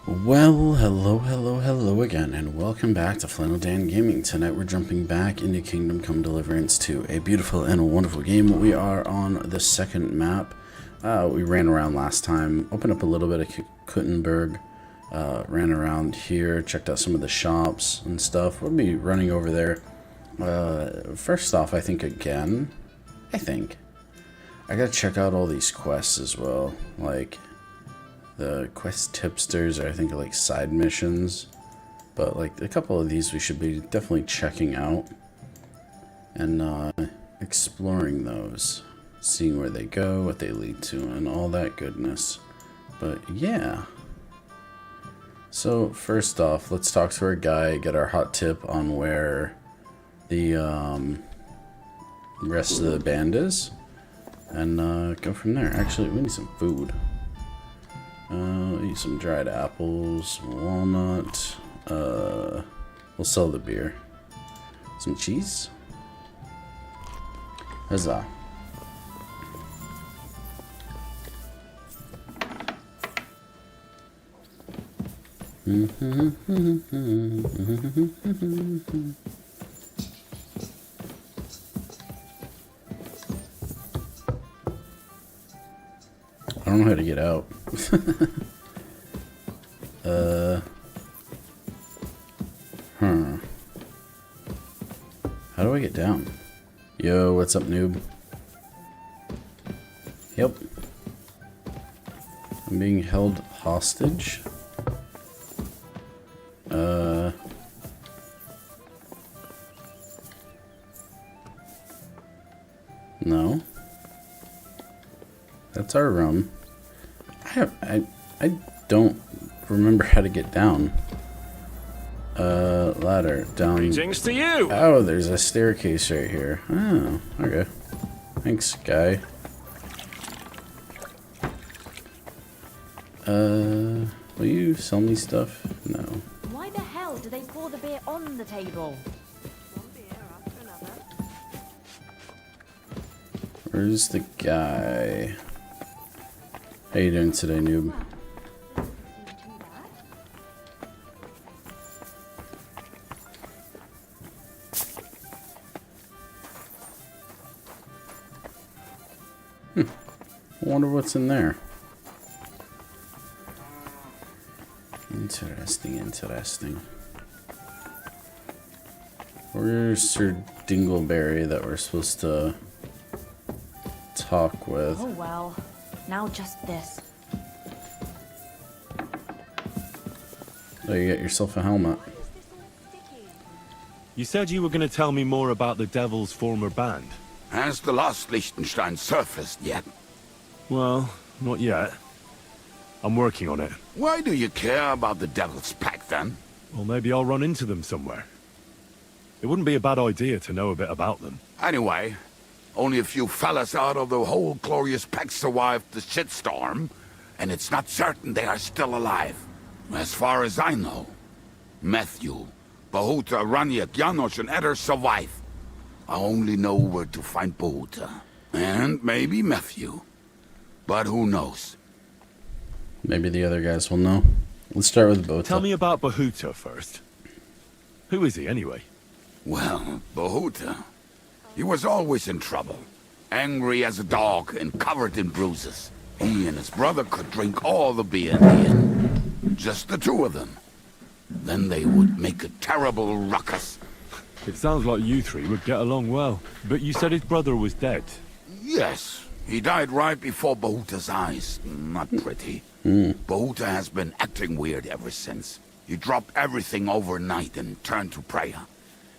Well, hello again, and welcome back to Flannel Dan Gaming. Tonight we're jumping back into Kingdom Come Deliverance 2, a beautiful and wonderful game. We are on the second map. We ran around last time, opened up a little bit of Kuttenberg, ran around here, checked out some of the shops and stuff. We'll be running over there. First off, I gotta check out all these quests as well, like the quest tipsters are, I think, like side missions, but like a couple of these we should be definitely checking out and exploring those, seeing where they go, what they lead to, and all that goodness. But yeah, so first off, let's talk to our guy, get our hot tip on where the rest of the band is, and go from there. Actually, we need some food. Eat some dried apples, walnut. We'll sell the beer. Some cheese. Huzzah. I don't know how to get out. How do I get down? Yo, what's up, noob? Yep. I'm being held hostage. No. That's our room. I don't remember how to get down. Ladder down. Greetings to you. Oh, there's a staircase right here. Oh, okay. Thanks, guy. Will you sell me stuff? No. Why the hell do they pour the beer on the table? One beer after another. Where's the guy? How you doing today, noob? I wonder what's in there. Interesting, interesting. Where's Sir Dingleberry that we're supposed to talk with? Oh well. Now just this. Oh, you got yourself a helmet. You said you were going to tell me more about the Devil's former band. Has the lost Liechtenstein surfaced yet? Well, not yet. I'm working on it. Why do you care about the Devil's Pack then? Well, maybe I'll run into them somewhere. It wouldn't be a bad idea to know a bit about them. Anyway, only a few fellas out of the whole glorious pack survived the shitstorm, and it's not certain they are still alive. As far as I know, Matthew, Bahuta, Raniak, Janosch, and Eder survive. I only know where to find Bahuta. And maybe Matthew. But who knows? Maybe the other guys will know. Let's start with Bota. Tell me about Bahuta first. Who is he, anyway? Well, Bahuta, he was always in trouble. Angry as a dog and covered in bruises. He and his brother could drink all the beer in the inn. Just the two of them. Then they would make a terrible ruckus. It sounds like you three would get along well. But you said his brother was dead. Yes, he died right before Bahuta's eyes. Not pretty. Bahuta has been acting weird ever since. He dropped everything overnight and turned to prayer.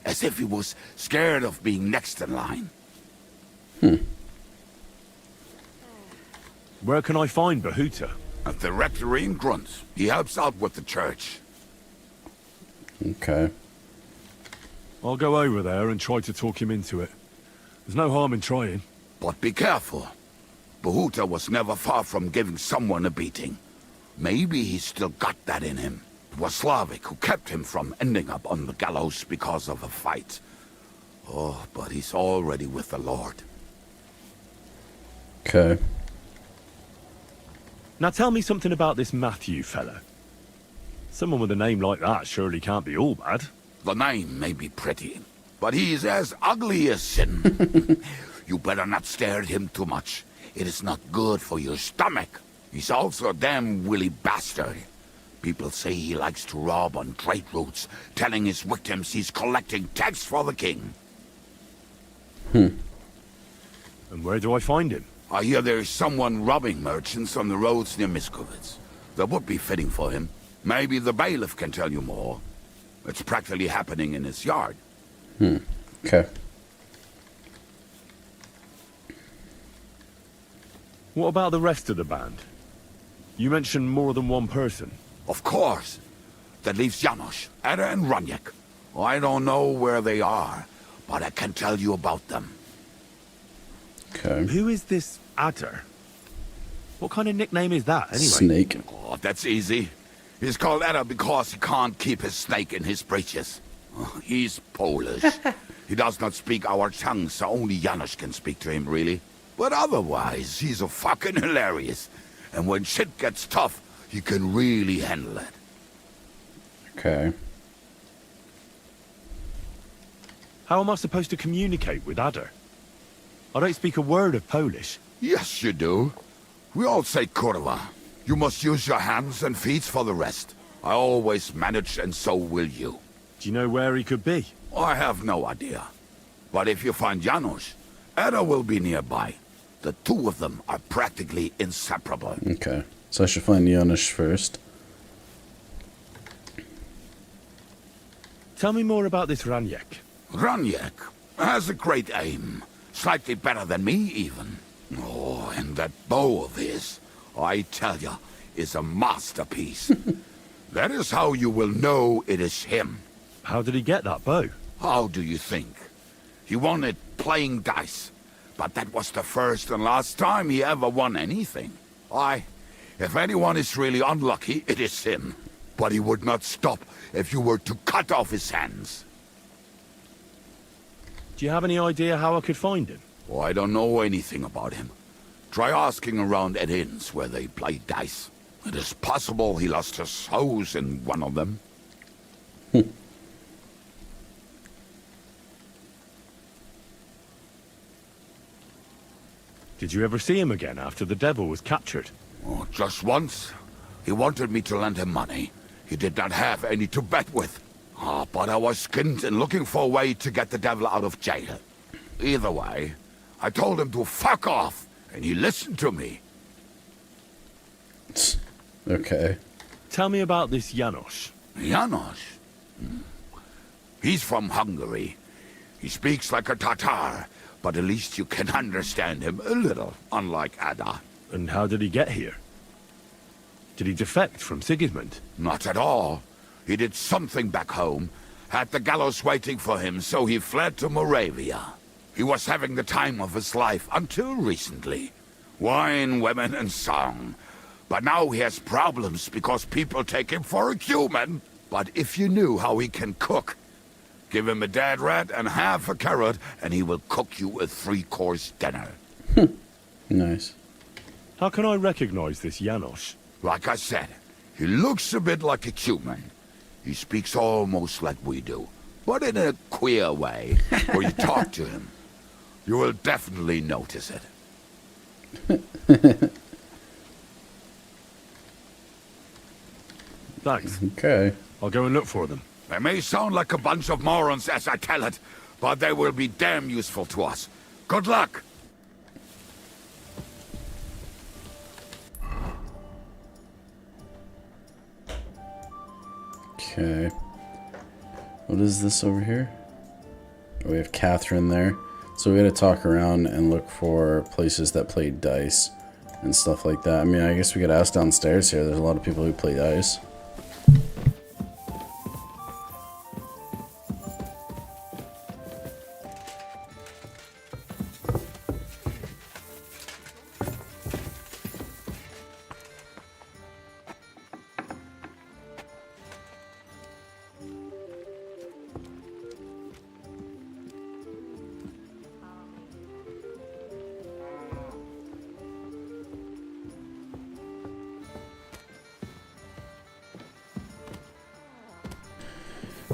As if he was scared of being next in line. Where can I find Bahuta? At the rectory in Grunt. He helps out with the church. Okay. I'll go over there and try to talk him into it. There's no harm in trying. But be careful. Bahuta was never far from giving someone a beating. Maybe he's still got that in him. It was Slavik who kept him from ending up on the gallows because of a fight. Oh, but he's already with the Lord. Okay. Now tell me something about this Matthew fella. Someone with a name like that surely can't be all bad. The name may be pretty, but he's as ugly as sin. You better not stare at him too much. It is not good for your stomach. He's also a damn willy bastard. People say he likes to rob on trade routes, telling his victims he's collecting tax for the king. And where do I find him? I hear there's someone robbing merchants on the roads near Miskovitz. That would be fitting for him. Maybe the bailiff can tell you more. It's practically happening in his yard. Okay. What about the rest of the band? You mentioned more than one person. Of course. That leaves Janosch, Eder and Raniak. I don't know where they are, but I can tell you about them. Okay. Who is this Adder? What kind of nickname is that, anyway? Snake. Oh, that's easy. He's called Eder because he can't keep his snake in his breeches. He's Polish. He does not speak our tongue, so only Janosch can speak to him, really. But otherwise, he's a fucking hilarious. And when shit gets tough, he can really handle it. Okay. How am I supposed to communicate with Adder? I don't speak a word of Polish. Yes, you do. We all say kurwa. You must use your hands and feet for the rest. I always manage, and so will you. Do you know where he could be? I have no idea. But if you find Janosch, Eder will be nearby. The two of them are practically inseparable. Okay. So I should find Janusz first. Tell me more about this Raniak. Raniak has a great aim. Slightly better than me, even. Oh, and that bow of his, I tell ya, is a masterpiece. That is how you will know it is him. How did he get that bow? How do you think? He won it playing dice. But that was the first and last time he ever won anything. If anyone is really unlucky, it is him. But he would not stop if you were to cut off his hands. Do you have any idea how I could find him? Oh, I don't know anything about him. Try asking around at inns where they play dice. It is possible he lost his hose in one of them. Did you ever see him again after the devil was captured? Oh, just once. He wanted me to lend him money. He did not have any to bet with. But I was skinned and looking for a way to get the devil out of jail. Either way, I told him to fuck off, and he listened to me. Okay. Tell me about this Janos. Janos? He's from Hungary. He speaks like a Tatar, but at least you can understand him a little, unlike Ada. And how did he get here? Did he defect from Sigismund? Not at all. He did something back home, had the gallows waiting for him, so he fled to Moravia. He was having the time of his life until recently. Wine, women, and song. But now he has problems because people take him for a human. But if you knew how he can cook, give him a dead rat and half a carrot, and he will cook you a 3-course dinner. Nice. How can I recognize this Janos? Like I said, he looks a bit like a human. He speaks almost like we do, but in a queer way, where you talk to him. You will definitely notice it. Thanks. Okay. I'll go and look for them. They may sound like a bunch of morons as I tell it, but they will be damn useful to us. Good luck! Okay. What is this over here? Oh, we have Catherine there. So we gotta talk around and look for places that play dice and stuff like that. I mean, I guess we could ask downstairs here. There's a lot of people who play dice.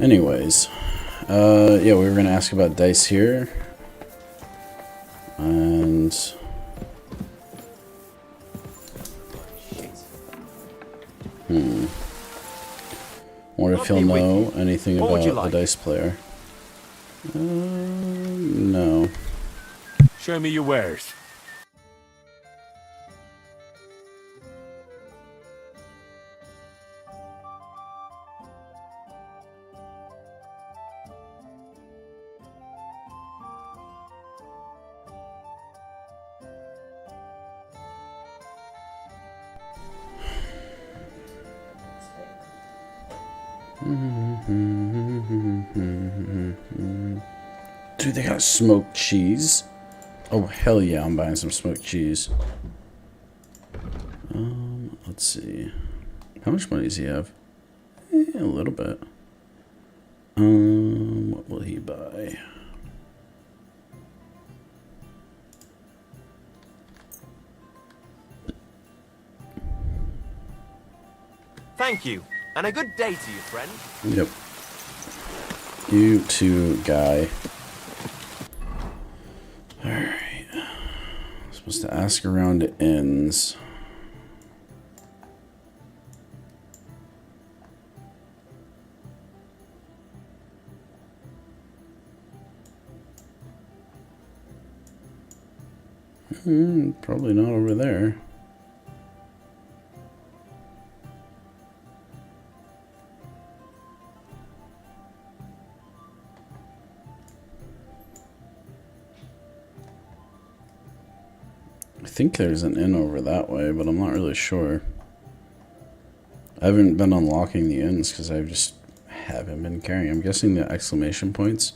Anyways, yeah, we were gonna ask about dice here, and wonder if he'll know anything about the dice player. No. Show me your wares. Dude, they got smoked cheese. Oh, hell yeah, I'm buying some smoked cheese. Let's see. How much money does he have? A little bit. What will he buy? Thank you, and a good day to you, friend. Yep. You too, guy. Alright. Supposed to ask around at inns. Probably not over there. I think there's an inn over that way, but I'm not really sure. I haven't been unlocking the inns because I just haven't been carrying. I'm guessing the exclamation points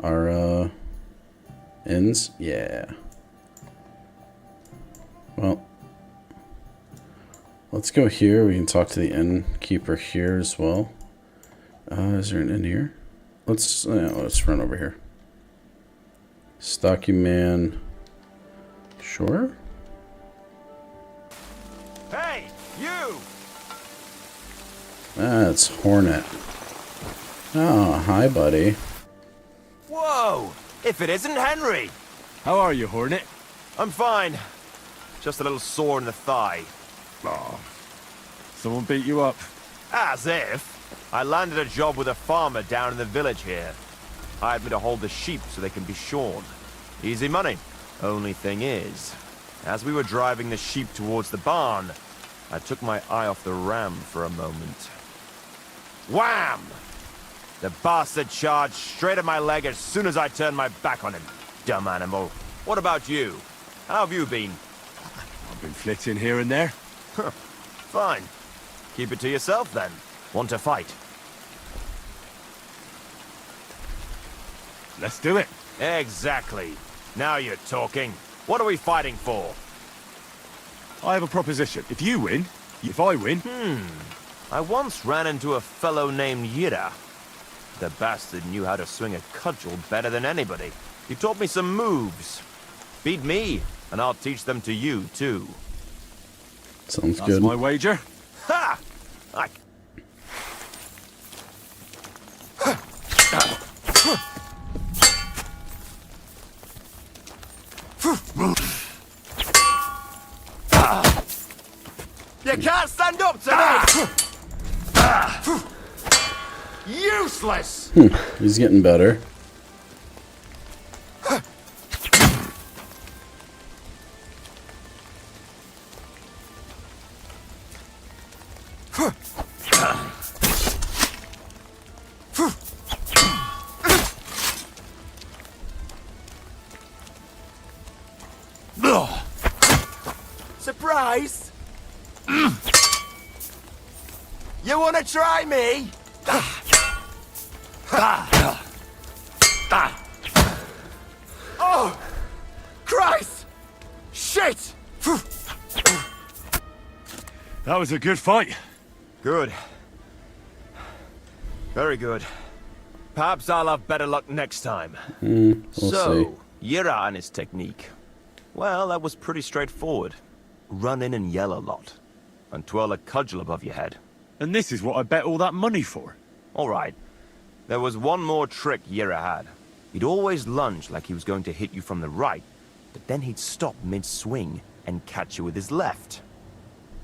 are inns. Yeah. Well, let's go here. We can talk to the innkeeper here as well. Is there an inn here? Let's run over here. Stocky man. Sure. Hey, you! Ah, it's Hornet. Oh, hi, buddy. Whoa! If it isn't Henry! How are you, Hornet? I'm fine. Just a little sore in the thigh. Oh, someone beat you up. As if. I landed a job with a farmer down in the village here. Hired me to hold the sheep so they can be shorn. Easy money. Only thing is, as we were driving the sheep towards the barn, I took my eye off the ram for a moment. Wham! The bastard charged straight at my leg as soon as I turned my back on him. Dumb animal. What about you? How have you been? I've been flitting here and there. Fine. Keep it to yourself then. Want to fight? Let's do it. Exactly. Now you're talking. What are we fighting for? I have a proposition. If you win, if I win, I once ran into a fellow named Yira. The bastard knew how to swing a cudgel better than anybody. He taught me some moves. Beat me, and I'll teach them to you, too. Sounds that's good. my wager. Ha! I... You can't stand up to me! Useless! He's getting better. Surprise! You wanna try me? Oh! Christ! Shit! That was a good fight. Good. Very good. Perhaps I'll have better luck next time. We'll So, Yira and his technique. Well, that was pretty straightforward. Run in and yell a lot. And twirl a cudgel above your head. And this is what I bet all that money for. Alright. There was one more trick Yira had. He'd always lunge like he was going to hit you from the right, but then he'd stop mid-swing and catch you with his left.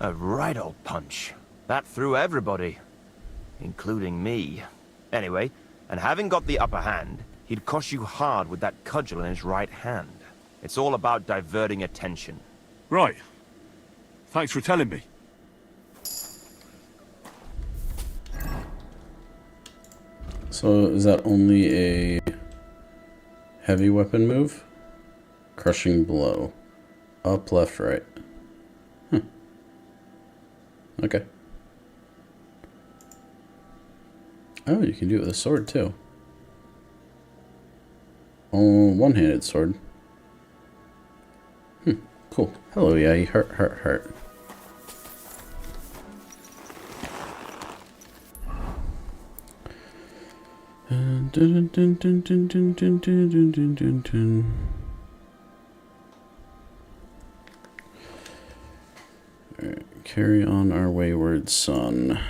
A right old punch. That threw everybody. Including me. Anyway, and having got the upper hand, he'd cosh you hard with that cudgel in his right hand. It's all about diverting attention. Right. Thanks for telling me. So is that only a heavy weapon move? Crushing blow. Up, left, right. Okay. Oh, you can do it with a sword too. Oh, one-handed sword. Cool. Hello, yeah, you hurt. Alright, carry on our wayward son.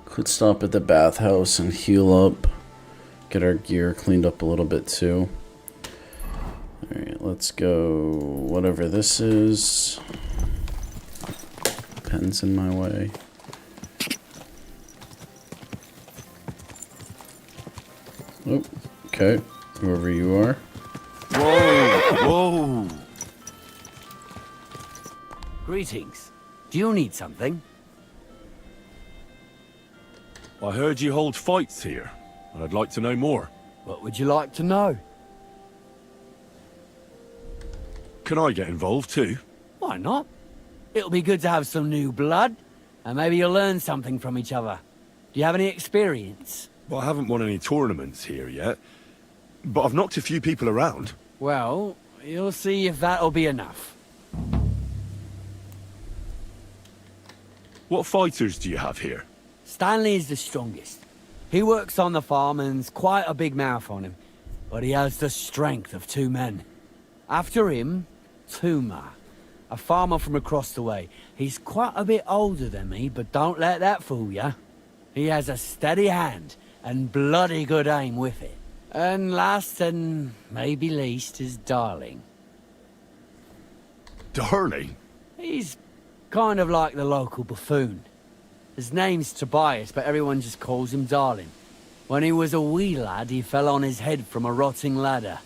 Could stop at the bathhouse and heal up. Get our gear cleaned up a little bit too. Alright, let's go whatever this is. Pen's in my way. Oh, okay. Whoever you are. Whoa! Greetings. Do you need something? I heard you hold fights here, and I'd like to know more. What would you like to know? Can I get involved too? Why not? It'll be good to have some new blood, and maybe you'll learn something from each other. Do you have any experience? Well, I haven't won any tournaments here yet, but I've knocked a few people around. Well, you'll see if that'll be enough. What fighters do you have here? Stanley is the strongest. He works on the farm and's quite a big mouth on him, but he has the strength of 2 men. After him, Tuma, a farmer from across the way. He's quite a bit older than me, but don't let that fool ya. He has a steady hand and bloody good aim with it. And last and maybe least is Darling. Darling? He's kind of like the local buffoon. His name's Tobias, but everyone just calls him Darling. When he was a wee lad, he fell on his head from a rotting ladder.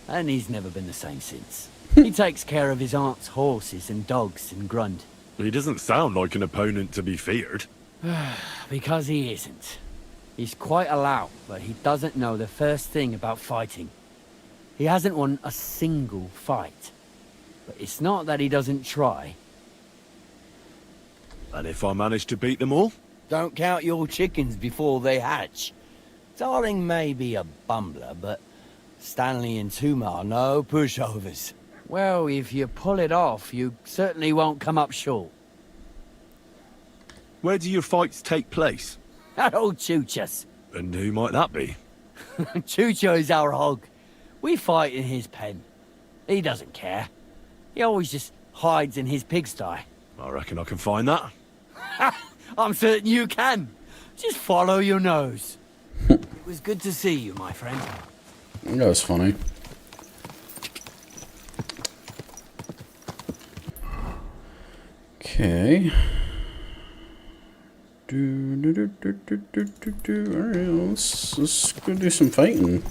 And he's never been the same since. He takes care of his aunt's horses and dogs in Grund. He doesn't sound like an opponent to be feared. Because he isn't. He's quite a lout, but he doesn't know the first thing about fighting. He hasn't won a single fight. But it's not that he doesn't try. And if I manage to beat them all? Don't count your chickens before they hatch. Darling may be a bumbler, but Stanley and Tuma are no pushovers. Well, if you pull it off, you certainly won't come up short. Where do your fights take place? That old Chuchas. And who might that be? Chucho is our hog. We fight in his pen. He doesn't care. He always just hides in his pigsty. I reckon I can find that. I'm certain you can. Just follow your nose. It was good to see you, my friend. That was funny. Okay. Alright, let's go do some fighting.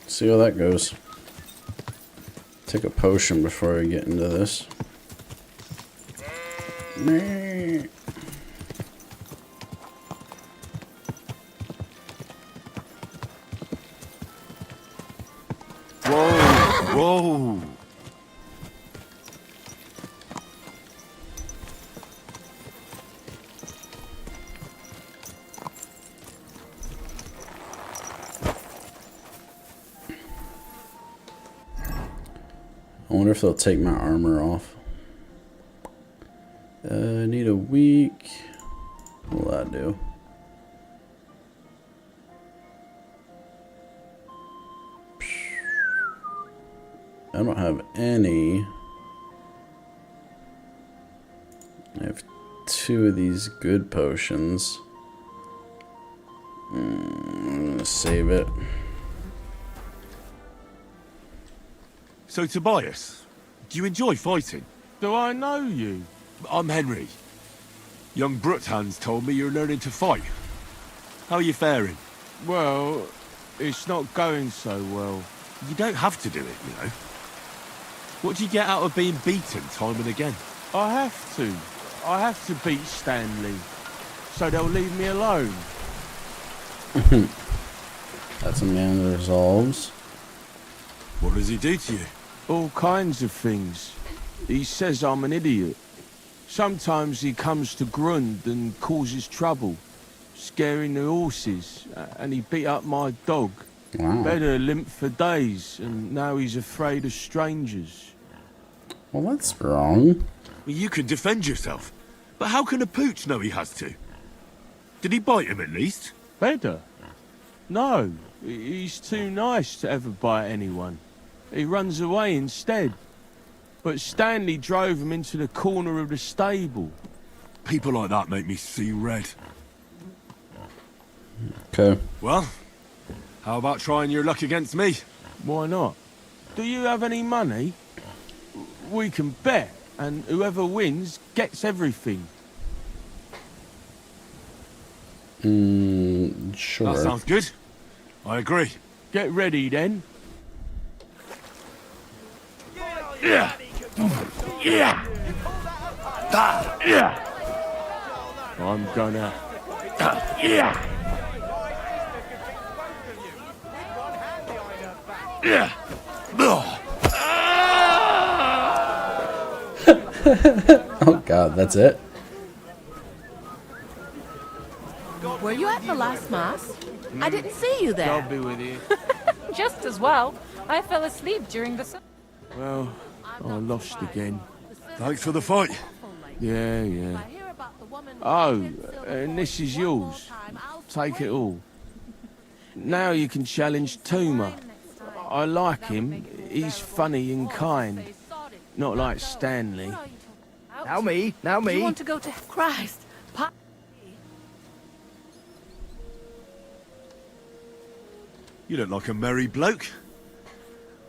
See how that goes. Take a potion before I get into this. Whoa! I wonder if they'll take my armor off. I need a week. What will that do? I don't have any. I have 2 of these good potions. I'm gonna save it. So, Tobias, do you enjoy fighting? Do I know you? I'm Henry. Young Bruthans told me you're learning to fight. How are you faring? Well, it's not going so well. You don't have to do it, you know. What do you get out of being beaten time and again? I have to. I have to beat Stanley. So they'll leave me alone. That's a man that resolves. What does he do to you? All kinds of things. He says I'm an idiot. Sometimes he comes to Grund and causes trouble, scaring the horses, and he beat up my dog. Wow. Better limp for days, and now he's afraid of strangers. Well, that's wrong. Well, you can defend yourself. But how can a pooch know he has to? Did he bite him at least? Better? No, he's too nice to ever bite anyone. He runs away instead. But Stanley drove him into the corner of the stable. People like that make me see red. Okay. Well, how about trying your luck against me? Why not? Do you have any money? We can bet, and whoever wins gets everything. Sure. That sounds good. I agree. Get ready then. Yeah. Yeah. Yeah. I'm gonna... Yeah. Yeah. Oh god, that's it? Were you at the last mass? I didn't see you there. I'll be with you. Just as well. I fell asleep during the... Well, I lost again. Thanks for the fight. Yeah. Oh, and this is yours. take it all. Now you can challenge Tuma. I like him. He's funny and kind. Not like Stanley. Now me, now me. You want to go to Christ? You look like a merry bloke.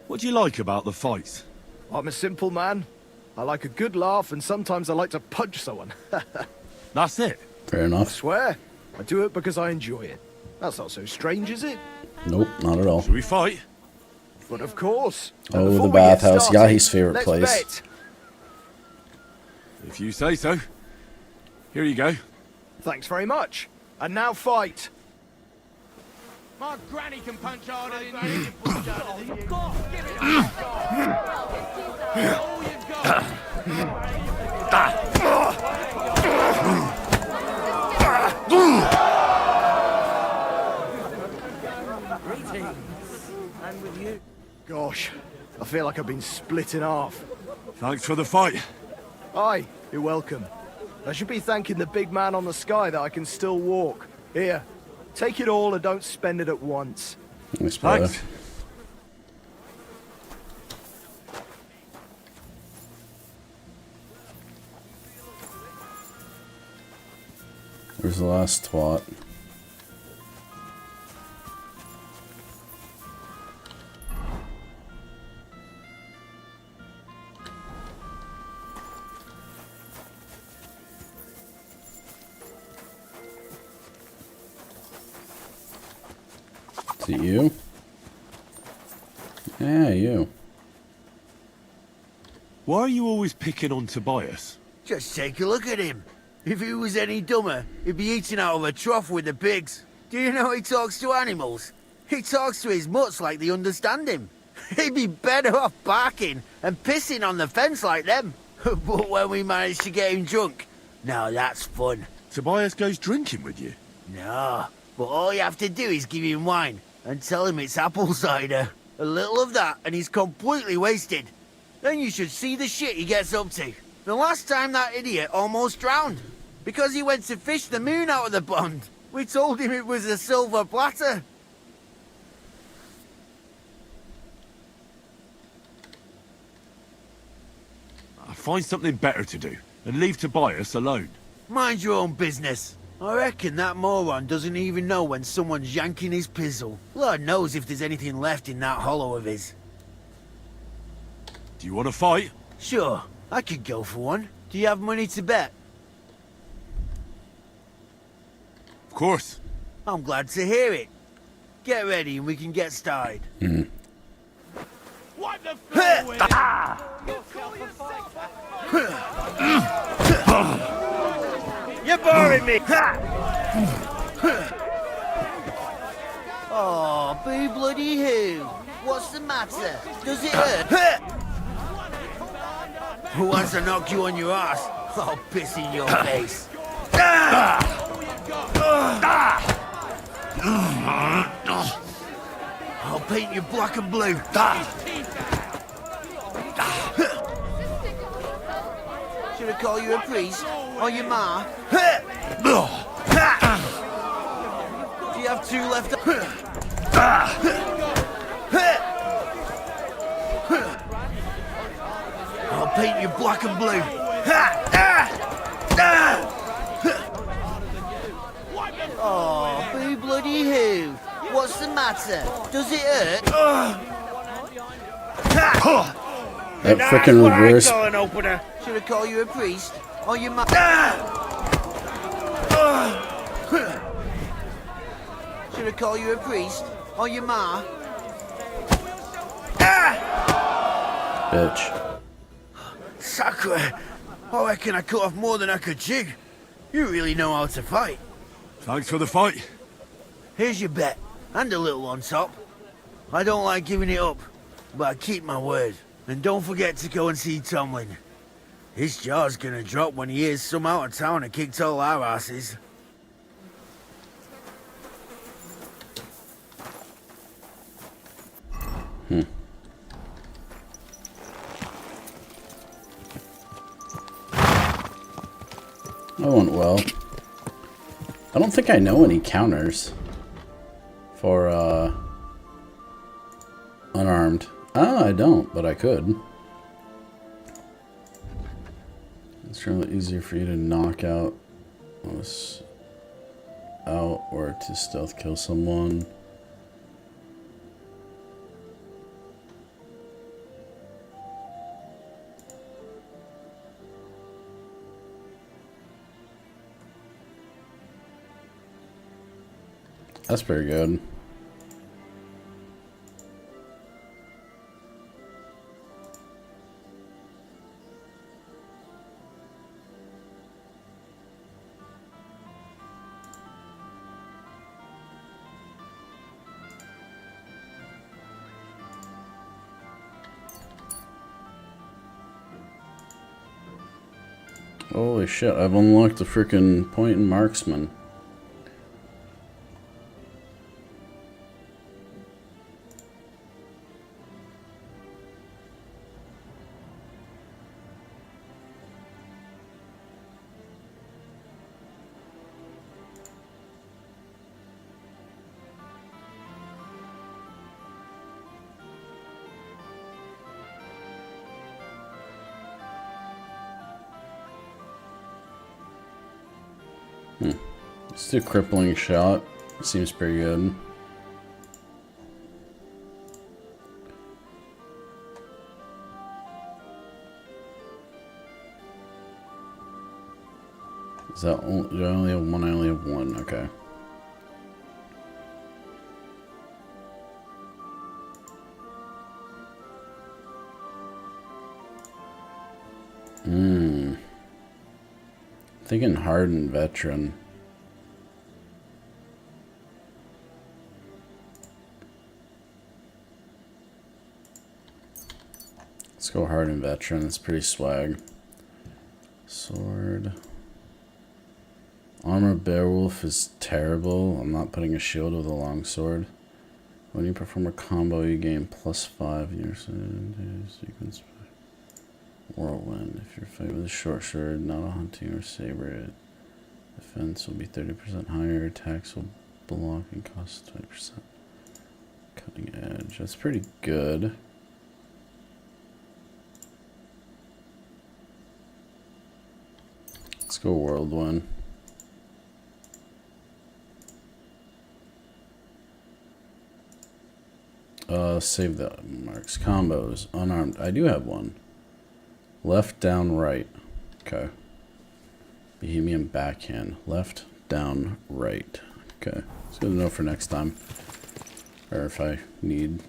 What do you like about the fights? I'm a simple man. I like a good laugh, and sometimes I like to punch someone. That's it. Fair I enough. swear, I do it because I enjoy it. That's not so strange, is it? Nope, not at all. Shall we fight? But of course. And Oh, before the we get bathhouse. started, Yahi's favorite let's place. bet. If you say so. Here you go. Thanks very much. And now fight. My granny can punch harder than you can punch harder than you. Give it all you've got. And with you. Gosh, I feel like I've been split in half. Thanks for the fight. Aye, you're welcome. I should be thanking the big man on the sky that I can still walk. Here, take it all and don't spend it at once. Thanks, brother. Thanks. Where's the last twat? Is it you? Yeah, you. Why are you always picking on Tobias? Just take a look at him. If he was any dumber, he'd be eating out of a trough with the pigs. Do you know he talks to animals? He talks to his mutts like they understand him. He'd be better off barking and pissing on the fence like them. But when we manage to get him drunk, now that's fun. Tobias goes drinking with you? No, but all you have to do is give him wine and tell him it's apple cider. A little of that and he's completely wasted. Then you should see the shit he gets up to. The last time that idiot almost drowned because he went to fish the moon out of the pond. We told him it was a silver platter. Find something better to do and leave Tobias alone. Mind your own business. I reckon that moron doesn't even know when someone's yanking his pizzle. Lord knows if there's anything left in that hollow of his. Do you want to fight? Sure, I could go for one. Do you have money to bet? Of course. I'm glad to hear it. Get ready and we can get started. What the fuck with You're boring me! Oh, boo bloody who? What's the matter? Does it hurt? Who wants to knock you on your ass? I'll piss in your face. I'll paint you black and blue. Should I call you a priest? Or your ma? Do you have two left? I'll paint you black and blue. Oh, boo bloody who? What's the matter? Does it hurt? That frickin' reverse. Should I call you a priest? Or your ma? Should I call you a priest? Or your ma? Bitch. Sacre! I reckon I cut off more than I could chew. You really know how to fight. Thanks for the fight. Here's your bet, and a little on top. I don't like giving it up, but I keep my word. And don't forget to go and see Tomlin. His jaw's gonna drop when he hears some out of town and kicked all our asses. That went well. I don't think I know any counters for unarmed. Ah, I don't, but I could. It's really easier for you to knock out this out or to stealth kill someone. That's pretty good. Holy shit, I've unlocked the freaking point and marksman. Let's do crippling shot. Seems pretty good. Is that only, do I only have one? I only have one. Okay. Thinking hardened veteran. Let's go hardened veteran. It's pretty swag. Sword. Armor Beowulf is terrible. I'm not putting a shield with a longsword. When you perform a combo, you gain +5 in your sequence. Whirlwind. If you're fighting with a short sword, not a hunting or saber, defense will be 30% higher. Attacks will block and cost 20%. Cutting edge. That's pretty good. Let's go Whirlwind. Save the marks. Combos. Unarmed. I do have one. Left, down, right. Okay. Bohemian backhand. Left, down, right. Okay. It's good to know for next time. Or if I need.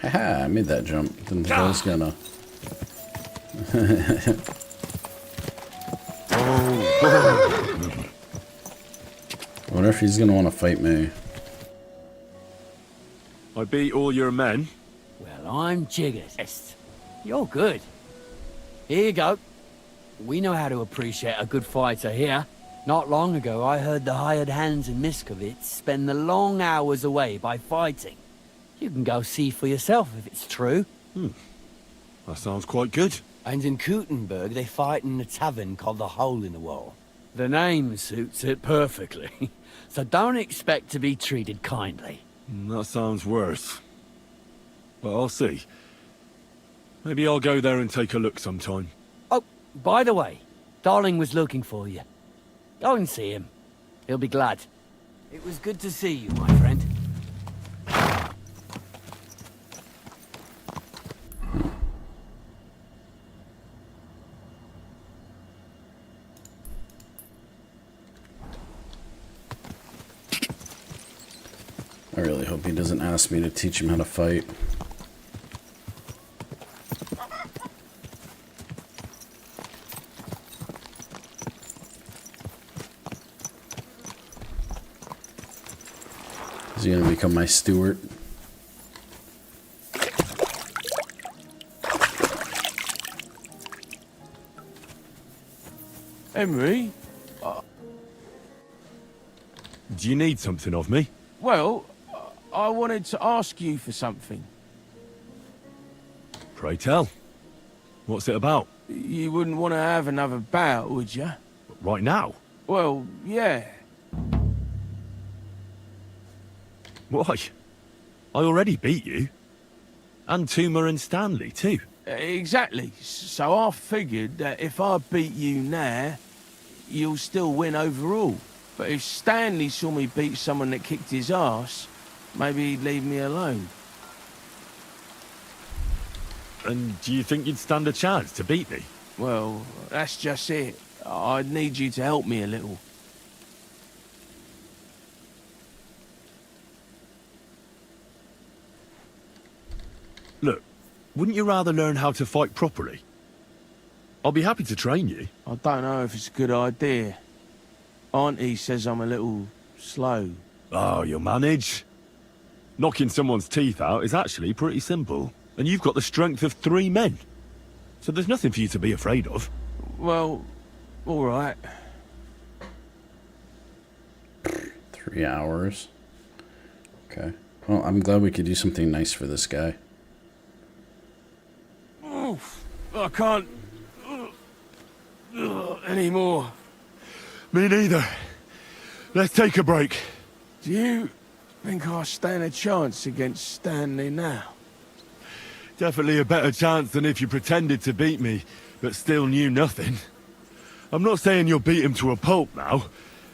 Haha, I made that jump. Didn't think I was gonna. I wonder if he's gonna want to fight me. I beat all your men. Well, I'm jiggered. You're good. Here you go. We know how to appreciate a good fighter here. Not long ago, I heard the hired hands in Miskovitz spend the long hours away by fighting. You can go see for yourself if it's true. That sounds quite good. And in Kuttenberg, they fight in a tavern called the Hole in the Wall. The name suits it perfectly. So don't expect to be treated kindly. That sounds worse. But I'll see. Maybe I'll go there and take a look sometime. Oh, by the way, Darling was looking for you. Go and see him. He'll be glad. It was good to see you, my friend. I really hope he doesn't ask me to teach him how to fight. Is he gonna become my steward? Henry? Do you need something of me? Well, I wanted to ask you for something. Pray tell. What's it about? You wouldn't want to have another bout, would you? Right now? Well, yeah. Why? I already beat you. And Tuma and Stanley, too. Exactly. So I figured that if I beat you now, you'll still win overall. But if Stanley saw me beat someone that kicked his ass, maybe he'd leave me alone. And do you think you'd stand a chance to beat me? Well, that's just it. I'd need you to help me a little. Look, wouldn't you rather learn how to fight properly? I'll be happy to train you. I don't know if it's a good idea. Auntie says I'm a little slow. Oh, you'll manage. Knocking someone's teeth out is actually pretty simple. And you've got the strength of 3 men. So there's nothing for you to be afraid of. Well, all right. 3 hours. Okay. Well, I'm glad we could do something nice for this guy. Oof, I can't anymore. Me neither. Let's take a break. Do you think I stand a chance against Stanley now? Definitely a better chance than if you pretended to beat me, but still knew nothing. I'm not saying you'll beat him to a pulp now,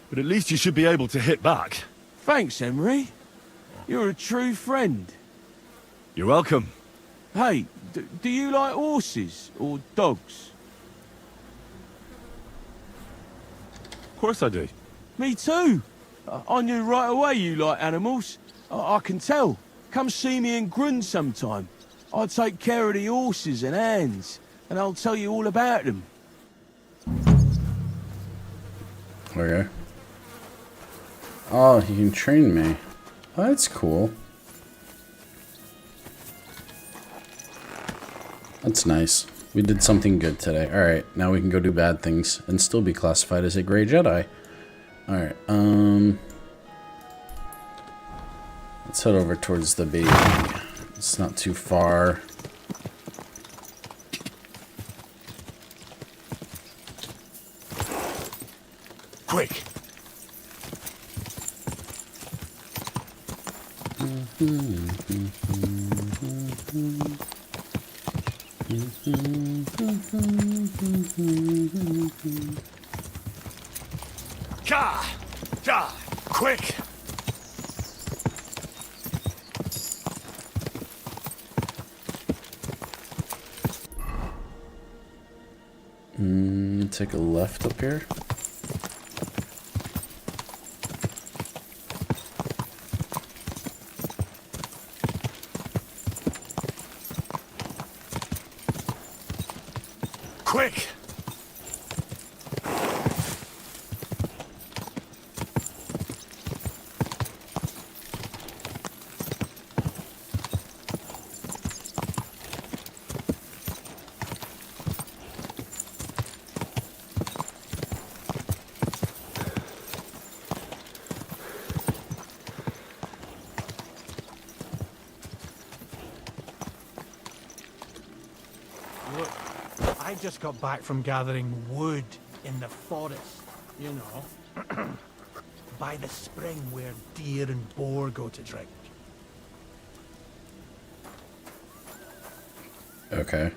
but at least you should be able to hit back. Thanks, Emery. You're a true friend. You're welcome. Hey, do you like horses or dogs? Of course I do. Me too. I knew right away you like animals. I can tell. Come see me in Grund sometime. I'll take care of the horses and hands, and I'll tell you all about them. Okay. Oh, he can train me. Oh, that's cool. That's nice. We did something good today. Alright, now we can go do bad things and still be classified as a Grey Jedi. Alright, let's head over towards the baby. It's not too far. Quick! Quick! Take a left up here. Quick! I just got back from gathering wood in the forest, you know, by the spring where deer and boar go to drink. Okay.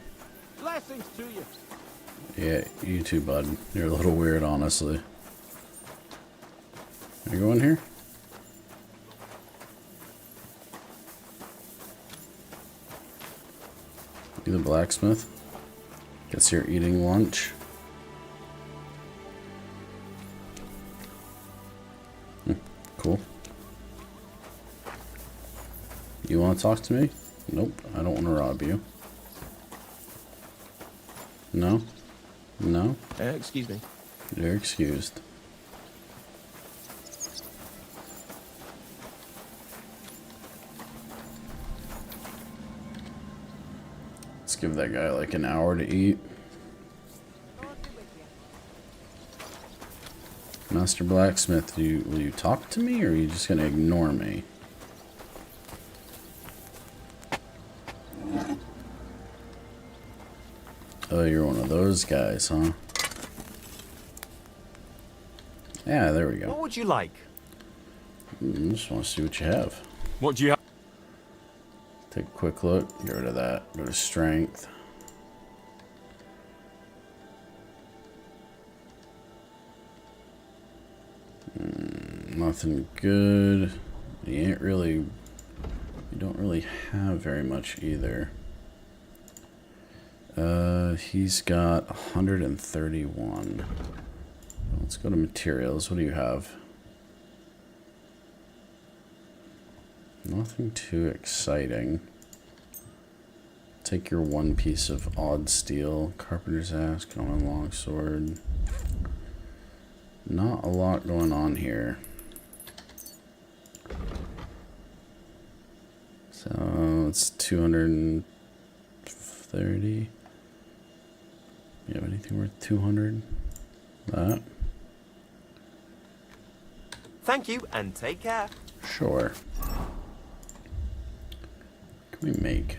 Blessings to you. Yeah, you too, bud. You're a little weird, honestly. Are you going here? You the blacksmith? Guess you're eating lunch. Cool. You want to talk to me? Nope, I don't want to rob you. No? No? Excuse me. You're excused. Let's give that guy like an hour to eat. Master Blacksmith, will you talk to me, or are you just gonna ignore me? Oh, you're one of those guys, huh? Yeah, there we go. What would you like? Just want to see what you have. What do you have? Take a quick look. Get rid of that. Go to strength. Nothing good. You don't really have very much either. He's got 131. Let's go to materials. What do you have? Nothing too exciting. Take your one piece of odd steel. Carpenter's axe, common longsword. Not a lot going on here. So it's 230. You have anything worth 200? That? Thank you, and take care. Sure. What can we make?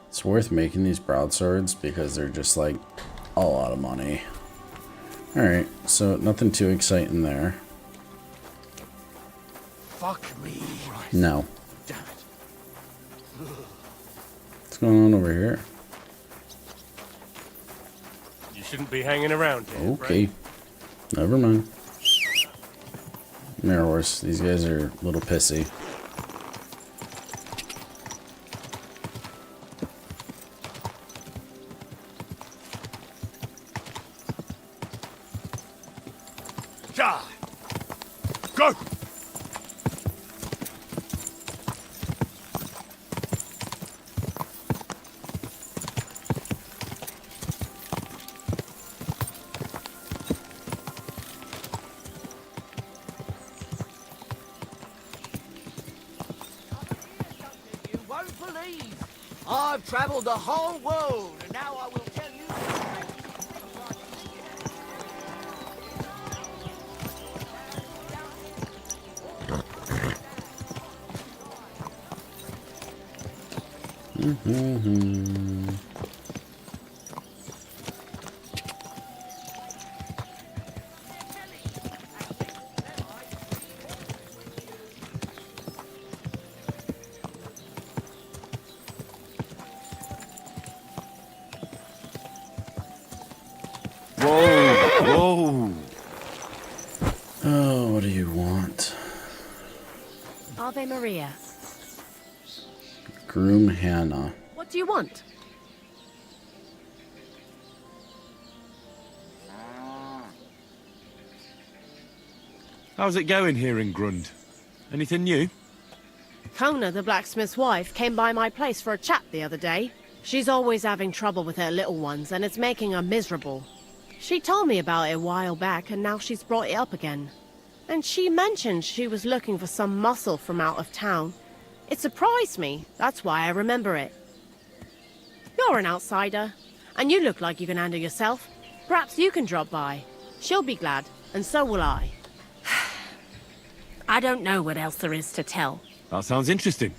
It's worth making these broadswords because they're just like a lot of money. Alright, so nothing too exciting there. Fuck me. No. Damn it. What's going on over here? You shouldn't be hanging around here. Okay. Never mind. Mirror horse. These guys are a little pissy. Go! You won't believe. I've traveled the whole world, and now I will tell you. Whoa! Oh, what do you want? Ave Maria. Groom Hannah. What do you want? How's it going here in Grund? Anything new? Kona, the blacksmith's wife, came by my place for a chat the other day. She's always having trouble with her little ones, and it's making her miserable. She told me about it a while back, and now she's brought it up again. And she mentioned she was looking for some muscle from out of town. It surprised me. That's why I remember it. You're an outsider, and you look like you can handle yourself. Perhaps you can drop by. She'll be glad, and so will I. I don't know what else there is to tell. That sounds interesting.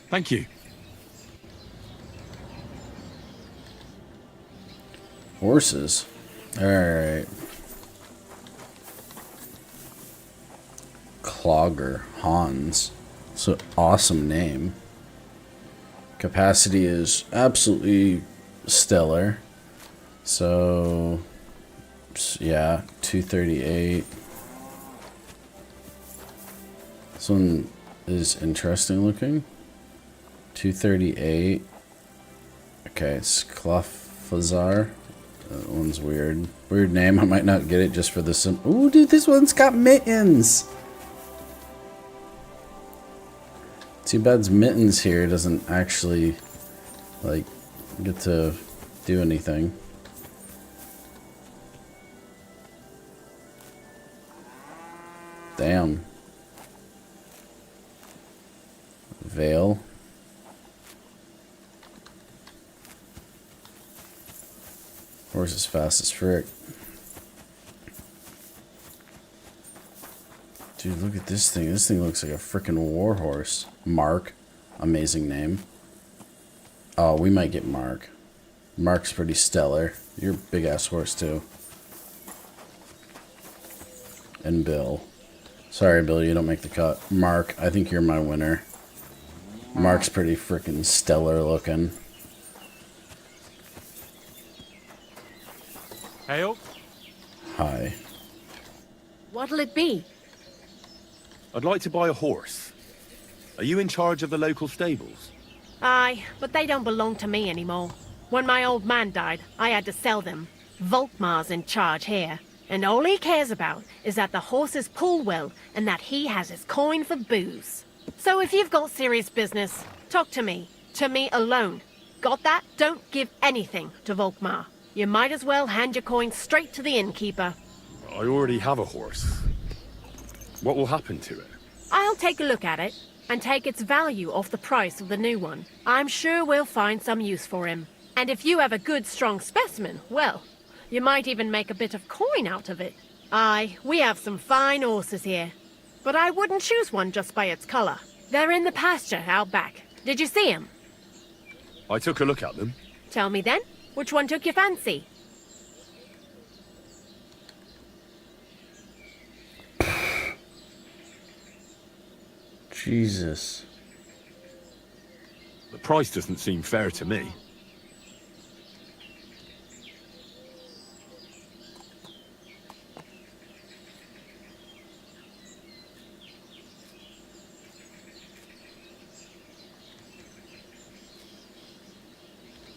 Thank you. Horses. Alright. Clogger. Hans. It's an awesome name. Capacity is absolutely stellar. So, yeah, 238. This one is interesting looking. 238. Okay, Sklafazar. That one's weird. Weird name. I might not get it just for the sim. Ooh, dude, this one's got mittens. Too bad's mittens here doesn't actually, like, get to do anything. Damn. Vale. Horse is fast as frick. Dude, look at this thing. This thing looks like a freaking war horse. Mark. Amazing name. Oh, we might get Mark. Mark's pretty stellar. You're a big-ass horse, too. And Bill. Sorry, Bill, you don't make the cut. Mark, I think you're my winner. Mark's pretty freaking stellar looking. Hail? Hi. What'll it be? I'd like to buy a horse. Are you in charge of the local stables? Aye, but they don't belong to me anymore. When my old man died, I had to sell them. Volkmar's in charge here, and all he cares about is that the horses pull well and that he has his coin for booze. So if you've got serious business, talk to me alone. Got that? Don't give anything to Volkmar. You might as well hand your coin straight to the innkeeper. I already have a horse. What will happen to it? I'll take a look at it and take its value off the price of the new one. I'm sure we'll find some use for him. And if you have a good, strong specimen, well, you might even make a bit of coin out of it. Aye, we have some fine horses here. But I wouldn't choose one just by its color. They're in the pasture out back. Did you see 'em? I took a look at them. Tell me then, which one took your fancy? Jesus. The price doesn't seem fair to me.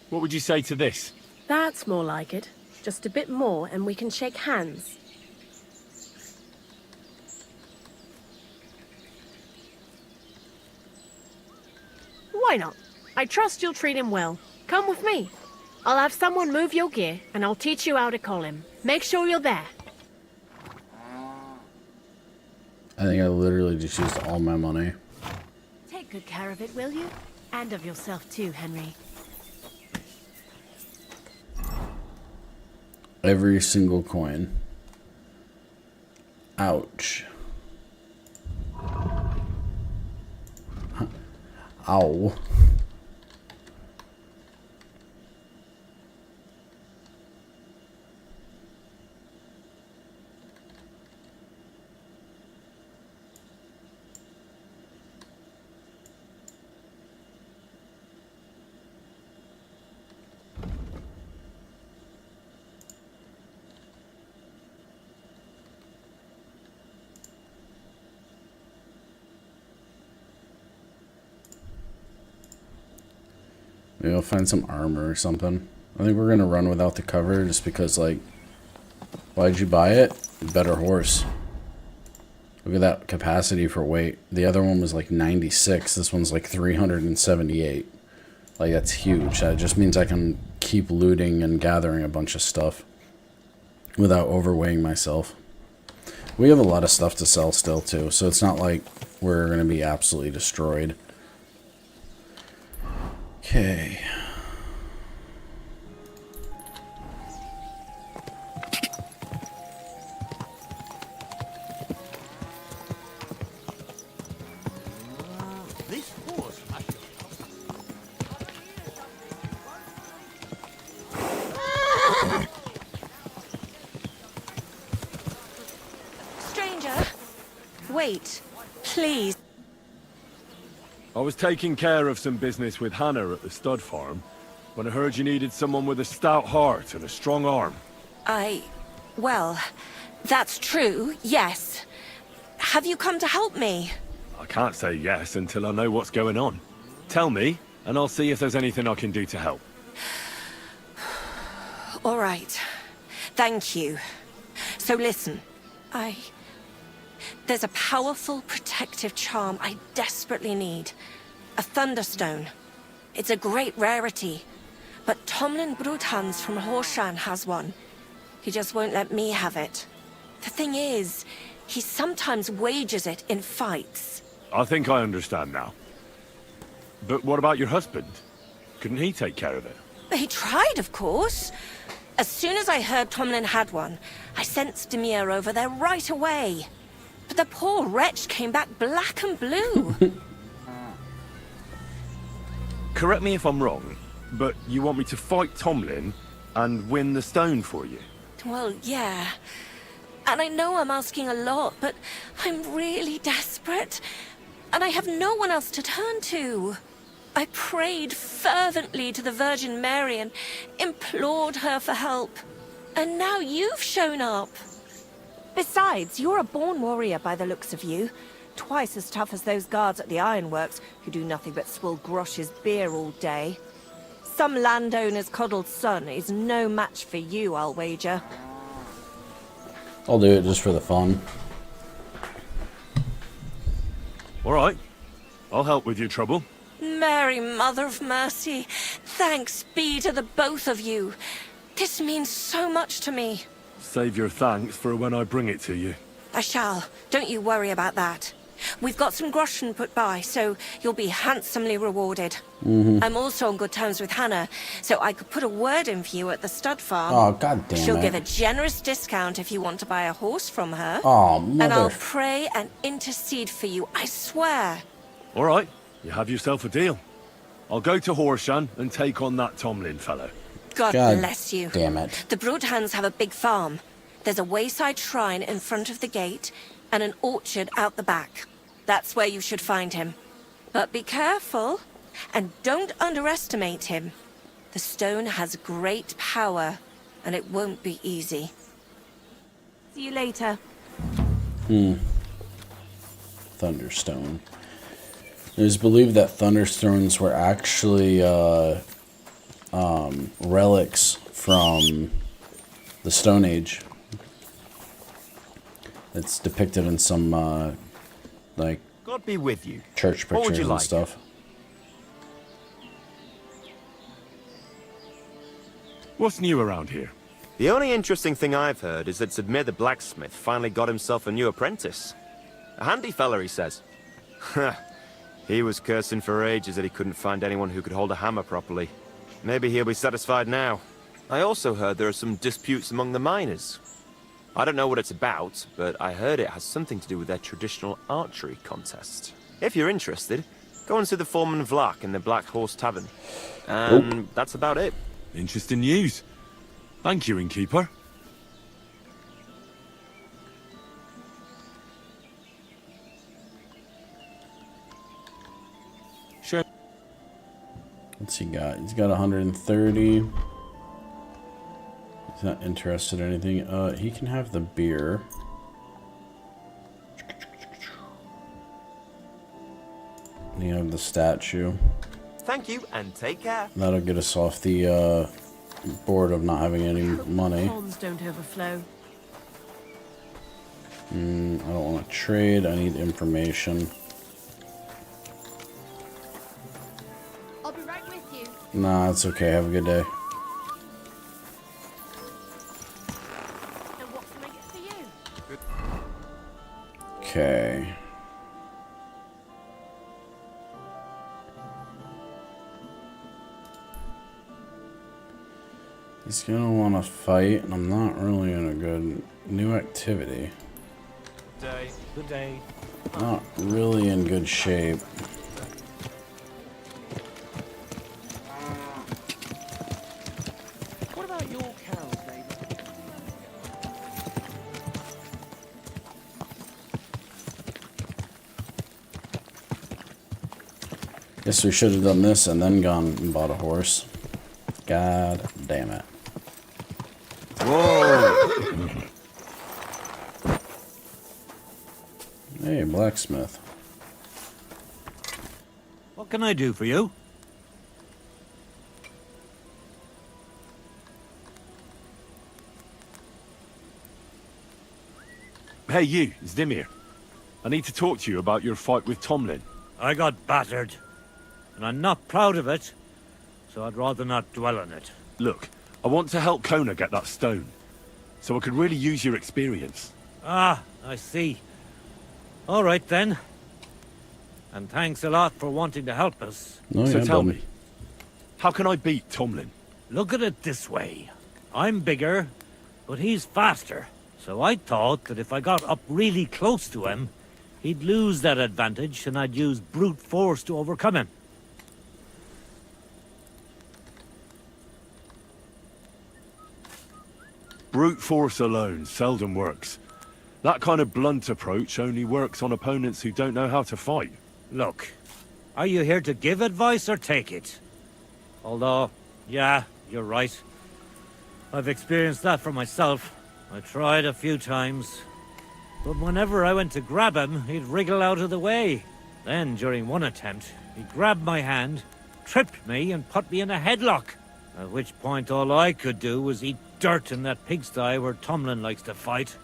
What would you say to this? That's more like it. Just a bit more and we can shake hands. Why not? I trust you'll treat him well. Come with me. I'll have someone move your gear and I'll teach you how to call him. Make sure you're there. I think I literally just used all my money. Take good care of it, will you? And of yourself too, Henry. Every single coin. Ouch. Ow. Maybe I'll find some armor or something. I think we're gonna run without the cover just because, like, why'd you buy it? Better horse. Look at that capacity for weight. The other one was like 96. This one's like 378. Like, that's huge. That just means I can keep looting and gathering a bunch of stuff without overweighing myself. We have a lot of stuff to sell still, too, so it's not like we're gonna be absolutely destroyed. Okay. This horse has Stranger, wait, please. I was taking care of some business with Hannah at the stud farm when I heard you needed someone with a stout heart and a strong arm. Well, that's true, yes. Have you come to help me? I can't say yes until I know what's going on. Tell me, and I'll see if there's anything I can do to help. All right. Thank you. So listen, there's a powerful protective charm I desperately need. A Thunderstone. It's a great rarity. But Tomlin Bruthans from Horshan has one. He just won't let me have it. The thing is, he sometimes wages it in fights. I think I understand now. But what about your husband? Couldn't he take care of it? He tried, of course. As soon as I heard Tomlin had one, I sent Stamir over there right away. But the poor wretch came back black and blue. Correct me if I'm wrong, but you want me to fight Tomlin and win the stone for you? Well, yeah. And I know I'm asking a lot, but I'm really desperate. And I have no one else to turn to. I prayed fervently to the Virgin Mary and implored her for help. And now you've shown up. Besides, you're a born warrior by the looks of you. Twice as tough as those guards at the ironworks, who do nothing but swill Grosh's beer all day. Some landowner's coddled son is no match for you, I'll wager. I'll do it just for the fun. All right. I'll help with your trouble. Mary, Mother of Mercy, thanks be to the both of you. This means so much to me. Save your thanks for when I bring it to you. I shall. Don't you worry about that. We've got some groschen put by, so you'll be handsomely rewarded. I'm also on good terms with Hannah, so I could put a word in for you at the stud farm. Oh, god damn She'll it. give a generous discount if you want to buy a horse from her. Oh, And I'll mother. pray and intercede for you, I swear. All right. You have yourself a deal. I'll go to Horshan and take on that Tomlin fellow. God bless you. Damn it. The Broodhands have a big farm. There's a wayside shrine in front of the gate and an orchard out the back. That's where you should find him. But be careful and don't underestimate him. The stone has great power and it won't be easy. See you later. Thunderstone. It is believed that thunderstones were actually relics from the Stone Age. It's depicted in some like God be with you. church What would pictures you and like? stuff. What's new around here? The only interesting thing I've heard is that Zadmir the blacksmith finally got himself a new apprentice. A handy fella, he says. He was cursing for ages that he couldn't find anyone who could hold a hammer properly. Maybe he'll be satisfied now. I also heard there are some disputes among the miners. I don't know what it's about, but I heard it has something to do with their traditional archery contest. If you're interested, go and see the foreman Vlak in the Black Horse Tavern. And that's about it. Interesting news. Thank you, innkeeper. Sure. What's he got? He's got 130. He's not interested in anything. He can have the beer. And you have the statue. Thank you, and take care. That'll get us off the board of not having any money. Ponds don't overflow. I don't want to trade. I need information. I'll be right with you. Nah, it's okay. Have a good day. And what can I get for you? Okay. He's gonna want to fight, and I'm not really in a good new activity. Day. Good day. Not really in good shape. What about your cows, neighbor? Guess we should have done this and then gone and bought a horse. God damn it. Whoa! Hey, blacksmith. What can I do for you? Hey, you, Zdimir. I need to talk to you about your fight with Tomlin. I got battered, and I'm not proud of it, so I'd rather not dwell on it. Look, I want to help Kona get that stone, so I could really use your experience. Ah, I see. All right then. And thanks a lot for wanting to help us. No, So yeah, tell bud. me, how can I beat Tomlin? Look at it this way. I'm bigger, but he's faster. So I thought that if I got up really close to him, he'd lose that advantage and I'd use brute force to overcome him. Brute force alone seldom works. That kind of blunt approach only works on opponents who don't know how to fight. Look, are you here to give advice or take it? Although, yeah, you're right. I've experienced that for myself. I tried a few times. But whenever I went to grab him, he'd wriggle out of the way. Then, during one attempt, he grabbed my hand, tripped me, and put me in a headlock. At which point all I could do was eat dirt in that pigsty where Tomlin likes to fight.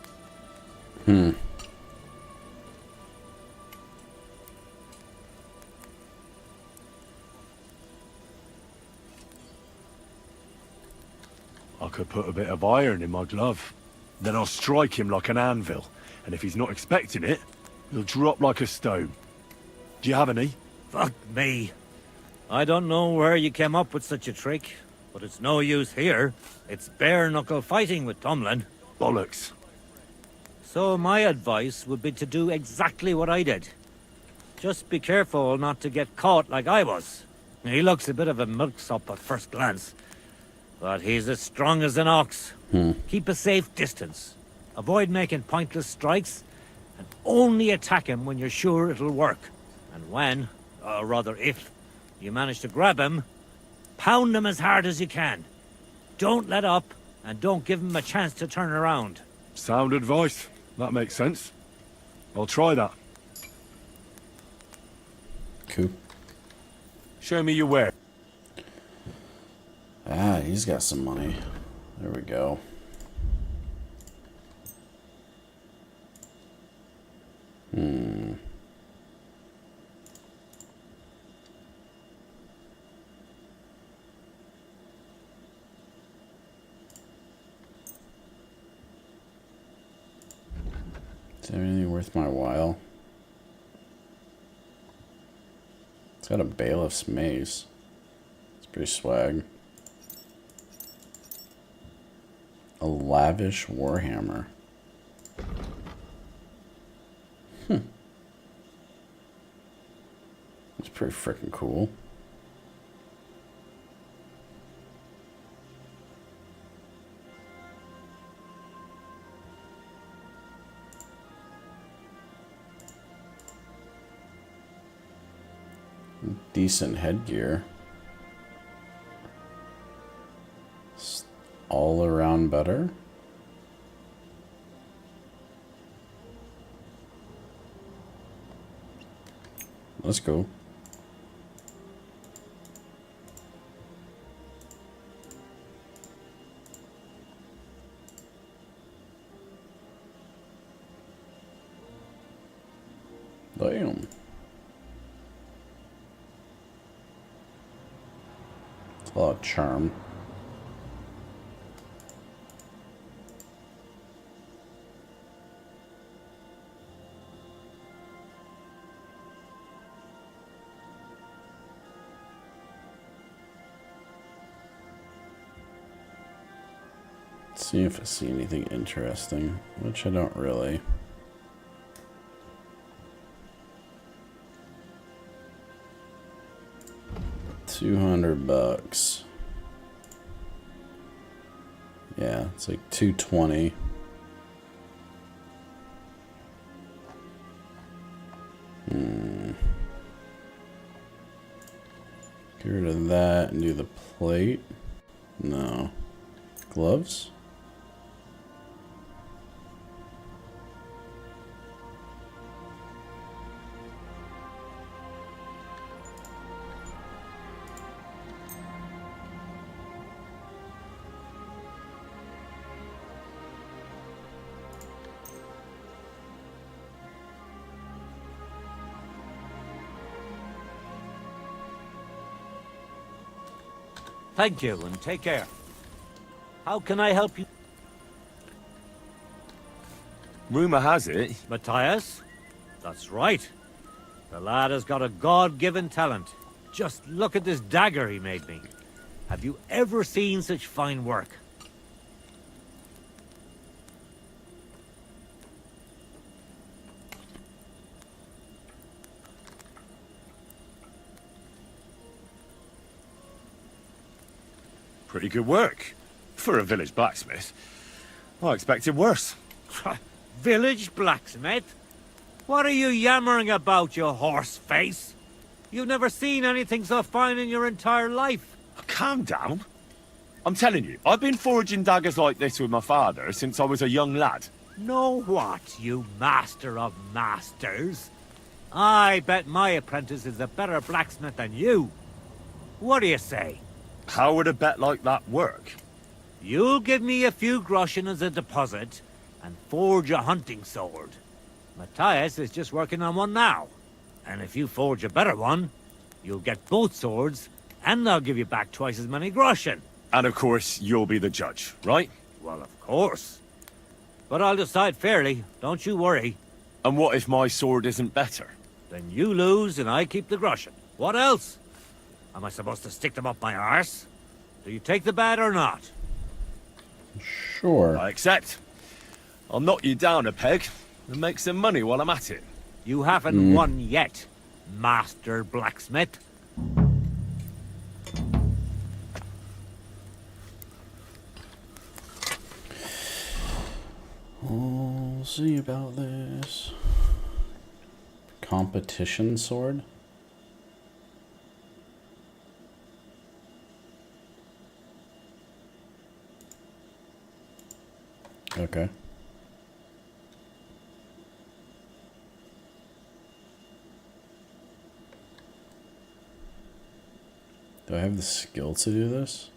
I could put a bit of iron in my glove. Then I'll strike him like an anvil. And if he's not expecting it, he'll drop like a stone. Do you have any? Fuck me. I don't know where you came up with such a trick, but it's no use here. It's bare-knuckle fighting with Tomlin. Bollocks. So my advice would be to do exactly what I did. Just be careful not to get caught like I was. He looks a bit of a milksop at first glance, but he's as strong as an ox. Keep a safe distance. Avoid making pointless strikes, and only attack him when you're sure it'll work. And when, or rather if, you manage to grab him, pound him as hard as you can. Don't let up, and don't give him a chance to turn around. Sound advice. That makes sense. I'll try that. Cool. Show me your ware. Ah, he's got some money. There we go. Is there anything worth my while? It's got a bailiff's mace. It's pretty swag. A lavish warhammer. It's pretty freaking cool. Decent headgear. All around better. Let's go. Damn. It's a lot of charm. See if I see anything interesting, which I don't really. $200. Yeah, it's like $220. Get rid of that and do the plate. No. Gloves? Thank you, and take care. How can I help you? Rumor has it. Matthias? That's right. The lad has got a God-given talent. Just look at this dagger he made me. Have you ever seen such fine work? Pretty good work. For a village blacksmith. I expected worse. Village blacksmith? What are you yammering about, you horse face? You've never seen anything so fine in your entire life. Calm down. I'm telling you, I've been forging daggers like this with my father since I was a young lad. Know what, you master of masters? I bet my apprentice is a better blacksmith than you. What do you say? How would a bet like that work? You'll give me a few groschen as a deposit, and forge a hunting sword. Matthias is just working on one now. And if you forge a better one, you'll get both swords, and they'll give you back twice as many groschen. And of course, you'll be the judge, right? Well, of course. But I'll decide fairly, don't you worry. And what if my sword isn't better? Then you lose and I keep the groschen. What else? Am I supposed to stick them up my arse? Do you take the bet or not? Sure. I accept. I'll knock you down a peg and make some money while I'm at it. You haven't won yet, Master Blacksmith. We'll see about this. Competition sword? Okay. Do I have the skill to do this?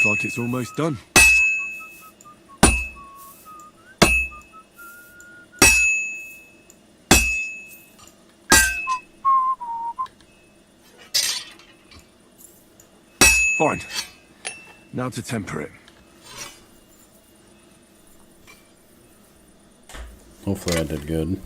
Looks like it's almost done. Fine. Now to temper it. Hopefully I did good.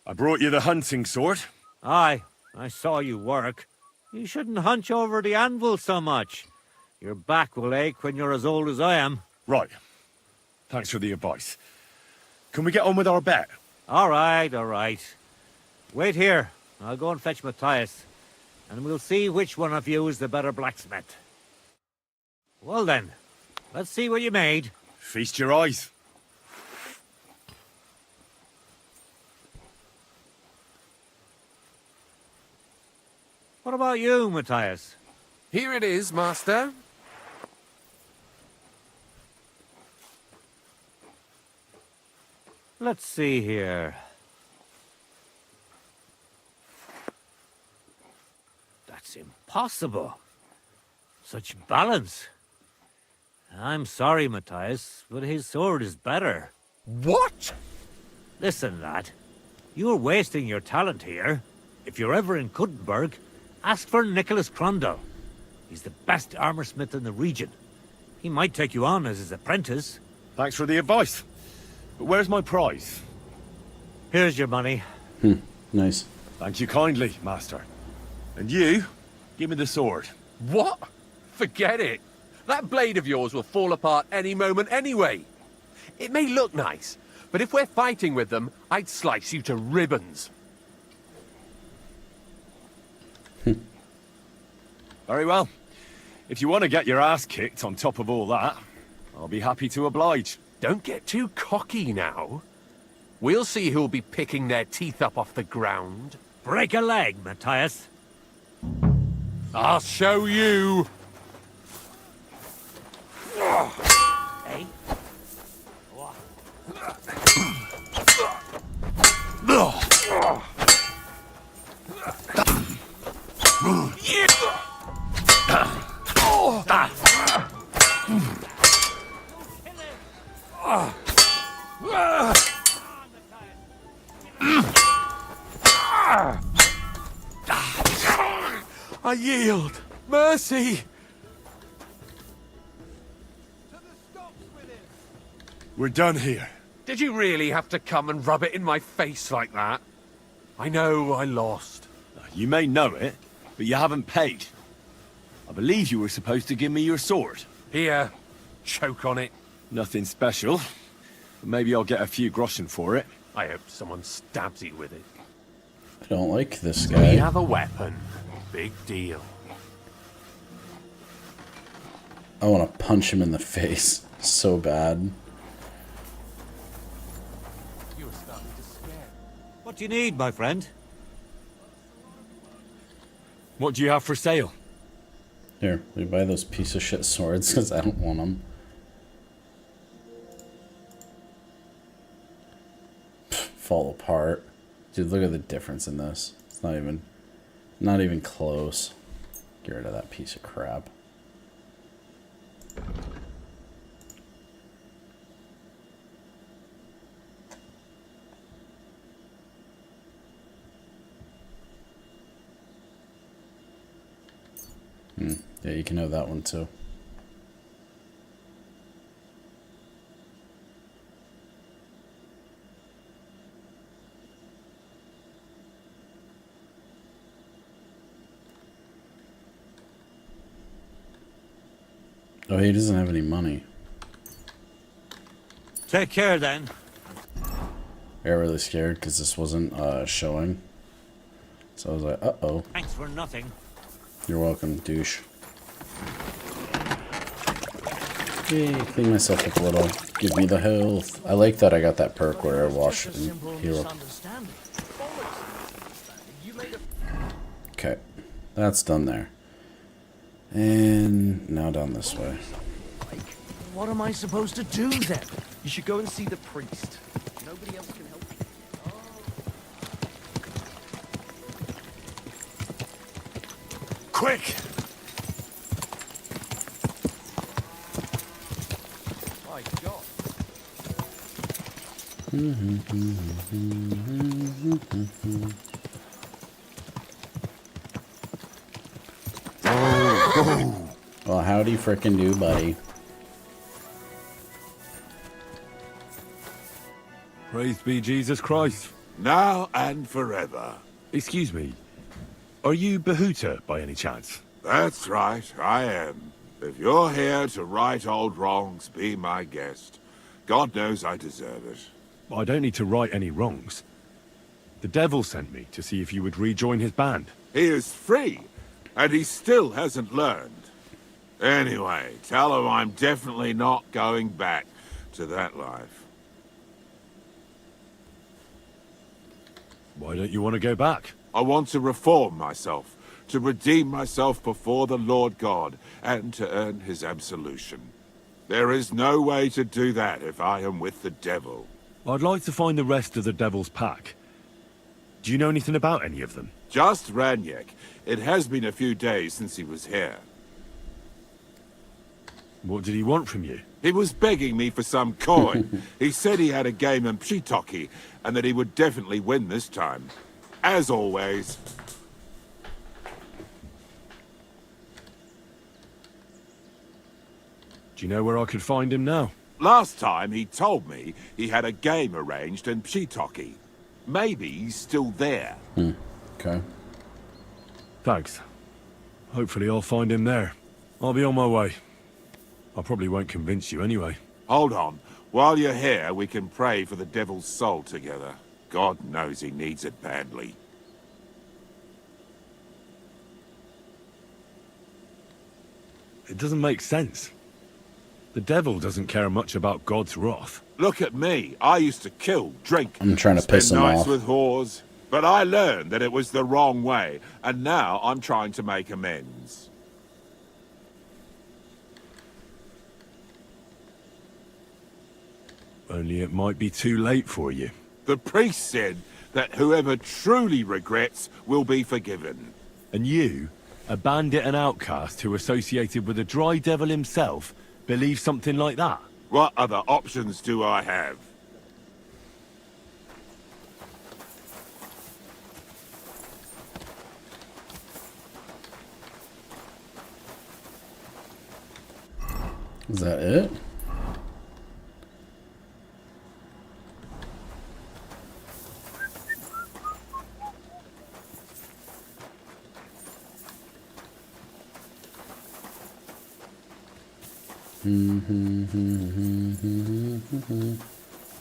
I brought you the hunting sword. Aye, I saw you work. You shouldn't hunch over the anvil so much. Your back will ache when you're as old as I am. Right. Thanks for the advice. Can we get on with our bet? All right, all right. Wait here. I'll go and fetch Matthias, and we'll see which one of you is the better blacksmith. Well then, let's see what you made. Feast your eyes. What about you, Matthias? Here it is, master. Let's see here. That's impossible. Such balance. I'm sorry, Matthias, but his sword is better. What? Listen, lad. You're wasting your talent here. If you're ever in Kuttenberg, ask for Nicholas Crondell. He's the best armorsmith in the region. He might take you on as his apprentice. Thanks for the advice. But where's my prize? Here's your money. Nice. Thank you kindly, master. And you, give me the sword. What? Forget it. That blade of yours will fall apart any moment anyway. It may look nice, but if we're fighting with them, I'd slice you to ribbons. Very well. If you want to get your ass kicked on top of all that, I'll be happy to oblige. Don't get too cocky now. We'll see who'll be picking their teeth up off the ground. Break a leg, Matthias. I'll show you. Hey? I yield. Mercy. We're done here. Did you really have to come and rub it in my face like that? I know I lost. You may know it, but you haven't paid. I believe you were supposed to give me your sword. Here, choke on it. Nothing special. But maybe I'll get a few groschen for it. I hope someone stabs you with it. I don't like this We guy. have a weapon. Big deal. I want to punch him in the face so bad. You were starting to scare. What do you need, my friend? What do you have for sale? Here, we buy those piece of shit swords because I don't want them. Fall apart. Dude, look at the difference in this. It's not even close. Get rid of that piece of crap. Yeah, you can have that one too. Oh, he doesn't have any money. Take care then. I got really scared because this wasn't showing. So I was like, uh-oh. Thanks for nothing. You're welcome, douche. Yay, clean myself up a little. Give me the health. I like that I got that perk where I wash and heal up. Okay, that's done there. And now down this way. What am I supposed to do then? You should go and see the priest. Nobody else can help you. Quick! My God. Well, howdy frickin' do, buddy. Praise be Jesus Christ. Now and forever. Excuse me. Are you Bahuta by any chance? That's right, I am. If you're here to right old wrongs, be my guest. God knows I deserve it. I don't need to right any wrongs. The devil sent me to see if you would rejoin his band. He is free, and he still hasn't learned. Anyway, tell him I'm definitely not going back to that life. Why don't you want to go back? I want to reform myself, to redeem myself before the Lord God, and to earn his absolution. There is no way to do that if I am with the devil. I'd like to find the rest of the devil's pack. Do you know anything about any of them? Just Ranyek. It has been a few days since he was here. What did he want from you? He was begging me for some coin. He said he had a game in Pshitoki, and that he would definitely win this time. As always. Do you know where I could find him now? Last time he told me he had a game arranged in Pshitoki. Maybe he's still there. Okay. Thanks. Hopefully I'll find him there. I'll be on my way. I probably won't convince you anyway. Hold on. While you're here, we can pray for the devil's soul together. God knows he needs it badly. It doesn't make sense. The devil doesn't care much about God's wrath. Look at me. I used to kill, drink, I'm trying to piss spend him nights off. with whores. But I learned that it was the wrong way, and now I'm trying to make amends. Only it might be too late for you. The priest said that whoever truly regrets will be forgiven. And you, a bandit and outcast who associated with the dry devil himself, believe something like that? What other options do I have? Is that it?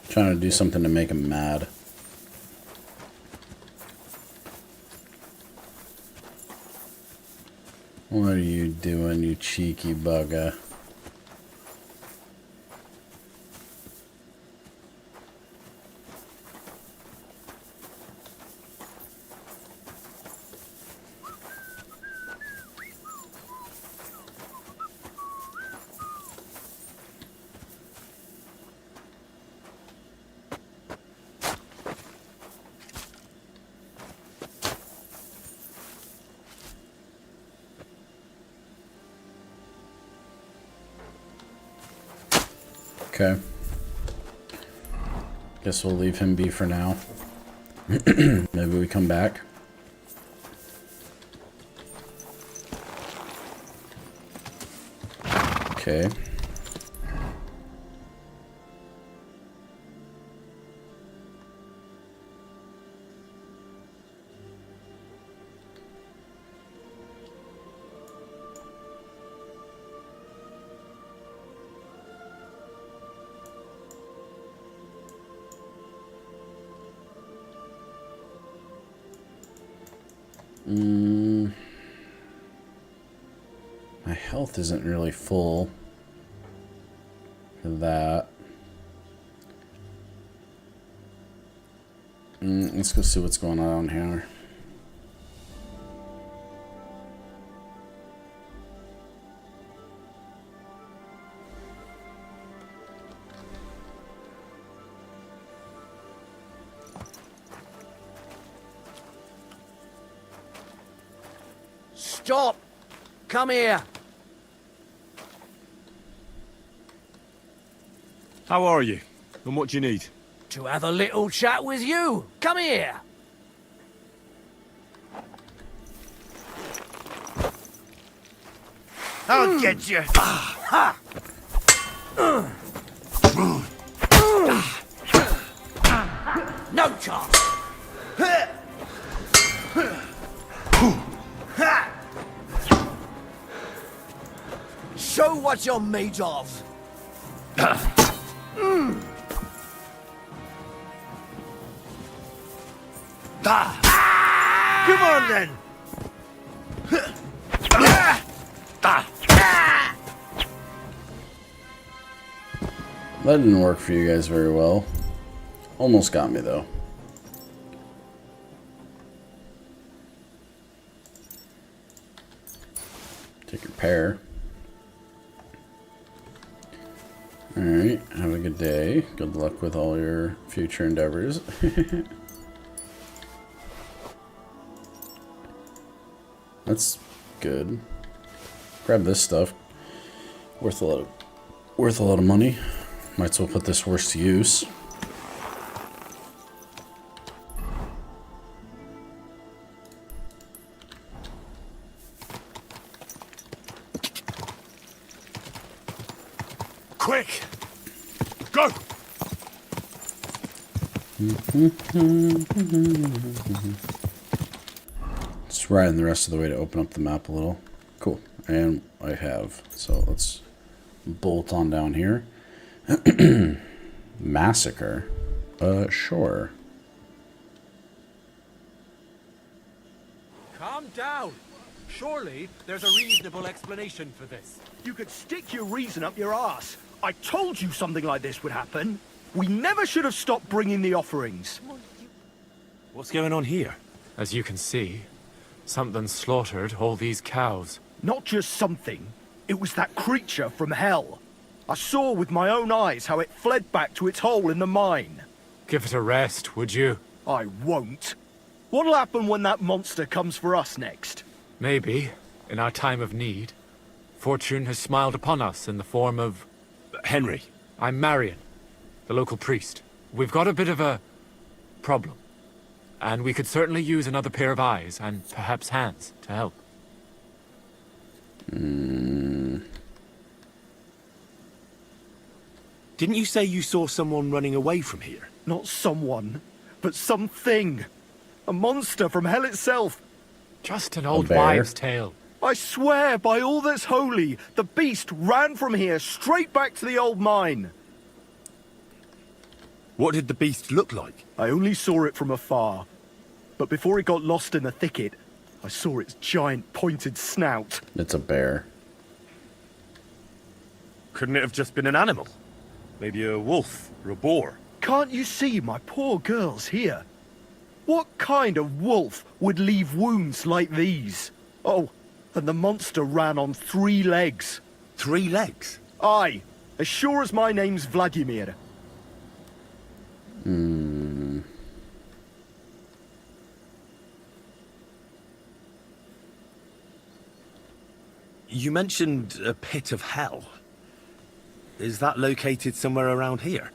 Trying to do something to make him mad. What are you doing, you cheeky bugger? Okay. Guess we'll leave him be for now. Maybe we come back. Okay. My health isn't really full for that. Let's go see what's going on here. Stop! Come here! How are you? And what do you need? To have a little chat with you. Come here! I'll get you. No chance! Show what you're made of! Come on then. That didn't work for you guys very well. Almost got me though. Take your pear. Alright, have a good day. Good luck with all your future endeavors. That's good. Grab this stuff. Worth a lot of money. Might as well put this horse to use. Quick! Go! Just riding the rest of the way to open up the map a little. Cool. And I have. So let's bolt on down here. Massacre? Sure. Calm down. Surely there's a reasonable explanation for this. You could stick your reason up your ass. I told you something like this would happen. We never should have stopped bringing the offerings. What's going on here? As you can see, something slaughtered all these cows. Not just something. It was that creature from hell. I saw with my own eyes how it fled back to its hole in the mine. Give it a rest, would you? I won't. What'll happen when that monster comes for us next? Maybe, in our time of need, fortune has smiled upon us in the form of... Henry. I'm Marion, the local priest. We've got a bit of a problem, and we could certainly use another pair of eyes and perhaps hands to help. Didn't you say you saw someone running away from here? Not someone, but something. A monster from hell itself. Just an old wives' tale. I swear by all that's holy, the beast ran from here straight back to the old mine. What did the beast look like? I only saw it from afar. But before it got lost in the thicket, I saw its giant pointed snout. It's a bear. Couldn't it have just been an animal? Maybe a wolf or a boar? Can't you see my poor girls here? What kind of wolf would leave wounds like these? Oh, and the monster ran on 3 legs. 3 legs? Aye, as sure as my name's Vladimir. You mentioned a pit of hell. Is that located somewhere around here?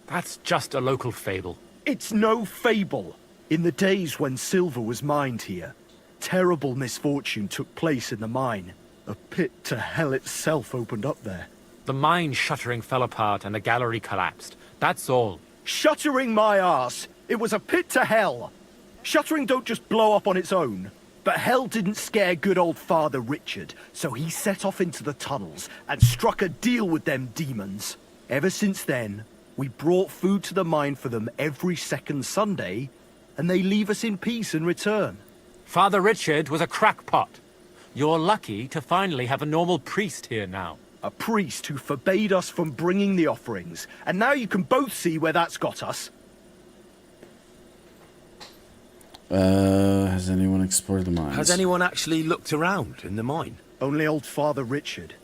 That's just a local fable. It's no fable. In the days when silver was mined here, terrible misfortune took place in the mine. A pit to hell itself opened up there. The mine shuttering fell apart and the gallery collapsed. That's all. Shuttering my arse! It was a pit to hell! Shuttering don't just blow up on its own. But hell didn't scare good old Father Richard, so he set off into the tunnels and struck a deal with them demons. Ever since then, we brought food to the mine for them every second Sunday, and they leave us in peace in return. Father Richard was a crackpot. You're lucky to finally have a normal priest here now. A priest who forbade us from bringing the offerings, and now you can both see where that's got us. Has anyone explored the mines? Has anyone actually looked around in the mine? Only old Father Richard.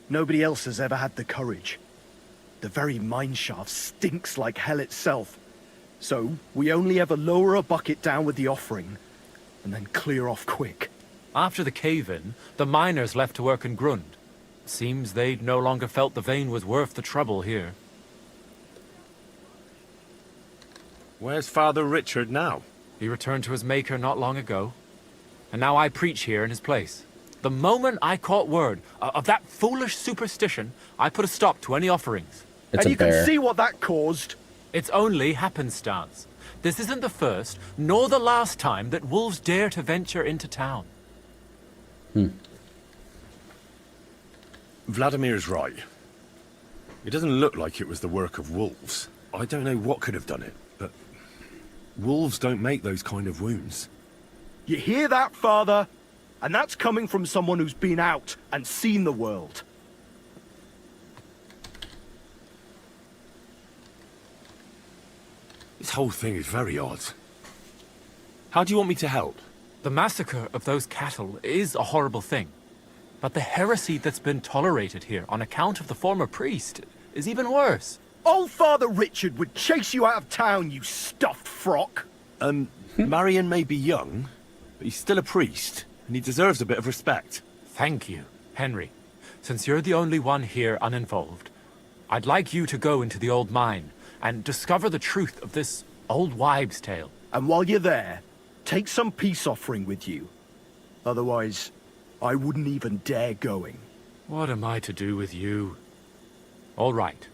Nobody else has ever had the courage. The very mine shaft stinks like hell itself. So, we only ever lower a bucket down with the offering, and then clear off quick. After the cave-in, the miners left to work in Grund. Seems they'd no longer felt the vein was worth the trouble here. Where's Father Richard now? He returned to his maker not long ago, and now I preach here in his place. The moment I caught word of that foolish superstition, I put a stop to any offerings. And you can see what that caused. It's only happenstance. This isn't the first, nor the last time that wolves dare to venture into town. Vladimir's right. It doesn't look like it was the work of wolves. I don't know what could have done it, but wolves don't make those kind of wounds. You hear that, Father? And that's coming from someone who's been out and seen the world. This whole thing is very odd. How do you want me to help? The massacre of those cattle is a horrible thing. But the heresy that's been tolerated here on account of the former priest is even worse. Old Father Richard would chase you out of town, you stuffed frock. Marion may be young, but he's still a priest, and he deserves a bit of respect. Thank you, Henry. Since you're the only one here uninvolved, I'd like you to go into the old mine and discover the truth of this old wives' tale. And while you're there, take some peace offering with you. Otherwise, I wouldn't even dare going. What am I to do with you? All right.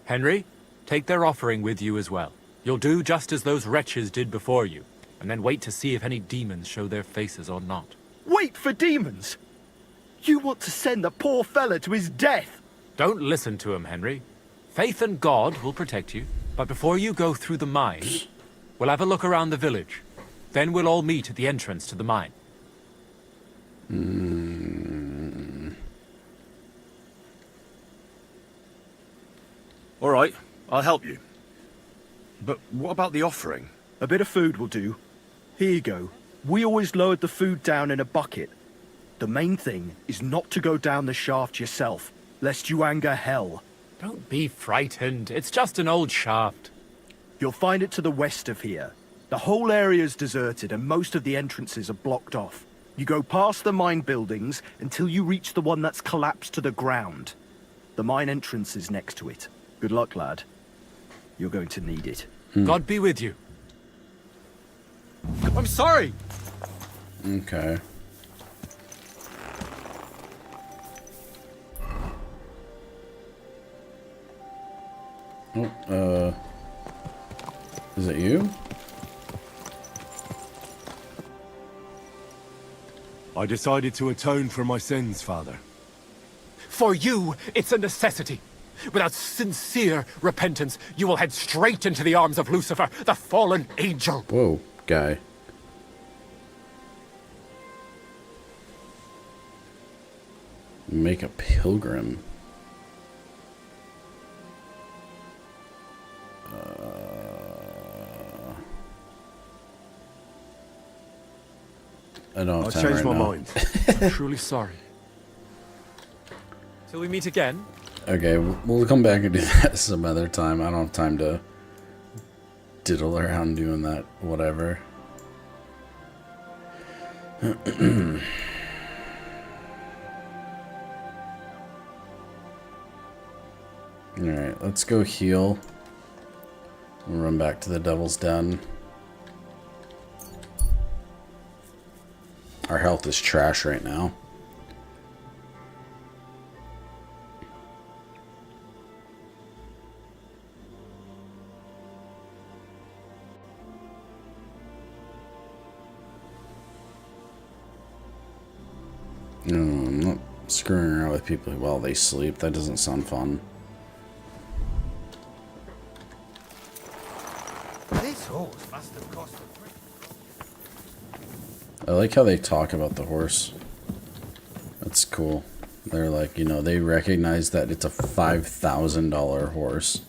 Henry, take their offering with you as well. You'll do just as those wretches did before you, and then wait to see if any demons show their faces or not. Wait for demons? You want to send the poor fella to his death? Don't listen to him, Henry. Faith in God will protect you. But before you go through the mine, we'll have a look around the village. Then we'll all meet at the entrance to the mine. All right, I'll help you. But what about the offering? A bit of food will do. Here you go. We always lowered the food down in a bucket. The main thing is not to go down the shaft yourself, lest you anger hell. Don't be frightened. It's just an old shaft. You'll find it to the west of here. The whole area's deserted and most of the entrances are blocked off. You go past the mine buildings until you reach the one that's collapsed to the ground. The mine entrance is next to it. Good luck, lad. You're going to need it. God be with you. I'm sorry! Okay. Oh, is it you? I decided to atone for my sins, Father. For you, it's a necessity. Without sincere repentance, you will head straight into the arms of Lucifer, the fallen angel. Whoa, guy. Make a pilgrim. I don't have I time changed right my now. mind. I'm truly sorry. Till we meet again. Okay, we'll come back and do that some other time. I don't have time to diddle around doing that, whatever. Alright, let's go heal. We'll run back to the Devil's Den. Our health is trash right now. No, I'm not screwing around with people while they sleep. That doesn't sound fun. This horse must have cost a I like how they talk about the horse. That's cool. They're like, you know, they recognize that it's a $5,000 horse.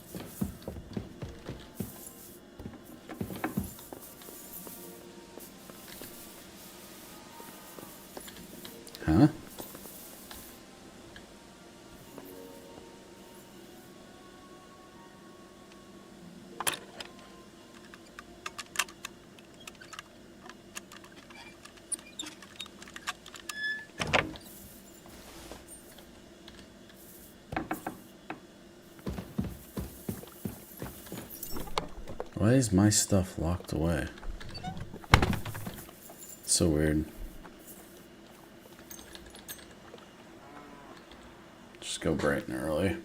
Huh? Why is my stuff locked away? So weird. Just go bright and early.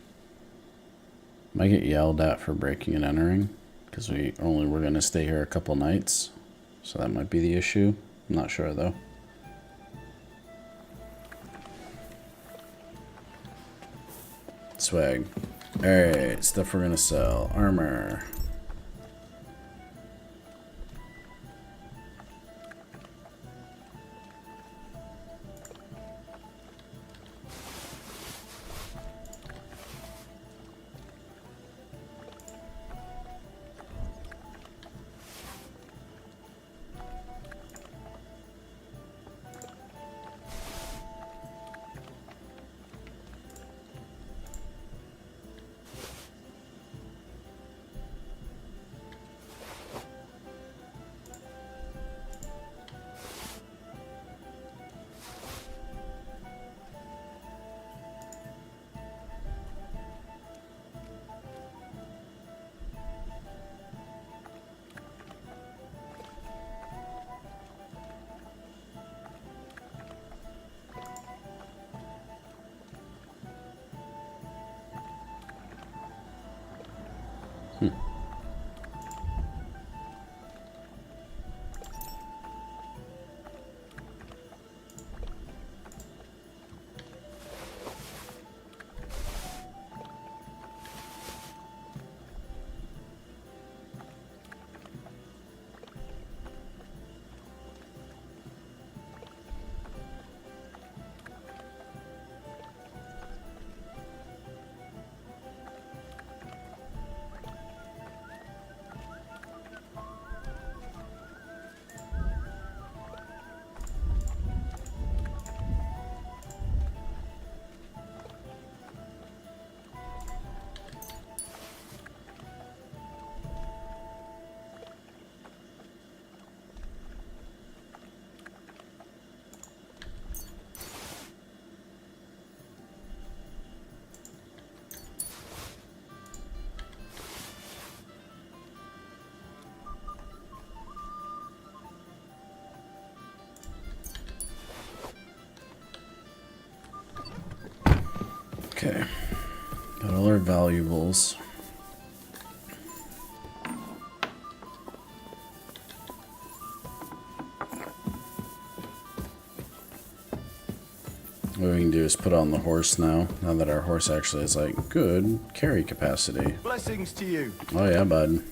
Might get yelled at for breaking and entering because we're going to stay here a couple nights, so that might be the issue. I'm not sure though. Swag. Alright, stuff we're gonna sell. Armor. Okay, got all our valuables. What we can do is put on the horse now that our horse actually has like good carry capacity. Blessings to you. Oh yeah, bud.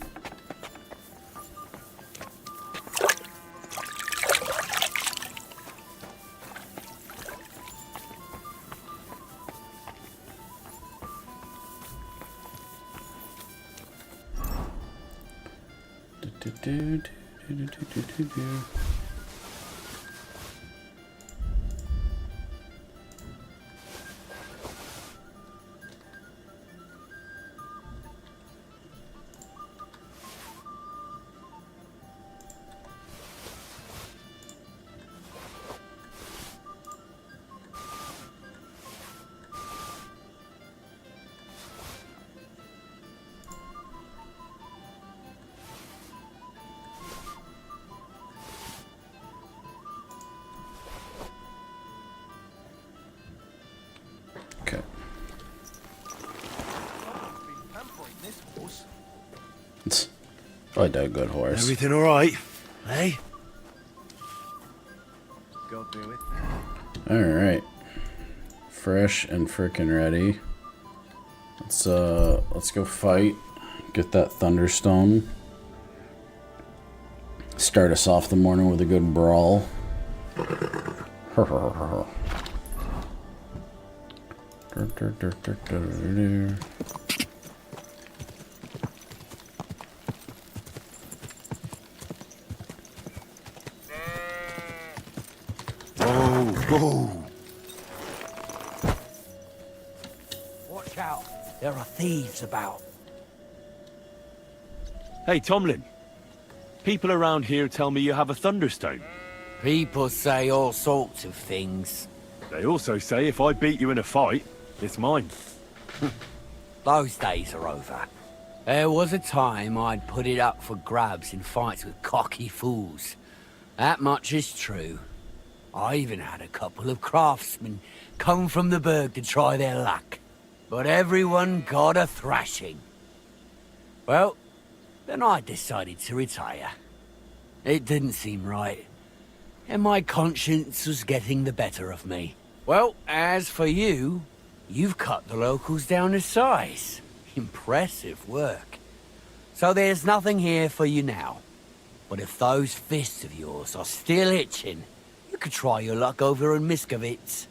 Okay. Probably a good horse. Everything all right, eh? God be with All right. fresh and frickin' ready. Let's go fight. Get that Thunderstone. Start us off the morning with a good brawl. Whoa! Watch out. There are thieves about. Hey, Tomlin. People around here tell me you have a Thunderstone. People say all sorts of things. They also say if I beat you in a fight, it's mine. Those days are over. There was a time I'd put it up for grabs in fights with cocky fools. That much is true. I even had a couple of craftsmen come from the burg to try their luck. But everyone got a thrashing. Well, then I decided to retire. It didn't seem right, and my conscience was getting the better of me. Well, as for you, you've cut the locals down to size. Impressive work. So there's nothing here for you now. But if those fists of yours are still itching, you could try your luck over in Miskovitz.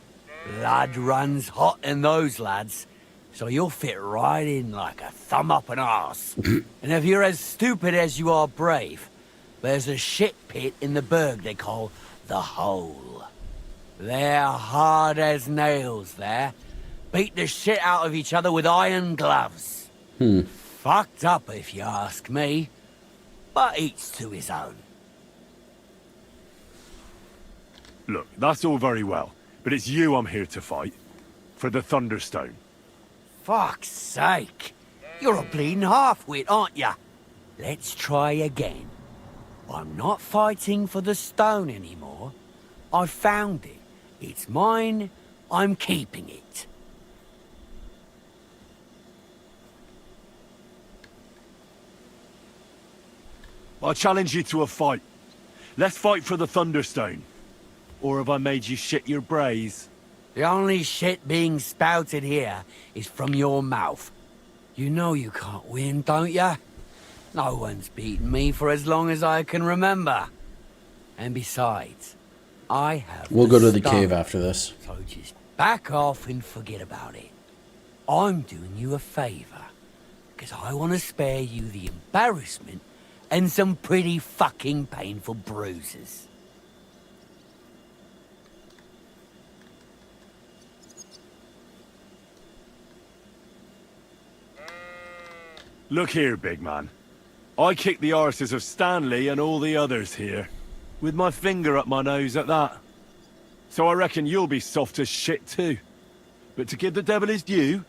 Blood runs hot in those lads, so you'll fit right in like a thumb up an arse. And if you're as stupid as you are brave, there's a shit pit in the burg they call the Hole. They're hard as nails there. Beat the shit out of each other with iron gloves. Fucked up if you ask me, but each to his own. Look, that's all very well, but it's you I'm here to fight. For the Thunderstone. Fuck's sake. You're a bleeding half-wit, aren't ya? Let's try again. I'm not fighting for the stone anymore. I found it. It's mine. I'm keeping it. I challenge you to a fight. Let's fight for the Thunderstone. Or have I made you shit your brays? The only shit being spouted here is from your mouth. You know you can't win, don't ya? No one's beaten me for as long as I can remember. And besides, I have We'll go to the stone, cave after this. So just back off and forget about it. I'm doing you a favor, because I want to spare you the embarrassment and some pretty fucking painful bruises. Look here, big man. I kicked the arses of Stanley and all the others here. With my finger up my nose at that. So I reckon you'll be soft as shit too. But to give the devil his due,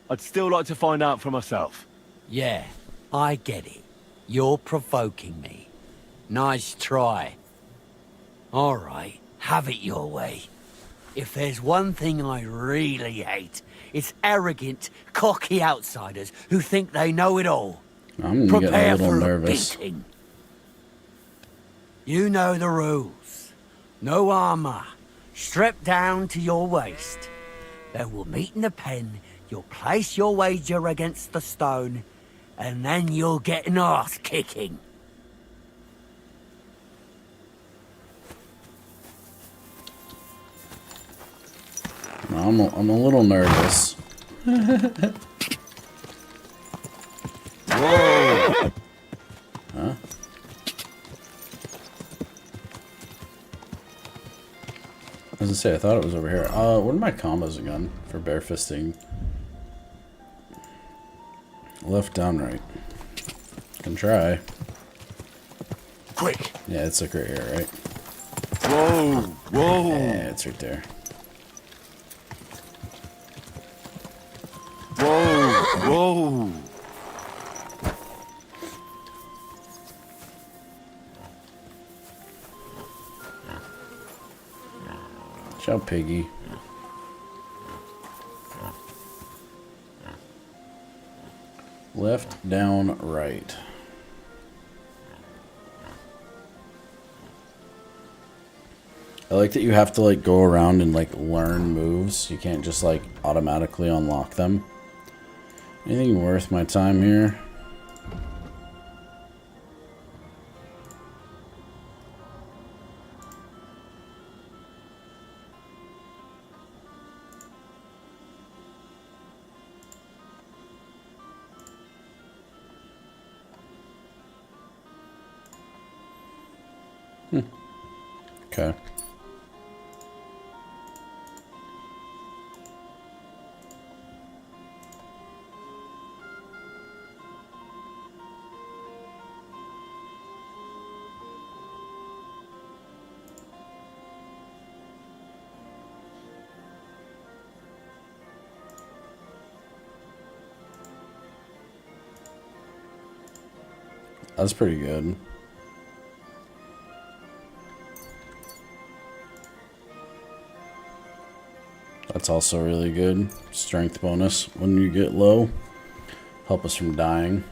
I'd still like to find out for myself. Yeah, I get it. You're provoking me. Nice try. All right, have it your way. If there's one thing I really hate, it's arrogant, cocky outsiders who think they know it all. I'm gonna get a little for nervous. A beating. You know the rules. No armor. Strip down to your waist. Then we'll meet in the pen. You'll place your wager against the stone, and then you'll get an arse kicking. I'm a little nervous. Whoa! Huh? I was gonna say, I thought it was over here. What are my combos again for bare fisting? Left, down, right. Can try. Quick! Yeah, it's like right here, right? Whoa! Whoa! Yeah, it's right there. Whoa! Whoa! Ciao, piggy. Left, down, right. I like that you have to like go around and like learn moves. You can't just like automatically unlock them. Anything worth my time here? Okay. That's pretty good. That's also really good. Strength bonus when you get low. Help us from dying.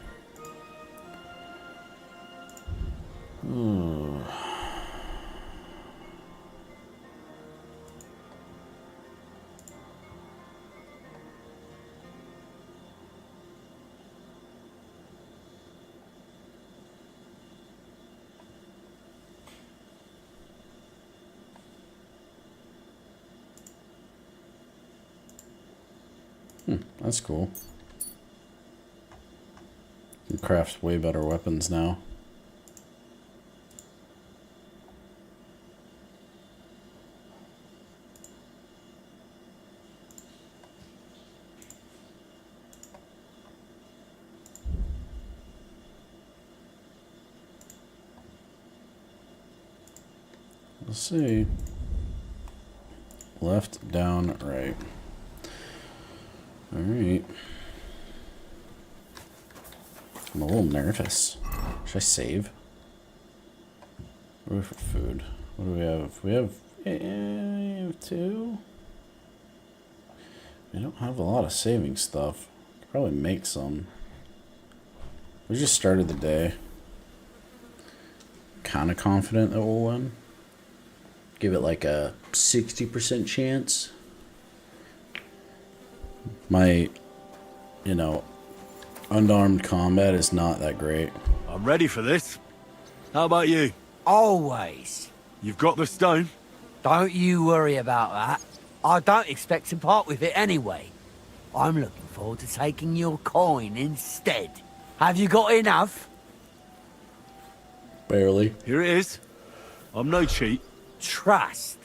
That's cool. You can craft way better weapons now. Let's see. Left, down, right. Alright. I'm a little nervous. Should I save? What do we have for food? What do we have? We have 2. We don't have a lot of saving stuff. Could probably make some. We just started the day. Kinda confident that we'll win. Give it like a 60% chance. My, you know, unarmed combat is not that great. I'm ready for this. How about you? Always. You've got the stone? Don't you worry about that. I don't expect to part with it anyway. I'm looking forward to taking your coin instead. Have you got enough? Barely. Here it is. I'm no cheat. Trust,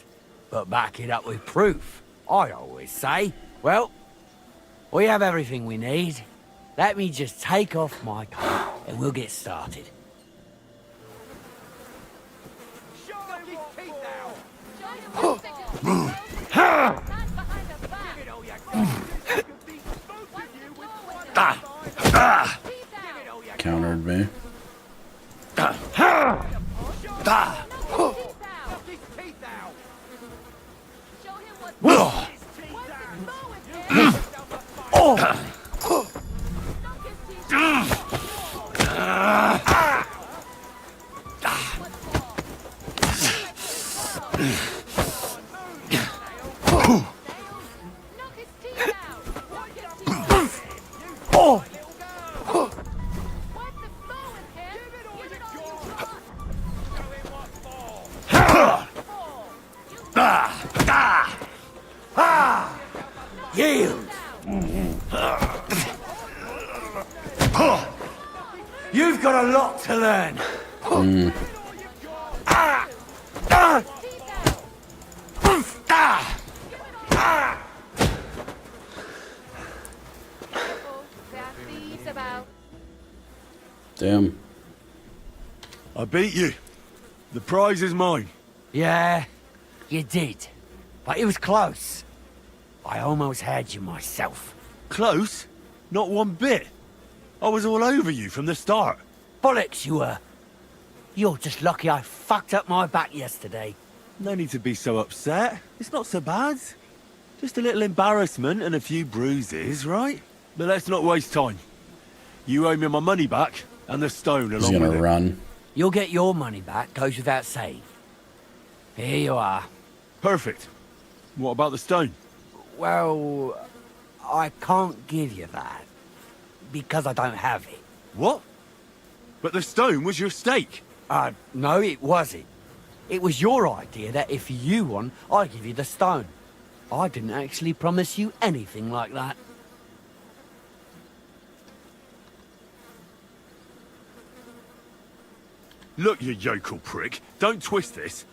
but back it up with proof, I always say. Well, we have everything we need. Let me just take off my coat and we'll get started. Countered me. Yield! You've got a lot to learn. Damn. I beat you. The prize is mine. Yeah, you did. But it was close. I almost had you myself. Close? Not one bit. I was all over you from the start. Bollocks you were. You're just lucky I fucked up my back yesterday. No need to be so upset. It's not so bad. Just a little embarrassment and a few bruises, right? But let's not waste time. You owe me my money back and the stone along with it. He's gonna run. You'll get your money back, goes without saying. Here you are. Perfect. What about the stone? Well, I can't give you that. Because I don't have it. What? But the stone was your stake. No, it wasn't. It was your idea that if you won, I'd give you the stone. I didn't actually promise you anything like that. Look, you yokel prick. Don't twist this.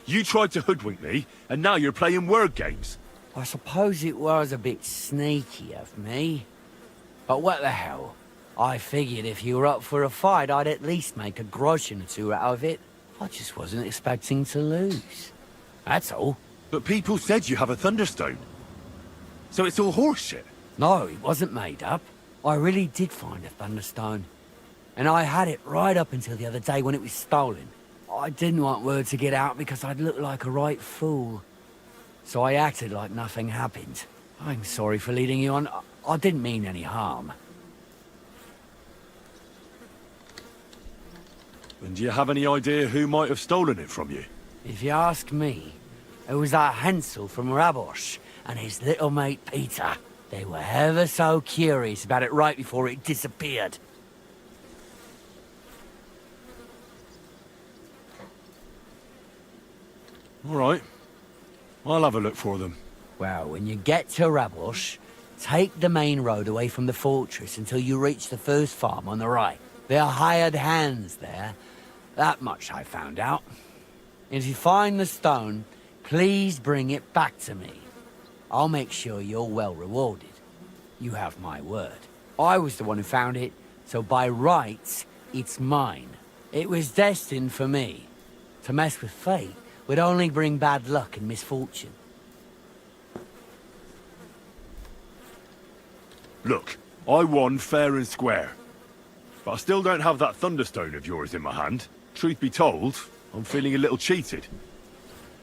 You tried to hoodwink me, and now you're playing word games. I suppose it was a bit sneaky of me. But what the hell? I figured if you were up for a fight, I'd at least make a groschen or two out of it. I just wasn't expecting to lose. That's all. But people said you have a thunderstone. So it's all horseshit. No, it wasn't made up. I really did find a thunderstone. And I had it right up until the other day when it was stolen. I didn't want word to get out because I'd look like a right fool. So I acted like nothing happened. I'm sorry for leading you on. I didn't mean any harm. And do you have any idea who might have stolen it from you? If you ask me, it was that Hansel from Rabosh and his little mate Peter. They were ever so curious about it right before it disappeared. All right. I'll have a look for them. Well, when you get to Rabosh, take the main road away from the fortress until you reach the first farm on the right. There are hired hands there. That much I found out. If you find the stone, please bring it back to me. I'll make sure you're well rewarded. You have my word. I was the one who found it, so by rights, it's mine. It was destined for me. To mess with fate would only bring bad luck and misfortune. Look, I won fair and square. But I still don't have that thunderstone of yours in my hand. Truth be told, I'm feeling a little cheated.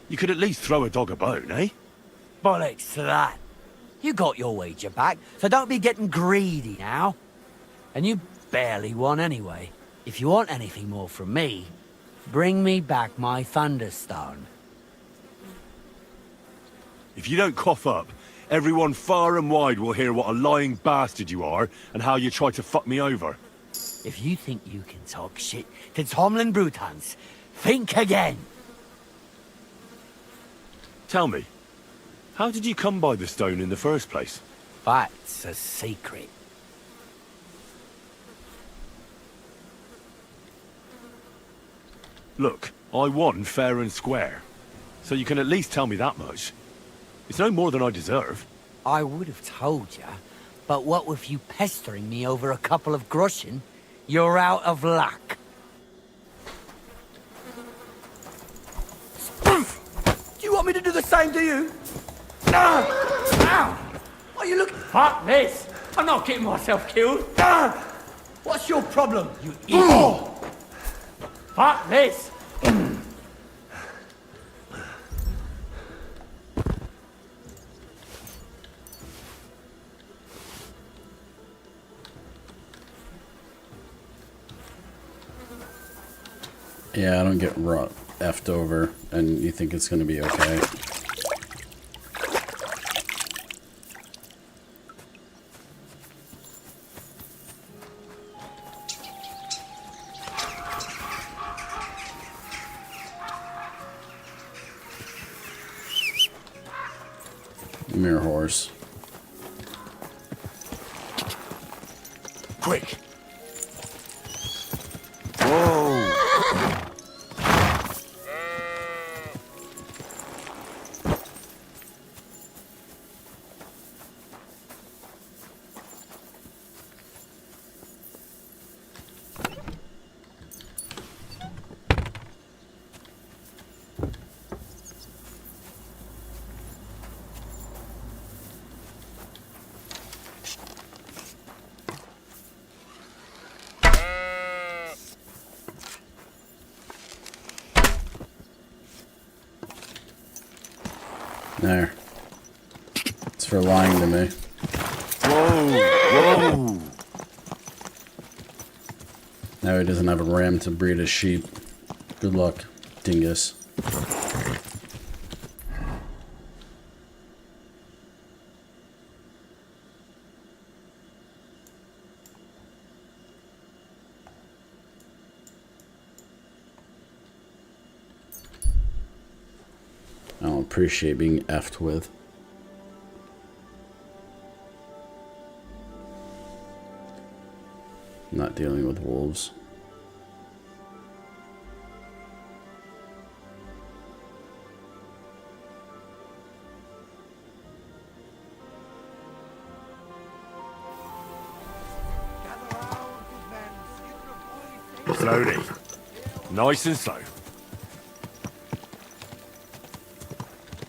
You could at least throw a dog a bone, eh? Bollocks to that. You got your wager back, so don't be getting greedy now. And you barely won anyway. If you want anything more from me, bring me back my thunderstone. If you don't cough up, everyone far and wide will hear what a lying bastard you are and how you tried to fuck me over. If you think you can talk shit to Tomlin Brutans, think again. Tell me, how did you come by the stone in the first place? That's a secret. Look, I won fair and square. So you can at least tell me that much. It's no more than I deserve. I would have told you, but what with you pestering me over a couple of groschen, you're out of luck. Do you want me to do the same to you? Ow! Are you looking? Fuck this! I'm not getting myself killed. What's your problem, you idiot? Fuck this! Yeah, I don't get effed over, and you think it's gonna be okay. Mirror horse. Quick! There. It's for lying to me. Whoa! Now he doesn't have a ram to breed his sheep. Good luck, dingus. appreciate being effed with. Not dealing with wolves. Slowly. Nice and slow.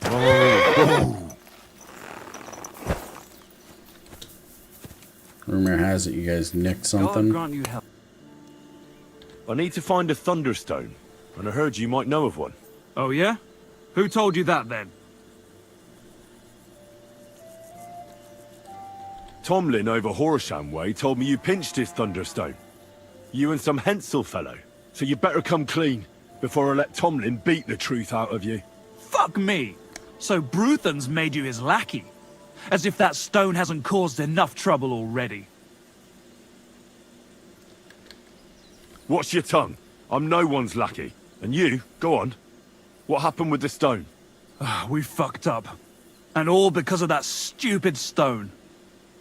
Oh. Rumor has it you guys nicked something. I need to find a Thunderstone, and I heard you might know of one. Oh yeah? Who told you that then? Tomlin over Horsham Way told me you pinched his Thunderstone. You and some Hensel fellow. So you better come clean before I let Tomlin beat the truth out of you. Fuck me! So Bruthan's made you his lackey? As if that stone hasn't caused enough trouble already. Watch your tongue. I'm no one's lackey. And you, go on. What happened with the stone? We fucked up. And all because of that stupid stone.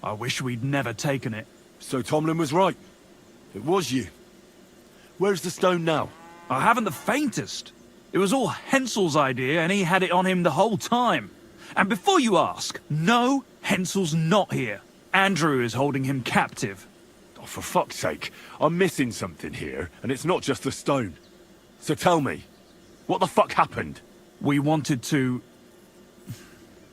I wish we'd never taken it. So Tomlin was right. It was you. Where's the stone now? I haven't the faintest. It was all Hensel's idea and he had it on him the whole time. And before you ask, no, Hensel's not here. Andrew is holding him captive. Oh, for fuck's sake. I'm missing something here, and it's not just the stone. So tell me, what the fuck happened? We wanted to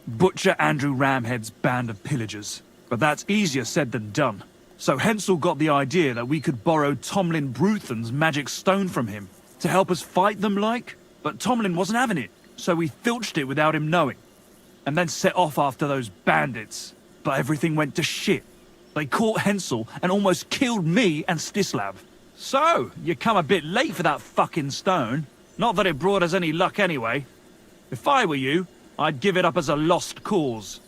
butcher Andrew Ramhead's band of pillagers. But that's easier said than done. So Hensel got the idea that we could borrow Tomlin Bruthan's magic stone from him to help us fight them like, but Tomlin wasn't having it, so we filched it without him knowing, and then set off after those bandits. But everything went to shit. They caught Hensel and almost killed me and Stislav. So, you come a bit late for that fucking stone. Not that it brought us any luck anyway. If I were you, I'd give it up as a lost cause.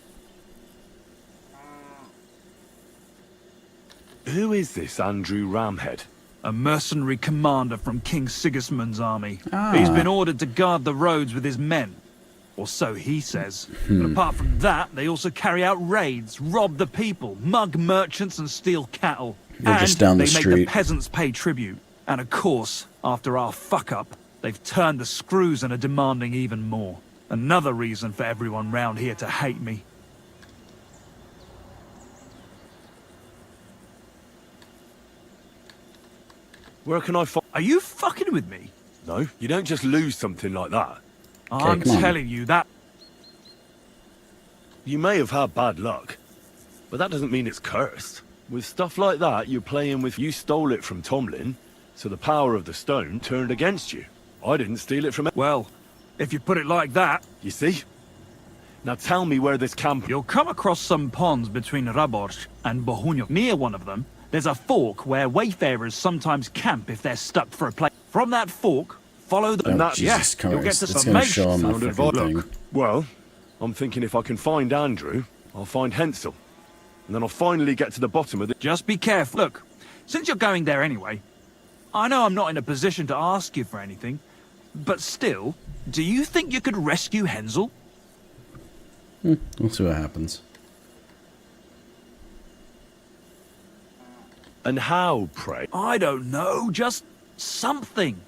Who is this Andrew Ramhead? A mercenary commander from King Sigismund's army. He's been ordered to guard the roads with his men. Or so he says. But apart from that, they also carry out raids, rob the people, mug merchants and steal cattle. They're just down the they street. make the peasants pay tribute. And of course, after our fuck-up, they've turned the screws and are demanding even more. Another reason for everyone round here to hate me. Where can I find... Are you fucking with me? No, you don't just lose something like that. I'm telling you that... You may have had bad luck, but that doesn't mean it's cursed. With stuff like that, you're playing with... You stole it from Tomlin, so the power of the stone turned against you. I didn't steal it from... Well, if you put it like that... You see? Now tell me where this camp... You'll come across some ponds between Raborch and Bohunio. Near one of them, there's a fork where wayfarers sometimes camp if they're stuck for a place. From that fork, follow the... Oh, Jesus Christ. You'll get to It's some gonna show him a Sound freaking advice. thing. Look, well, I'm thinking if I can find Andrew, I'll find Hensel. And then I'll finally get to the bottom of it. Just be careful. Look, since you're going there anyway, I know I'm not in a position to ask you for anything, but still, do you think you could rescue Hensel? We'll see what happens. And how, pray? I don't know, just something.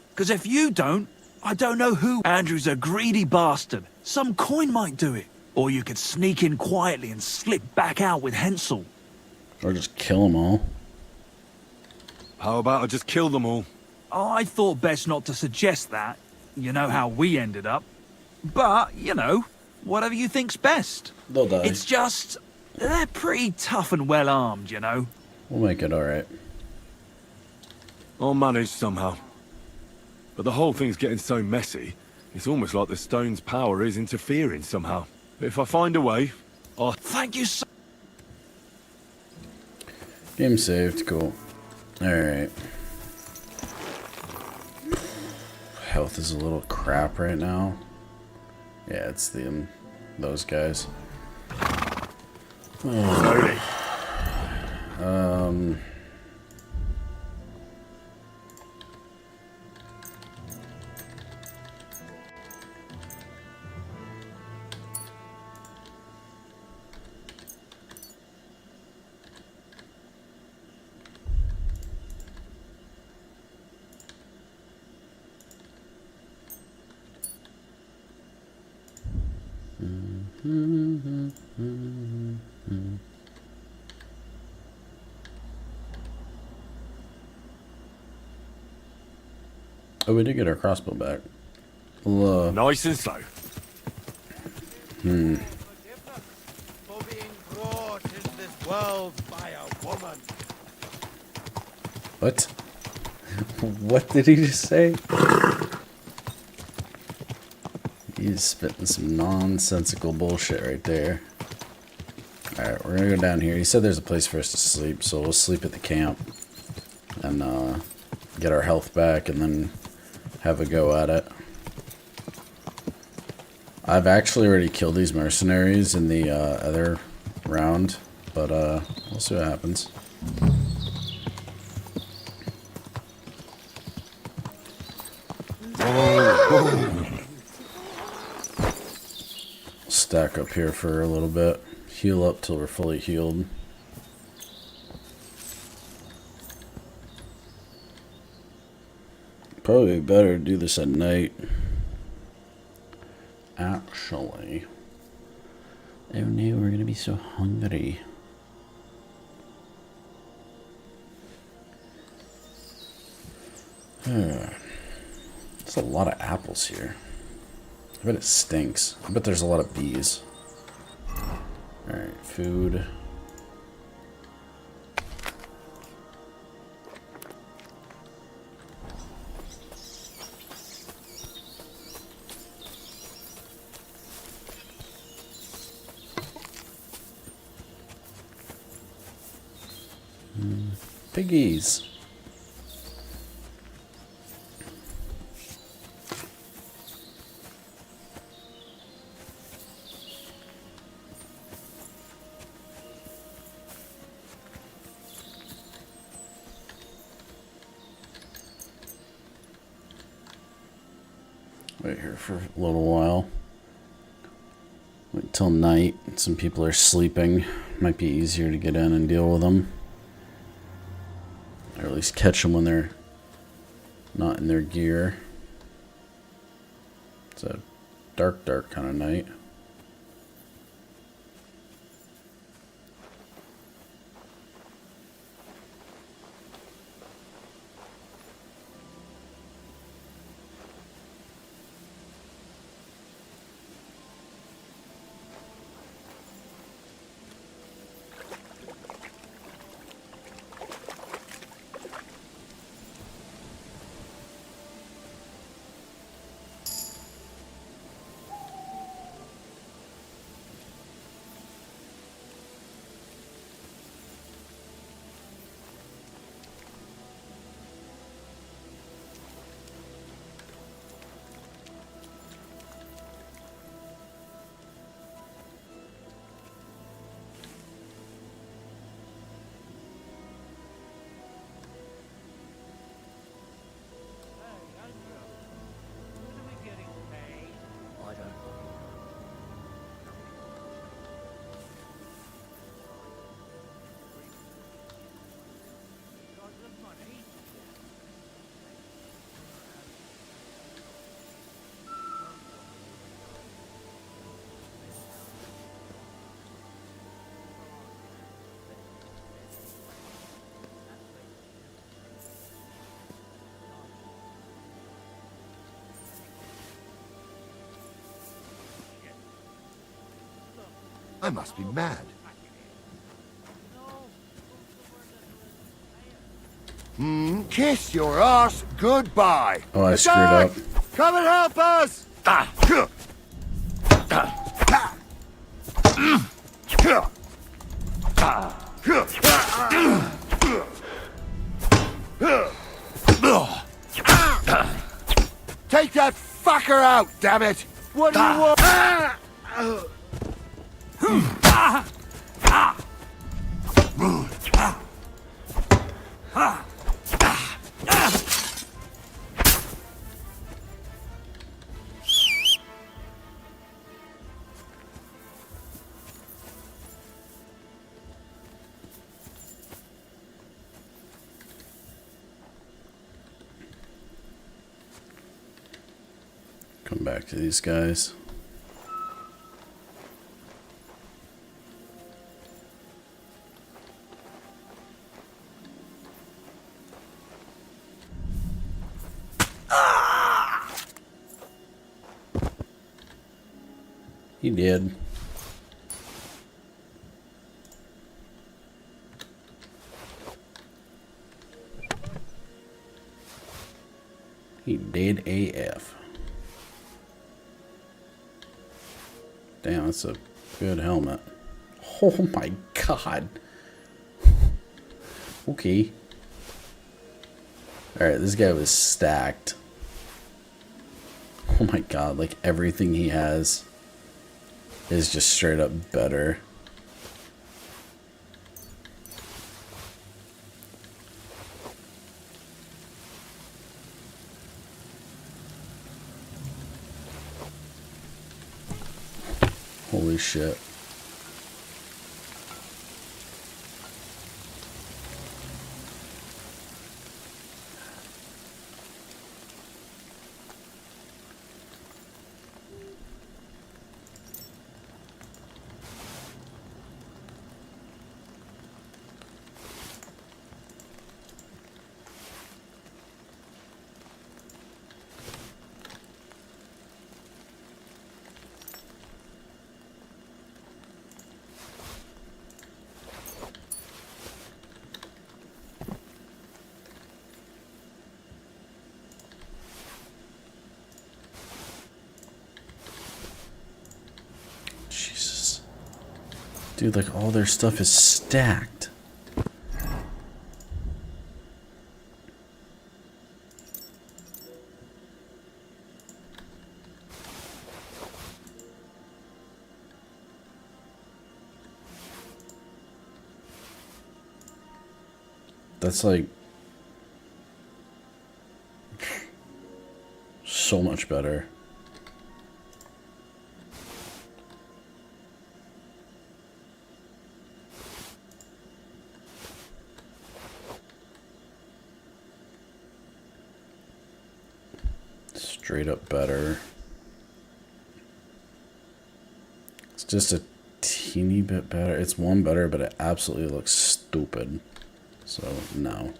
Because if you don't, I don't know who. Andrew's a greedy bastard. Some coin might do it. Or you could sneak in quietly and slip back out with Hensel. Or just kill them all. How about I just kill them all? I thought best not to suggest that. You know how we ended up. But, you know, whatever you think's best. They'll die. It's just, they're pretty tough and well armed, you know. We'll make it alright. I'll manage somehow. But the whole thing's getting so messy, it's almost like the stone's power is interfering somehow. But if I find a way, I'll... Thank you so... Game saved, cool. Alright. Health is a little crap right now. Yeah, it's those guys. Slowly. Oh, we did get our crossbow back. Well, Nice and slow. For being brought into this world by a woman. What? What did he just say? He's spitting some nonsensical bullshit right there. Alright, we're gonna go down here. He said there's a place for us to sleep, so we'll sleep at the camp. And, get our health back and then have a go at it. I've actually already killed these mercenaries in the, other round. But, we'll see what happens. Stack up here for a little bit. Heal up till we're fully healed. Probably better to do this at night. Actually. Oh no, we're gonna be so hungry. There's a lot of apples here. I bet it stinks. I bet there's a lot of bees. Alright, food. Piggies. Wait here for a little while. Wait till night. Some people are sleeping. Might be easier to get in and deal with them. Or at least catch them when they're not in their gear. It's a dark kind of night. I must be mad. Kiss your ass goodbye. Oh, I screwed up. Come and help us! Take that fucker out, damn it! What do you want? Come back to these guys. He did. He did AF. Damn, that's a good helmet. Oh my god. Okay. Alright, this guy was stacked. Oh my god, like everything he has is just straight up better. Holy shit. Jesus. Dude, like all their stuff is stacked. That's like so much better. Straight up better. It's just a teeny bit better. It's one better, but it absolutely looks stupid. So, no.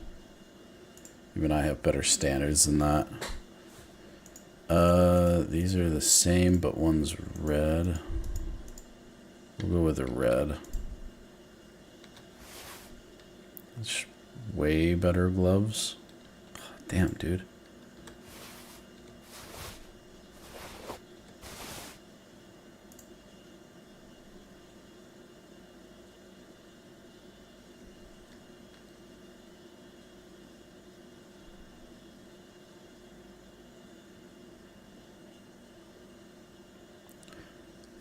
Even I have better standards than that. These are the same, but one's red. We'll go with the red. It's way better gloves. Damn, dude.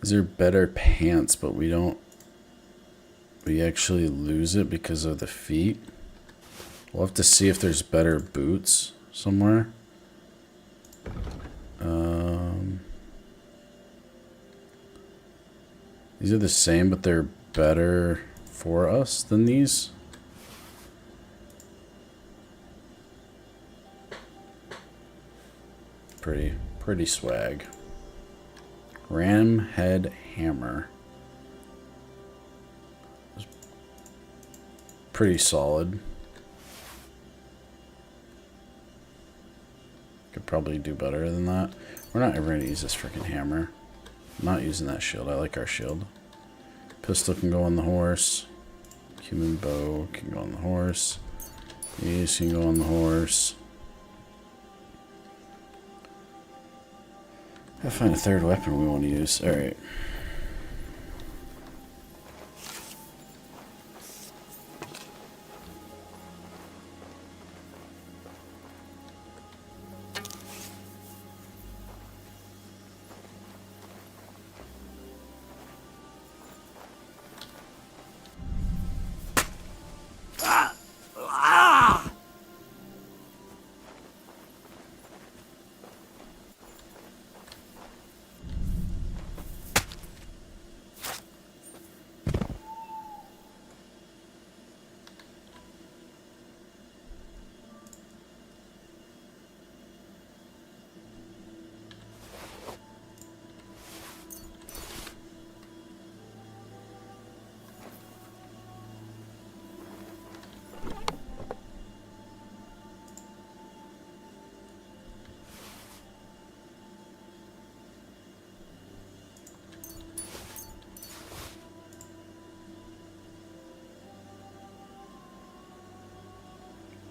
These are better pants, but we actually lose it because of the feet. We'll have to see if there's better boots somewhere. These are the same, but they're better for us than these. Pretty swag. Ram head hammer. Pretty solid. Could probably do better than that. We're not ever going to use this freaking hammer. I'm not using that shield. I like our shield. Pistol can go on the horse. Human bow can go on the horse. These can go on the horse. I'll find a third weapon we want to use. Alright.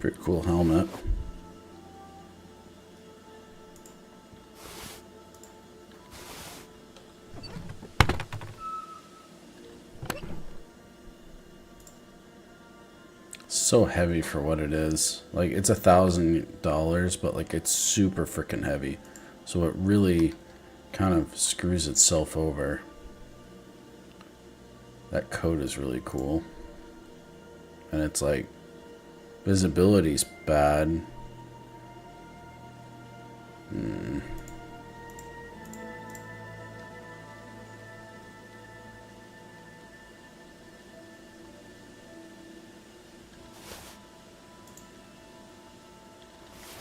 Pretty cool helmet. So heavy for what it is. Like, it's $1,000, but like it's super freaking heavy. So it really kind of screws itself over. That coat is really cool. And it's like, visibility's bad.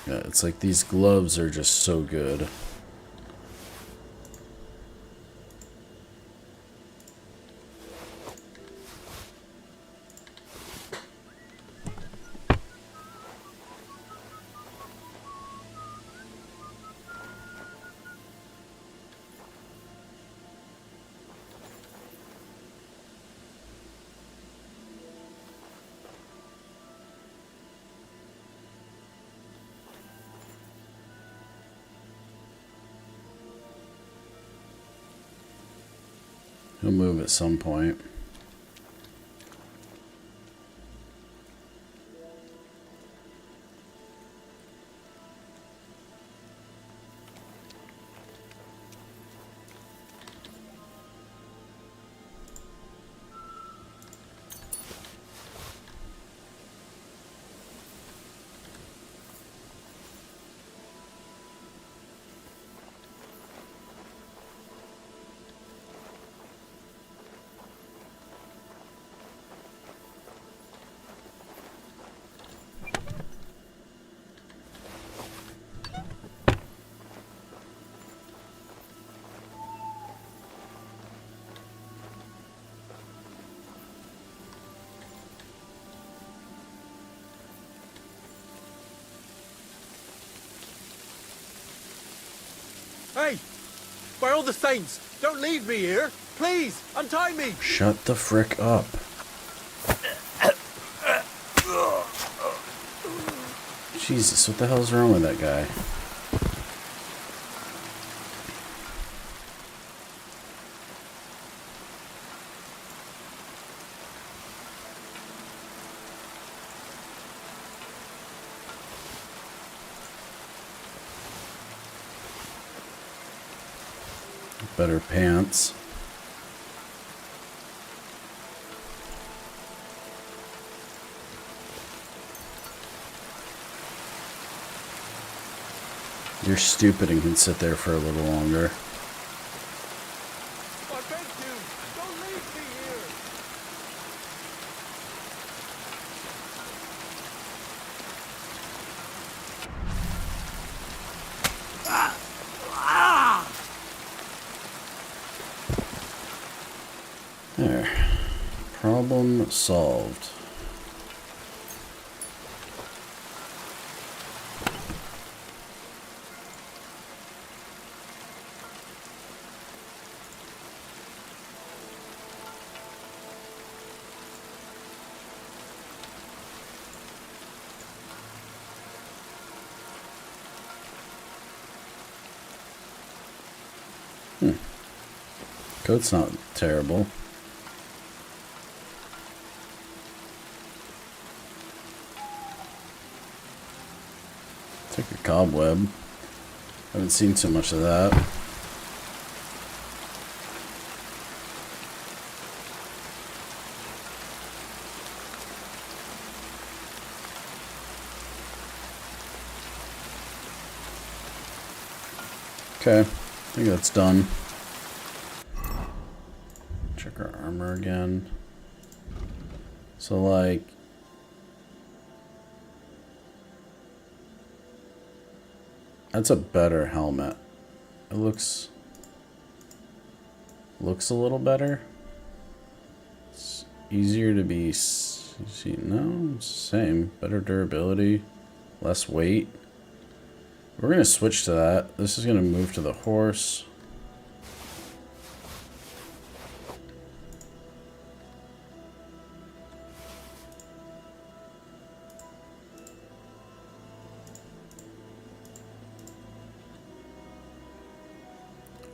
Yeah, it's like these gloves are just so good. He'll move at some point. Hey! By all the saints, don't leave me here! Please, untie me! Shut the frick up. Jesus, what the hell's wrong with that guy? Better pants. You're stupid and can sit there for a little longer. I beg you, don't leave me here! There. Problem solved. Coat's not terrible. It's like a cobweb. Haven't seen so much of that. Okay, I think that's done. Check our armor again. So like, that's a better helmet. It looks a little better. It's easier to be no, it's the same. Better durability, less weight. We're gonna switch to that. This is gonna move to the horse.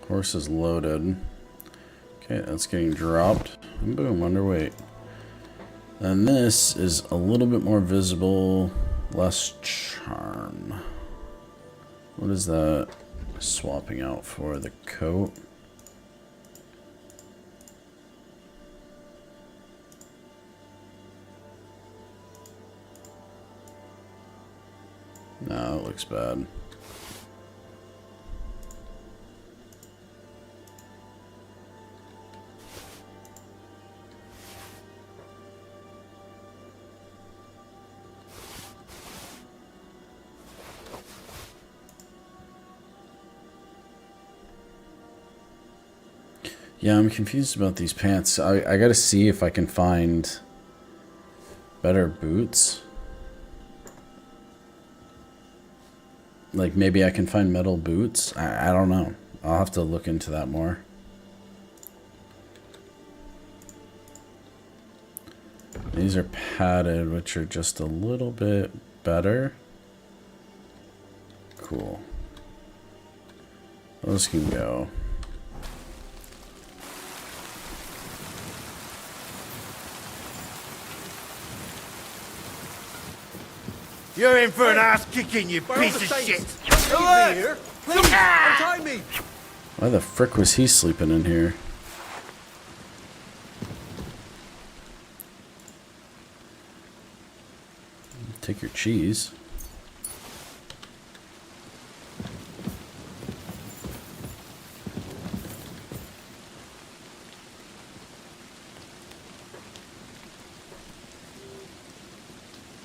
Horse is loaded. Okay, that's getting dropped. And boom, underweight. And this is a little bit more visible, less charm. What is that swapping out for? The coat? No, it looks bad. Yeah, I'm confused about these pants. I gotta see if I can find better boots. Like, maybe I can find metal boots? I don't know. I'll have to look into that more. These are padded, which are just a little bit better. Cool. Those can go. You're in for an ass kicking, you piece of shit! Leave me here! Please, untie me! Why the frick was he sleeping in here? Take your cheese.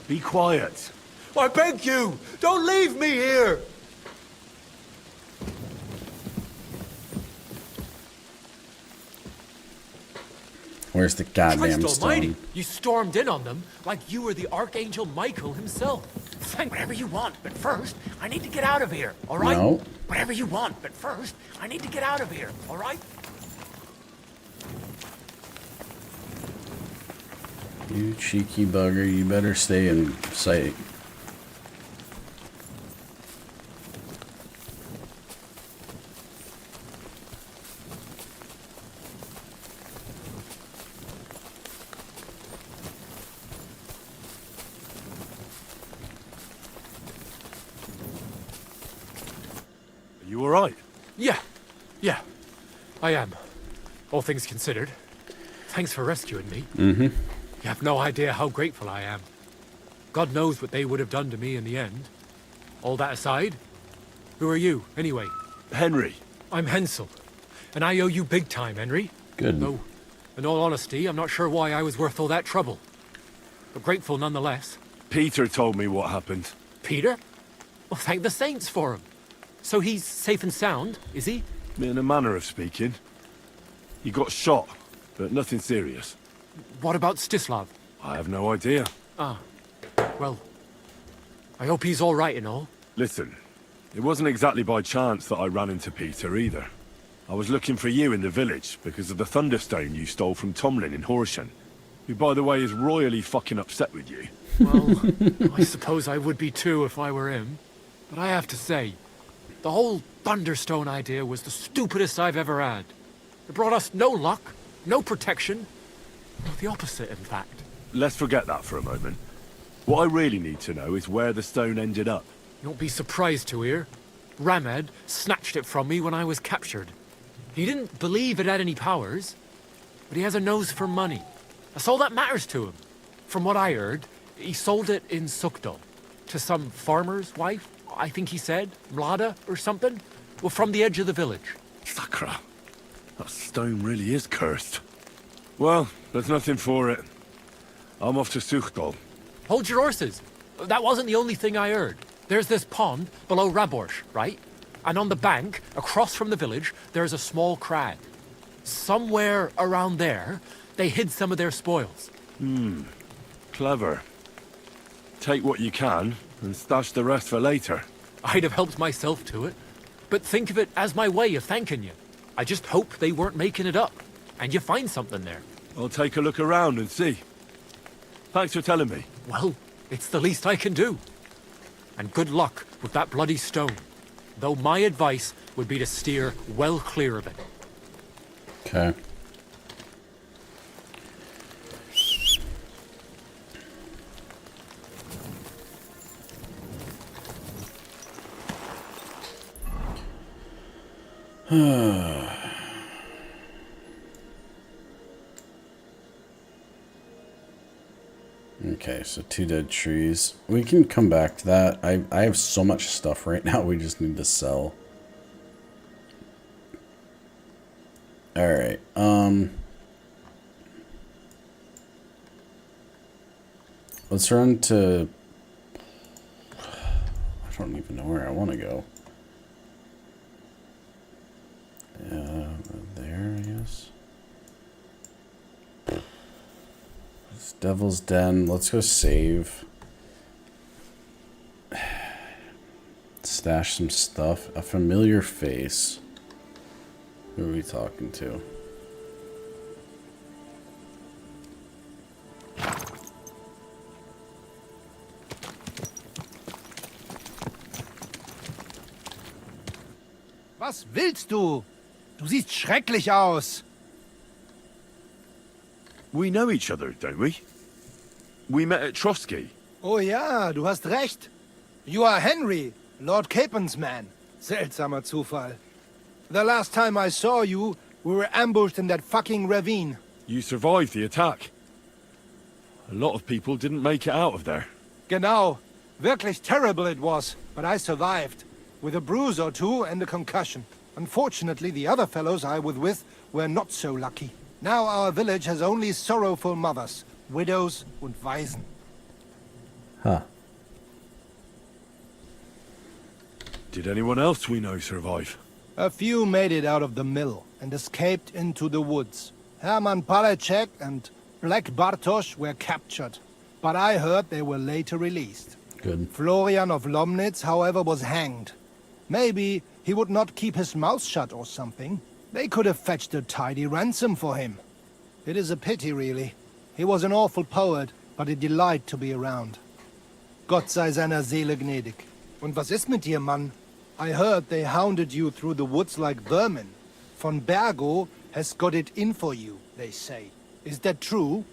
Be quiet. I beg you! Don't leave me here! Where's the goddamn Christ almighty! stone? You stormed in on them like you were the Archangel Michael himself. Whatever you want, but first, I need to get out of here, all right? No. Whatever you want, but first, I need to get out of here, all right? You cheeky bugger, you better stay in sight. Are you alright? Yeah, I am. All things considered. Thanks for rescuing me. Mm-hmm. You have no idea how grateful I am. God knows what they would have done to me in the end. All that aside, who are you, anyway? Henry. I'm Hensel, and I owe you big time, Henry. Good. Though, in all honesty, I'm not sure why I was worth all that trouble. But grateful nonetheless. Peter told me what happened. Peter? Well, thank the saints for him. So he's safe and sound, is he? In a manner of speaking. He got shot, but nothing serious. What about Stislav? I have no idea. Ah, well, I hope he's all right and all. Listen, it wasn't exactly by chance that I ran into Peter either. I was looking for you in the village because of the Thunderstone you stole from Tomlin in Horsham, who, by the way, is royally fucking upset with you. Well, I suppose I would be too if I were him. But I have to say, the whole Thunderstone idea was the stupidest I've ever had. It brought us no luck, no protection. Well, the opposite, in fact. Let's forget that for a moment. What I really need to know is where the stone ended up. You won't be surprised to hear. Ramed snatched it from me when I was captured. He didn't believe it had any powers, but he has a nose for money. That's all that matters to him. From what I heard, he sold it in Sukdal to some farmer's wife, I think he said, Mlada or something. Well, from the edge of the village. Sakra. That stone really is cursed. Well, there's nothing for it. I'm off to Sukdal. Hold your horses. That wasn't the only thing I heard. There's this pond below Raborsh, right? And on the bank, across from the village, there's a small crag. Somewhere around there, they hid some of their spoils. Clever. Take what you can, and stash the rest for later. I'd have helped myself to it. But think of it as my way of thanking you. I just hope they weren't making it up, and you find something there. I'll take a look around and see. Thanks for telling me. Well, it's the least I can do. And good luck with that bloody stone. though my advice would be to steer well clear of it. Okay. Okay, so 2 dead trees. We can come back to that. I have so much stuff right now we just need to sell. Alright, let's run to... I don't even know where I want to go. There, I guess. It's Devil's Den. Let's go save. Stash some stuff. A familiar face. Who are we talking to? Was willst du? Du siehst schrecklich aus. We know each other, don't we? We met at Trotsky. Oh ja, du hast recht. You are Henry, Lord Capen's man. Seltsamer Zufall. The last time I saw you, we were ambushed in that fucking ravine. You survived the attack. A lot of people didn't make it out of there. Genau. Wirklich terrible it was, but I survived. With a bruise or two and a concussion. Unfortunately, the other fellows I was with were not so lucky. Now our village has only sorrowful mothers, widows und Waisen. Huh. Did anyone else we know survive? A few made it out of the mill and escaped into the woods. Herman Palachek and Black Bartosz were captured, but I heard they were later released. Good. Florian of Lomnitz, however, was hanged. Maybe he would not keep his mouth shut or something. They could have fetched a tidy ransom for him. It is a pity, really. He was an awful poet, but a delight to be around. Gott sei seiner Seele gnädig. Und was ist mit dir, Mann? I heard they hounded you through the woods like vermin. Von Bergo has got it in for you, they say. Is that true?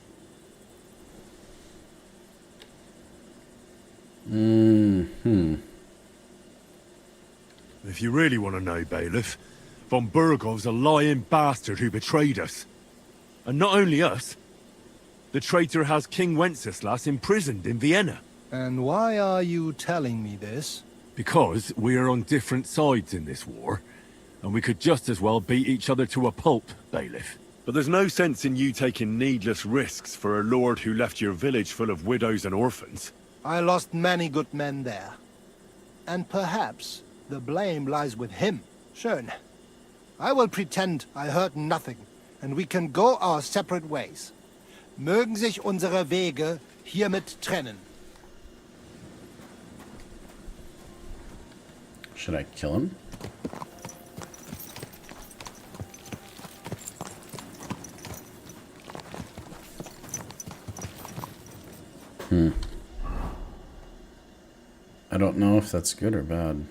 If you really want to know, Bailiff, von Burgov's a lying bastard who betrayed us. And not only us, the traitor has King Wenceslas imprisoned in Vienna. And why are you telling me this? Because we are on different sides in this war, and we could just as well beat each other to a pulp, Bailiff. But there's no sense in you taking needless risks for a lord who left your village full of widows and orphans. I lost many good men there. And perhaps the blame lies with him. Schön. I will pretend I heard nothing, and we can go our separate ways. Mögen sich unsere Wege hiermit trennen. Should I kill him? I don't know if that's good or bad.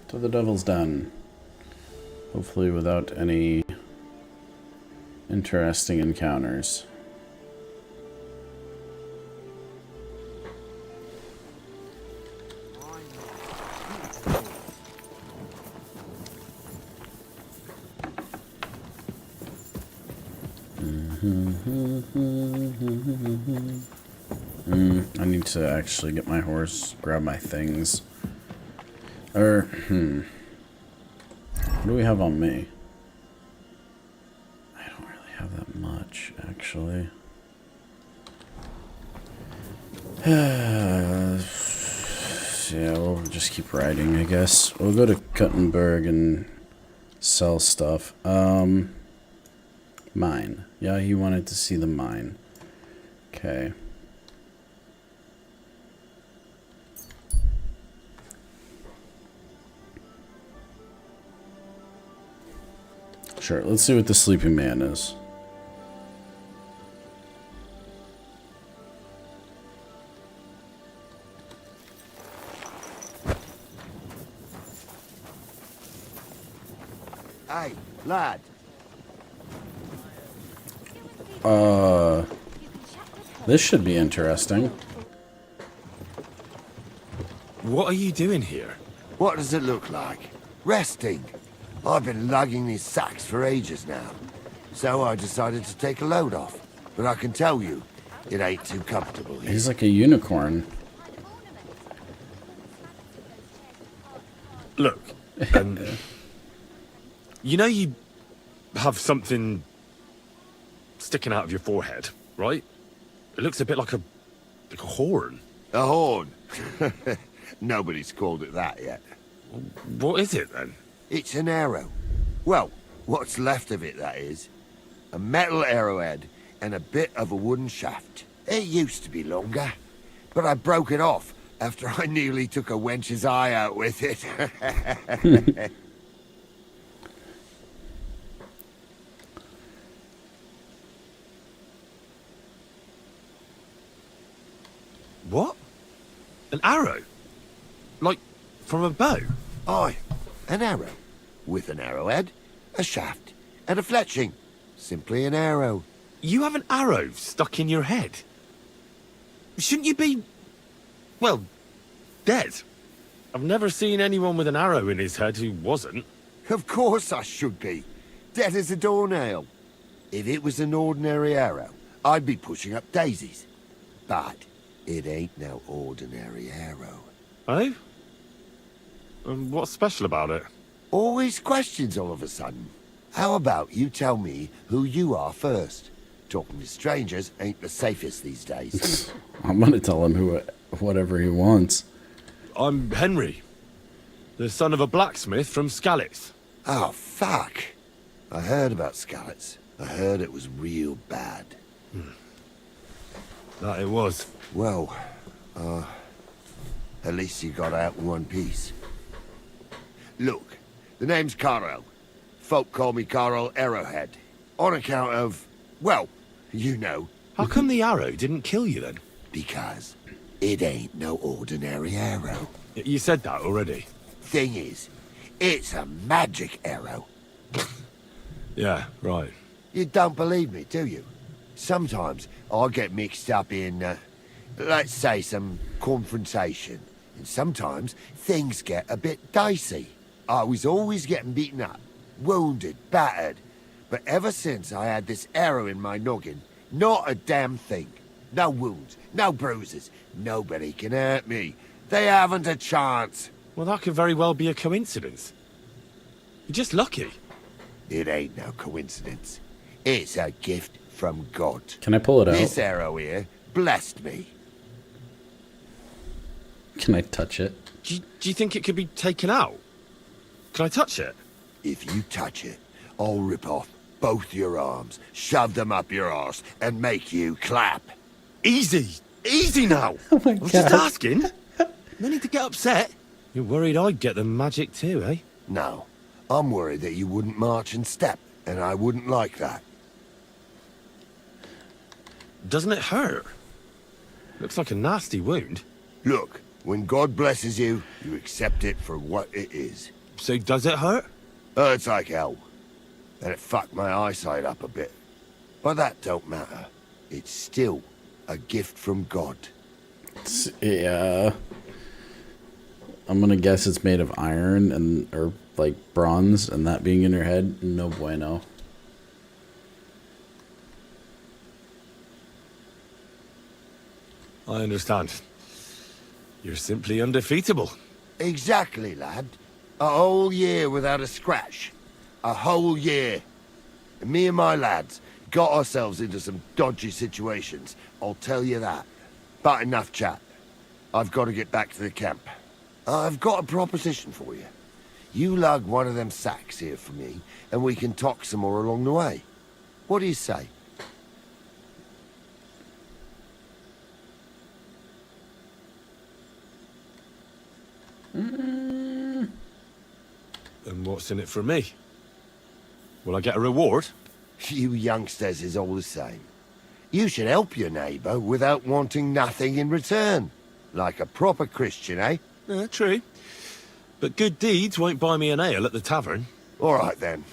To the Devil's Den. Hopefully without any interesting encounters. I need to actually get my horse, grab my things. What do we have on me? I don't really have that much, actually. Yeah, we'll just keep riding, I guess. We'll go to Kuttenberg and sell stuff. Mine. Yeah, he wanted to see the mine. Okay. Sure, let's see what the sleeping man is. Lad. This should be interesting. What are you doing here? What does it look like? Resting. I've been lugging these sacks for ages now. So I decided to take a load off. But I can tell you, it ain't too comfortable here. He's like a unicorn. Look, you know you have something sticking out of your forehead, right? It looks a bit like a horn. A horn? Nobody's called it that yet. What is it, then? It's an arrow. Well, what's left of it, that is. A metal arrowhead and a bit of a wooden shaft. It used to be longer, but I broke it off after I nearly took a wench's eye out with it. What? An arrow? Like, from a bow? Aye, an arrow. With an arrowhead, a shaft, and a fletching. Simply an arrow. You have an arrow stuck in your head? Shouldn't you be, well, dead? I've never seen anyone with an arrow in his head who wasn't. Of course I should be. Dead as a doornail. If it was an ordinary arrow, I'd be pushing up daisies. But it ain't no ordinary arrow. Oh? And what's special about it? Always questions all of a sudden. How about you tell me who you are first? Talking to strangers ain't the safest these days. I'm gonna tell him whatever he wants. I'm Henry, the son of a blacksmith from Skalitz. Oh, fuck. I heard about Skalitz. I heard it was real bad. That it was. Well, at least you got out in one piece. Look, the name's Carl. Folk call me Carl Arrowhead. On account of, well, you know. How come the arrow didn't kill you then? Because it ain't no ordinary arrow. You said that already. Thing is, it's a magic arrow. Yeah, right. You don't believe me, do you? Sometimes I get mixed up in, let's say, some confrontation. And sometimes things get a bit dicey. I was always getting beaten up, wounded, battered. But ever since I had this arrow in my noggin, not a damn thing. No wounds, no bruises. Nobody can hurt me. They haven't a chance. Well, that could very well be a coincidence. You're just lucky. It ain't no coincidence. It's a gift from God. Can I pull it out? This arrow here blessed me. Can I touch it? Do you think it could be taken out? Can I touch it? If you touch it, I'll rip off both your arms, shove them up your arse, and make you clap. Easy! Easy now! Oh my I was God. just asking. No need to get upset. You're worried I'd get the magic too, eh? No, I'm worried that you wouldn't march in step, and I wouldn't like that. Doesn't it hurt? Looks like a nasty wound. Look, when God blesses you, you accept it for what it is. So does it hurt? Hurts like hell. And it fucked my eyesight up a bit. But that don't matter. It's still a gift from God. Yeah. I'm gonna guess it's made of iron and or like bronze, and that being in your head, no bueno. I understand. You're simply undefeatable. Exactly, lad. A whole year without a scratch. A whole year. And me and my lads got ourselves into some dodgy situations, I'll tell you that. But enough chat. I've got to get back to the camp. I've got a proposition for you. You lug one of them sacks here for me, and we can talk some more along the way. What do you say? And what's in it for me? Will I get a reward? You youngsters is all the same. You should help your neighbour without wanting nothing in return. Like a proper Christian, eh? True. But good deeds won't buy me an ale at the tavern. All right, then.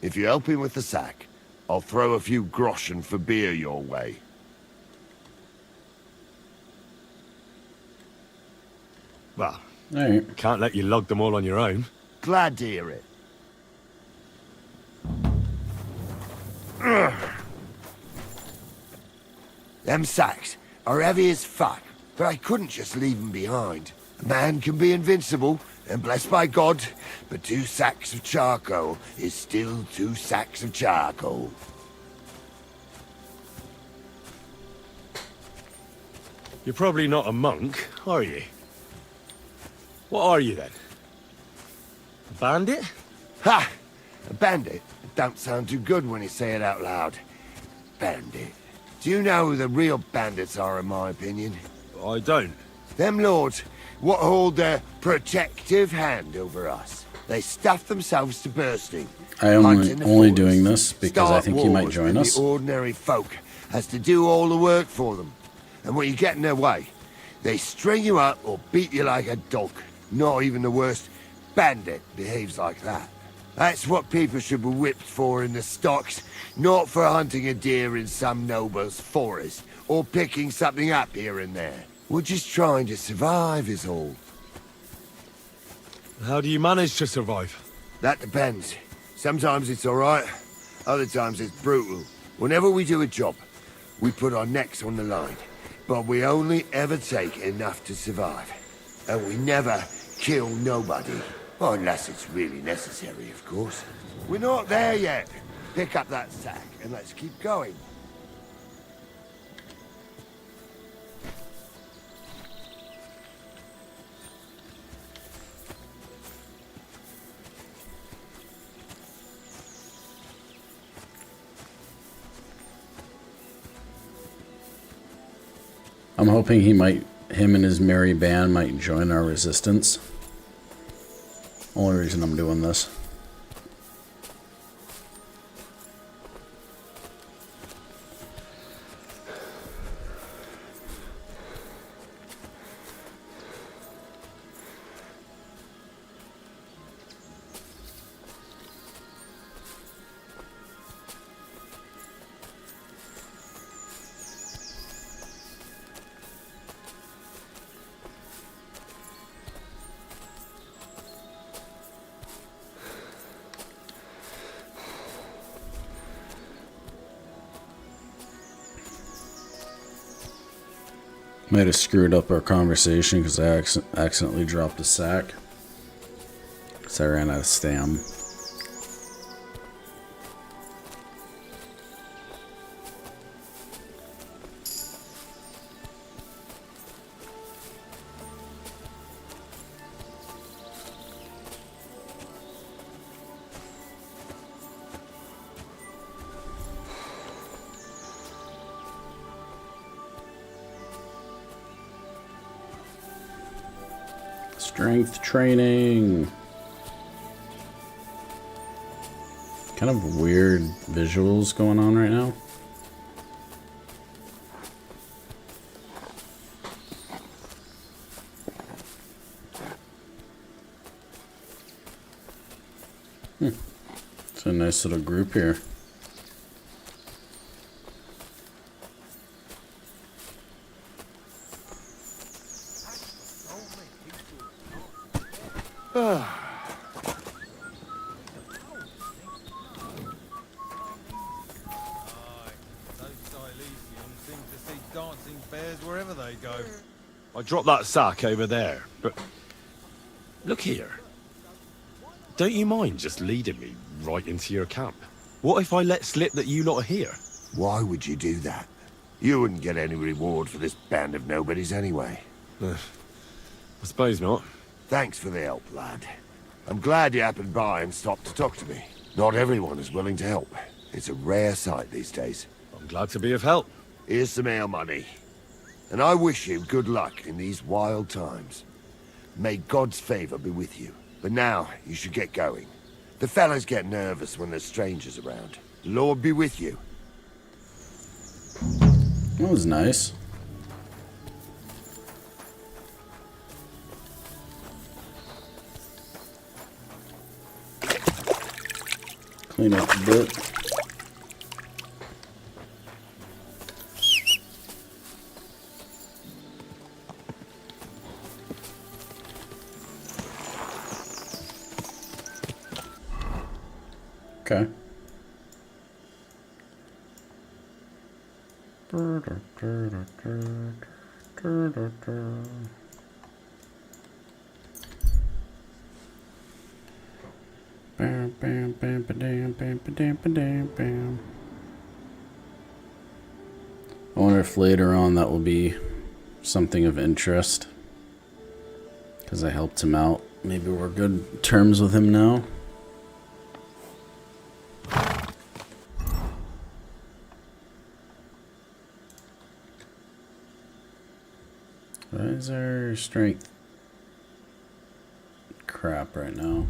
If you help him with the sack, I'll throw a few groschen for beer your way. Well, Alright. Can't let you lug them all on your own. Glad to hear it. Them sacks are heavy as fuck, but I couldn't just leave them behind. A man can be invincible, and blessed by God, but 2 sacks of charcoal is still 2 sacks of charcoal. You're probably not a monk, are you? What are you then? A bandit? Ha! A bandit? It don't sound too good when you say it out loud. Bandit. Do you know who the real bandits are, in my opinion? I don't. Them lords, what hold their protective hand over us. They stuff themselves to bursting. I'm hunt in the only forest, doing this because I start think he might wars join when us. The ordinary folk has to do all the work for them. And when you get in their way, they string you up or beat you like a dog. Not even the worst bandit behaves like that. That's what people should be whipped for in the stocks, not for hunting a deer in some noble's forest, or picking something up here and there. We're just trying to survive is all. How do you manage to survive? That depends. Sometimes it's alright, other times it's brutal. Whenever we do a job, we put our necks on the line. But we only ever take enough to survive. And we never kill nobody. Well, unless it's really necessary, of course. We're not there yet. Pick up that sack and let's keep going. I'm hoping him and his merry band might join our resistance. Only reason I'm doing this. Might have screwed up our conversation because I accidentally dropped a sack. So I ran out of stam. Strength training. Kind of weird visuals going on right now. It's a nice little group here. I dropped that sack over there, but look here. Don't you mind just leading me right into your camp? What if I let slip that you lot are here? Why would you do that? You wouldn't get any reward for this band of nobodies anyway. I suppose not. Thanks for the help, lad. I'm glad you happened by and stopped to talk to me. Not everyone is willing to help. It's a rare sight these days. I'm glad to be of help. Here's some ale money. And I wish you good luck in these wild times. May God's favor be with you. But now, you should get going. The fellas get nervous when there's strangers around. The Lord be with you. That was nice. Clean up a bit. Okay. Bam, bam, bam, ba-dam, bam, ba-dam, ba-dam, bam. I wonder if later on that will be something of interest. Because I helped him out. Maybe we're good terms with him now. What is our strength? Crap right now.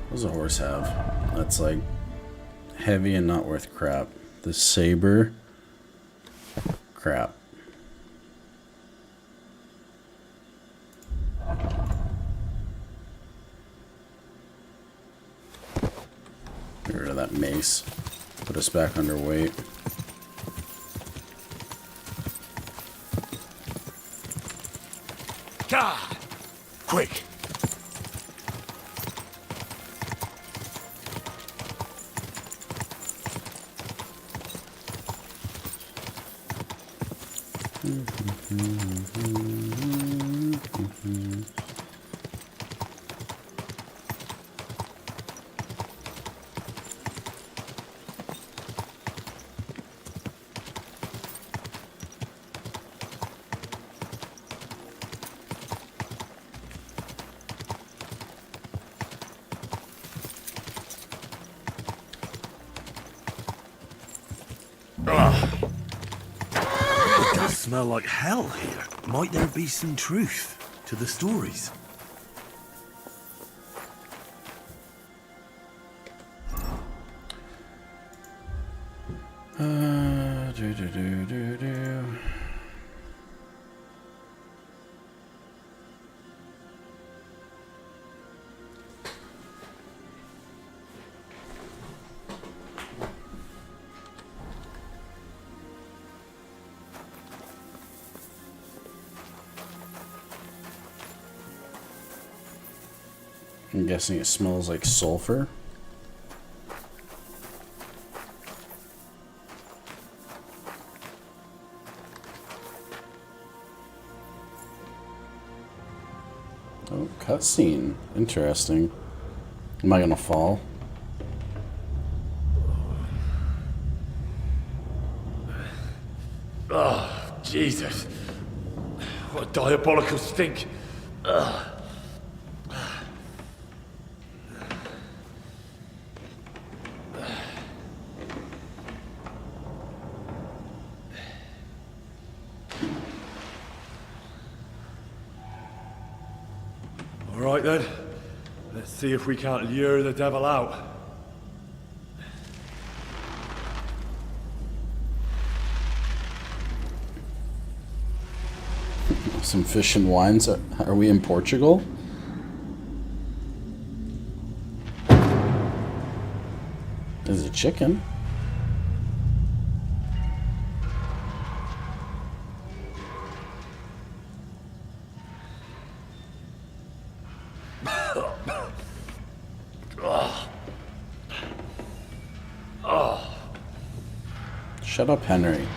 What does a horse have? That's like heavy and not worth crap. The saber. Crap. Get rid of that mace. Put us back underweight. Quick! It does smell like hell here. Might there be some truth to the stories? I'm guessing it smells like sulfur. Oh, cutscene. Interesting. Am I gonna fall? Oh, Jesus. What a diabolical stink. Ugh. All right then. Let's see if we can't lure the devil out. Some fish and wines. Are we in Portugal? There's a chicken. Shut up, Henry.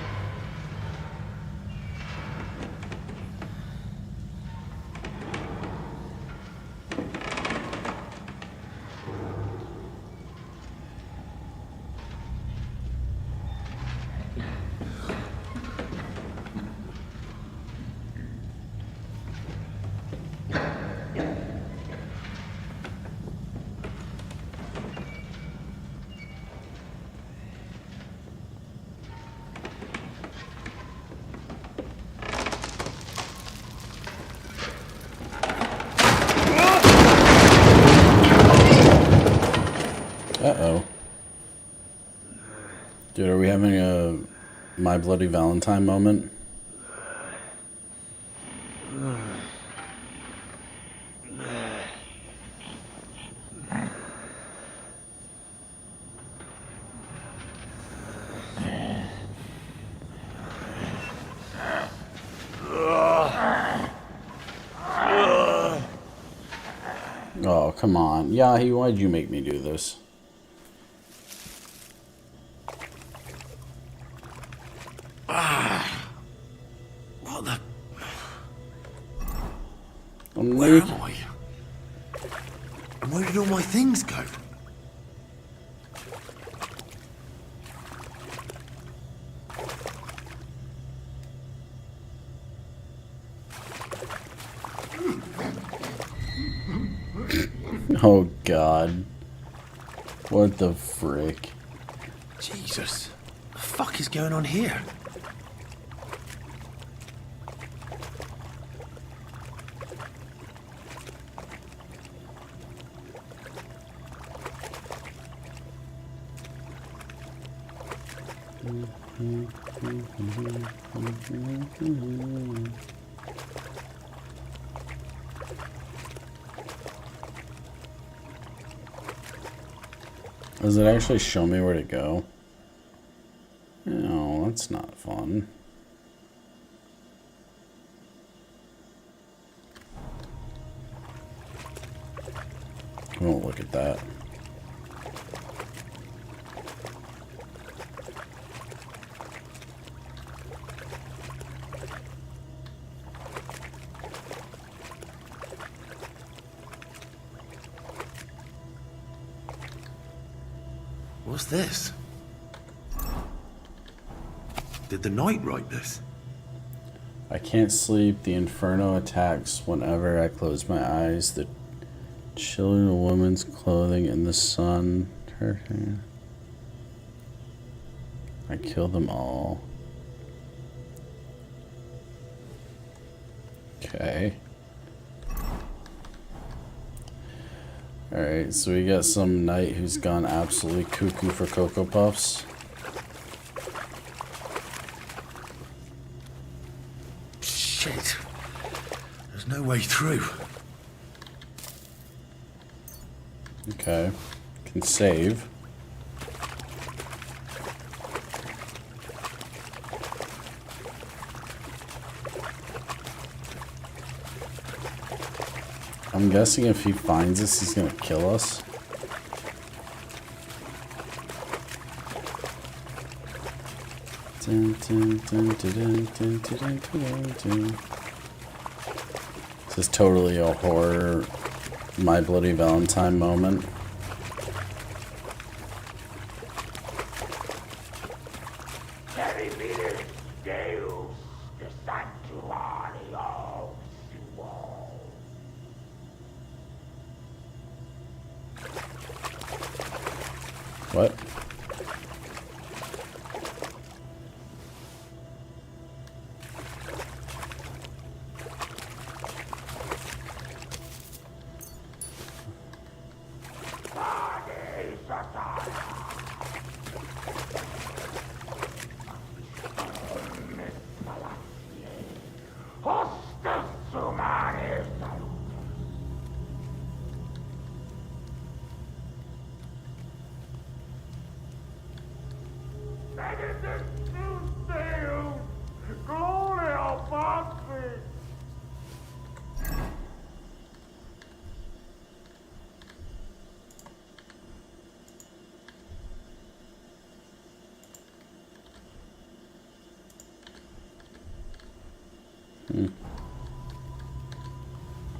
Dude, are we having a My Bloody Valentine moment? Oh, come on. Yahi, why'd you make me do this? What the... Where am I? And where did all my things go? Oh, God. What the frick? Jesus. What the fuck is going on here? Does it actually show me where to go? No, that's not fun. I won't look at that. What's this? Did the knight write this? I can't sleep. The inferno attacks whenever I close my eyes. The children, a woman's clothing in the sun. I kill them all. Okay. Alright, so we got some knight who's gone absolutely cuckoo for Cocoa Puffs. Shit. There's no way through. Okay. Can save. I'm guessing if he finds us, he's gonna kill us. This is totally a horror My Bloody Valentine moment. What?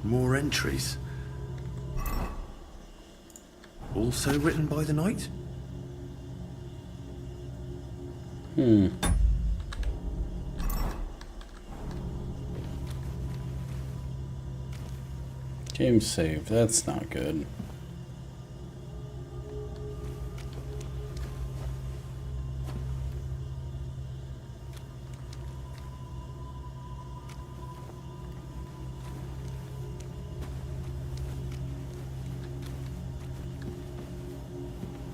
More entries. Also written by the knight? Game saved. That's not good.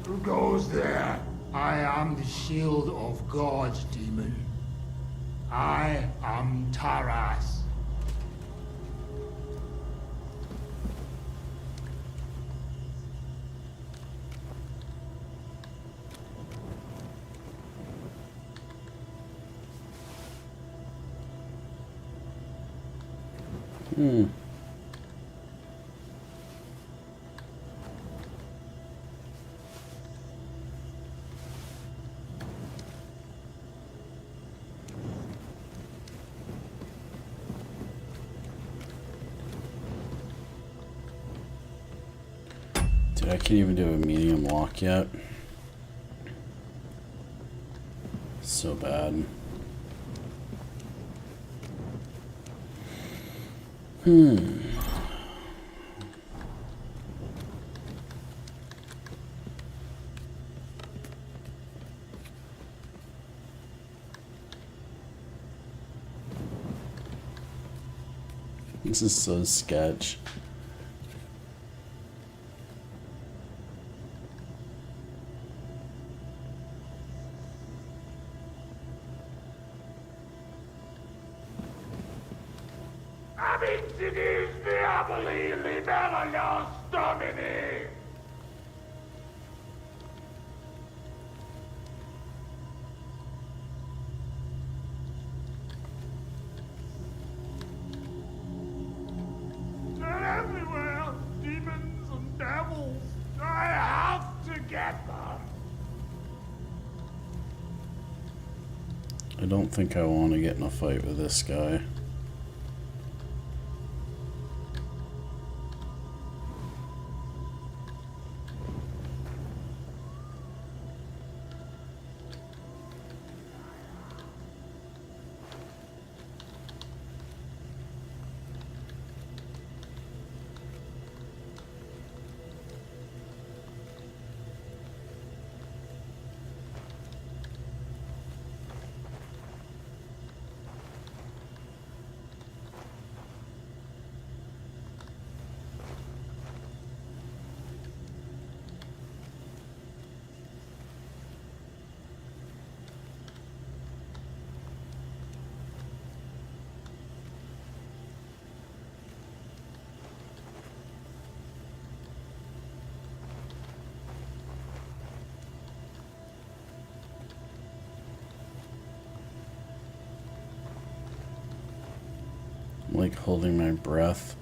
Who goes there? I am the shield of gods, demon. I am Taras. Dude, I can't even do a medium walk yet. So bad. This is so sketch. Amicis diaboli libellios domini! They're everywhere! Demons and devils! I have to get them! I don't think I want to get in a fight with this guy. I'm like holding my breath.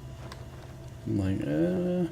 I'm like,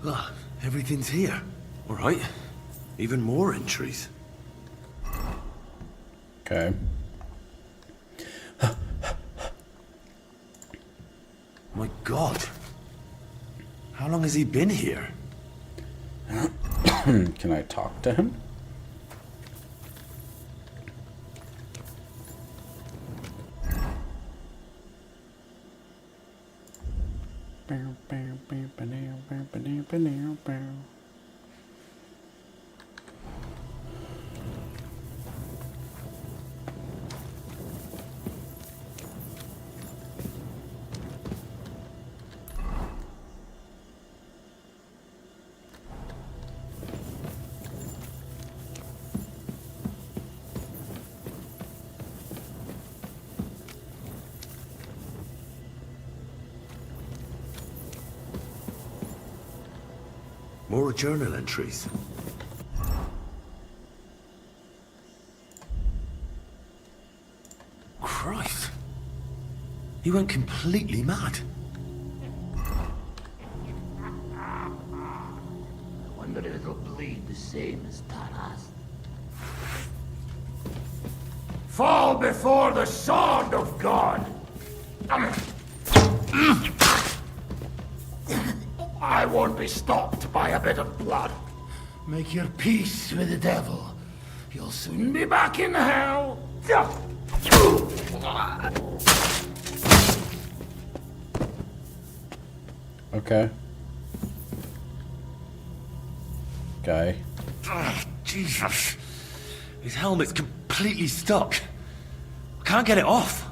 Ah, everything's here. All right. Even more entries. okay. My God. How long has he been here? Can I talk to him? More journal entries. Christ. He went completely mad. I wonder if it'll bleed the same as Taras. Fall before the sword of God! I won't be stopped by a bit of blood. Make your peace with the devil. You'll soon be back in hell. Okay. Guy. Jesus. His helmet's completely stuck. I can't get it off.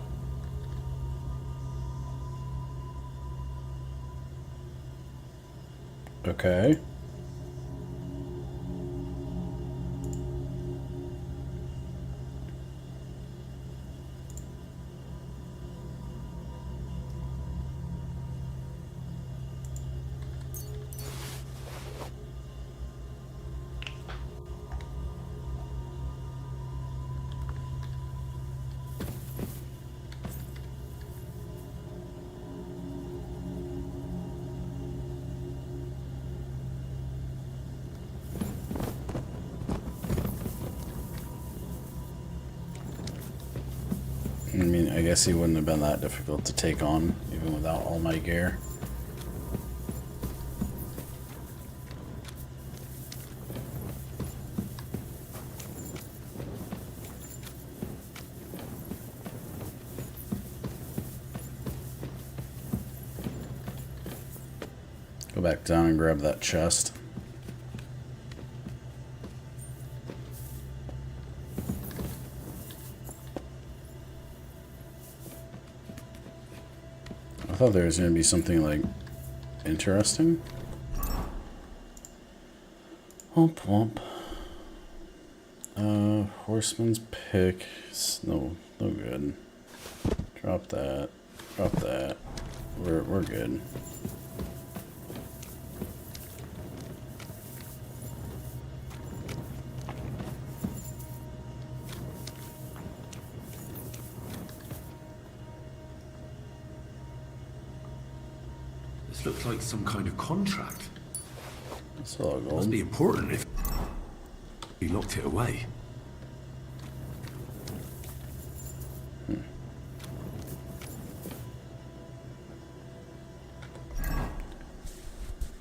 Okay. I mean, I guess he wouldn't have been that difficult to take on, even without all my gear. Go back down and grab that chest. I thought there was going to be something, like, interesting. Womp womp. Horseman's pick. No good. Drop that. Drop that. We're good. This looks like some kind of contract. That's all gold. Must be important if he locked it away.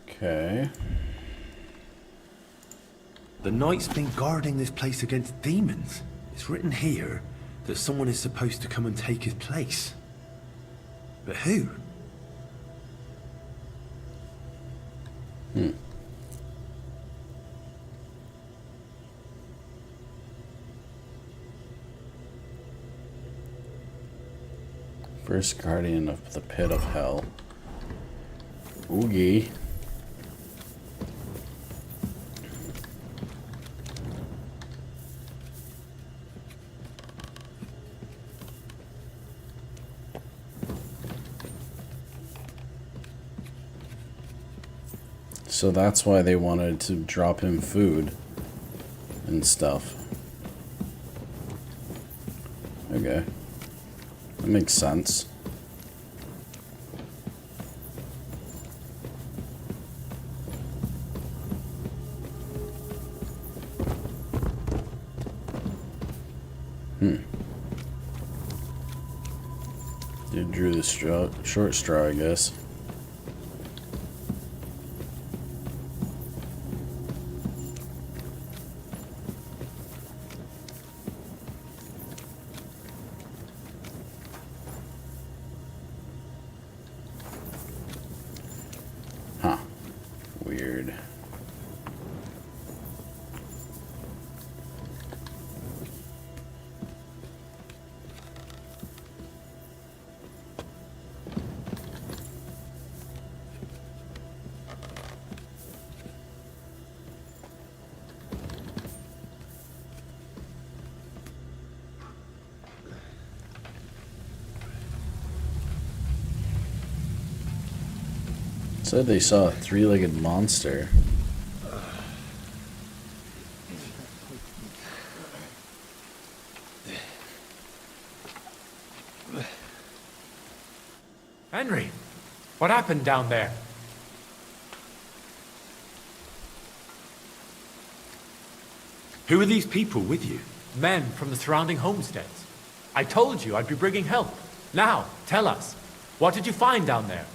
Okay. The knight's been guarding this place against demons. It's written here that someone is supposed to come and take his place. But who? First guardian of the pit of hell. Oogie. So that's why they wanted to drop him food and stuff. Okay. That makes sense. You drew the short straw, I guess. Said they saw a three-legged monster. Henry, what happened down there? Who are these people with you? Men from the surrounding homesteads. I told you I'd be bringing help. Now, tell us, what did you find down there?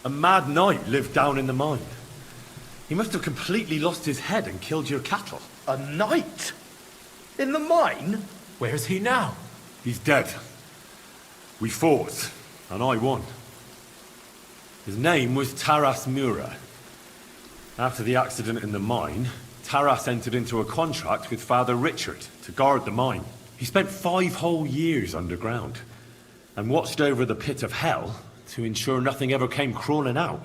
A mad knight lived down in the mine. He must have completely lost his head and killed your cattle. A knight? In the mine? Where's he now? He's dead. We fought, and I won. His name was Taras Mura. After the accident in the mine, Taras entered into a contract with Father Richard to guard the mine. He spent 5 whole years underground and watched over the pit of hell to ensure nothing ever came crawling out.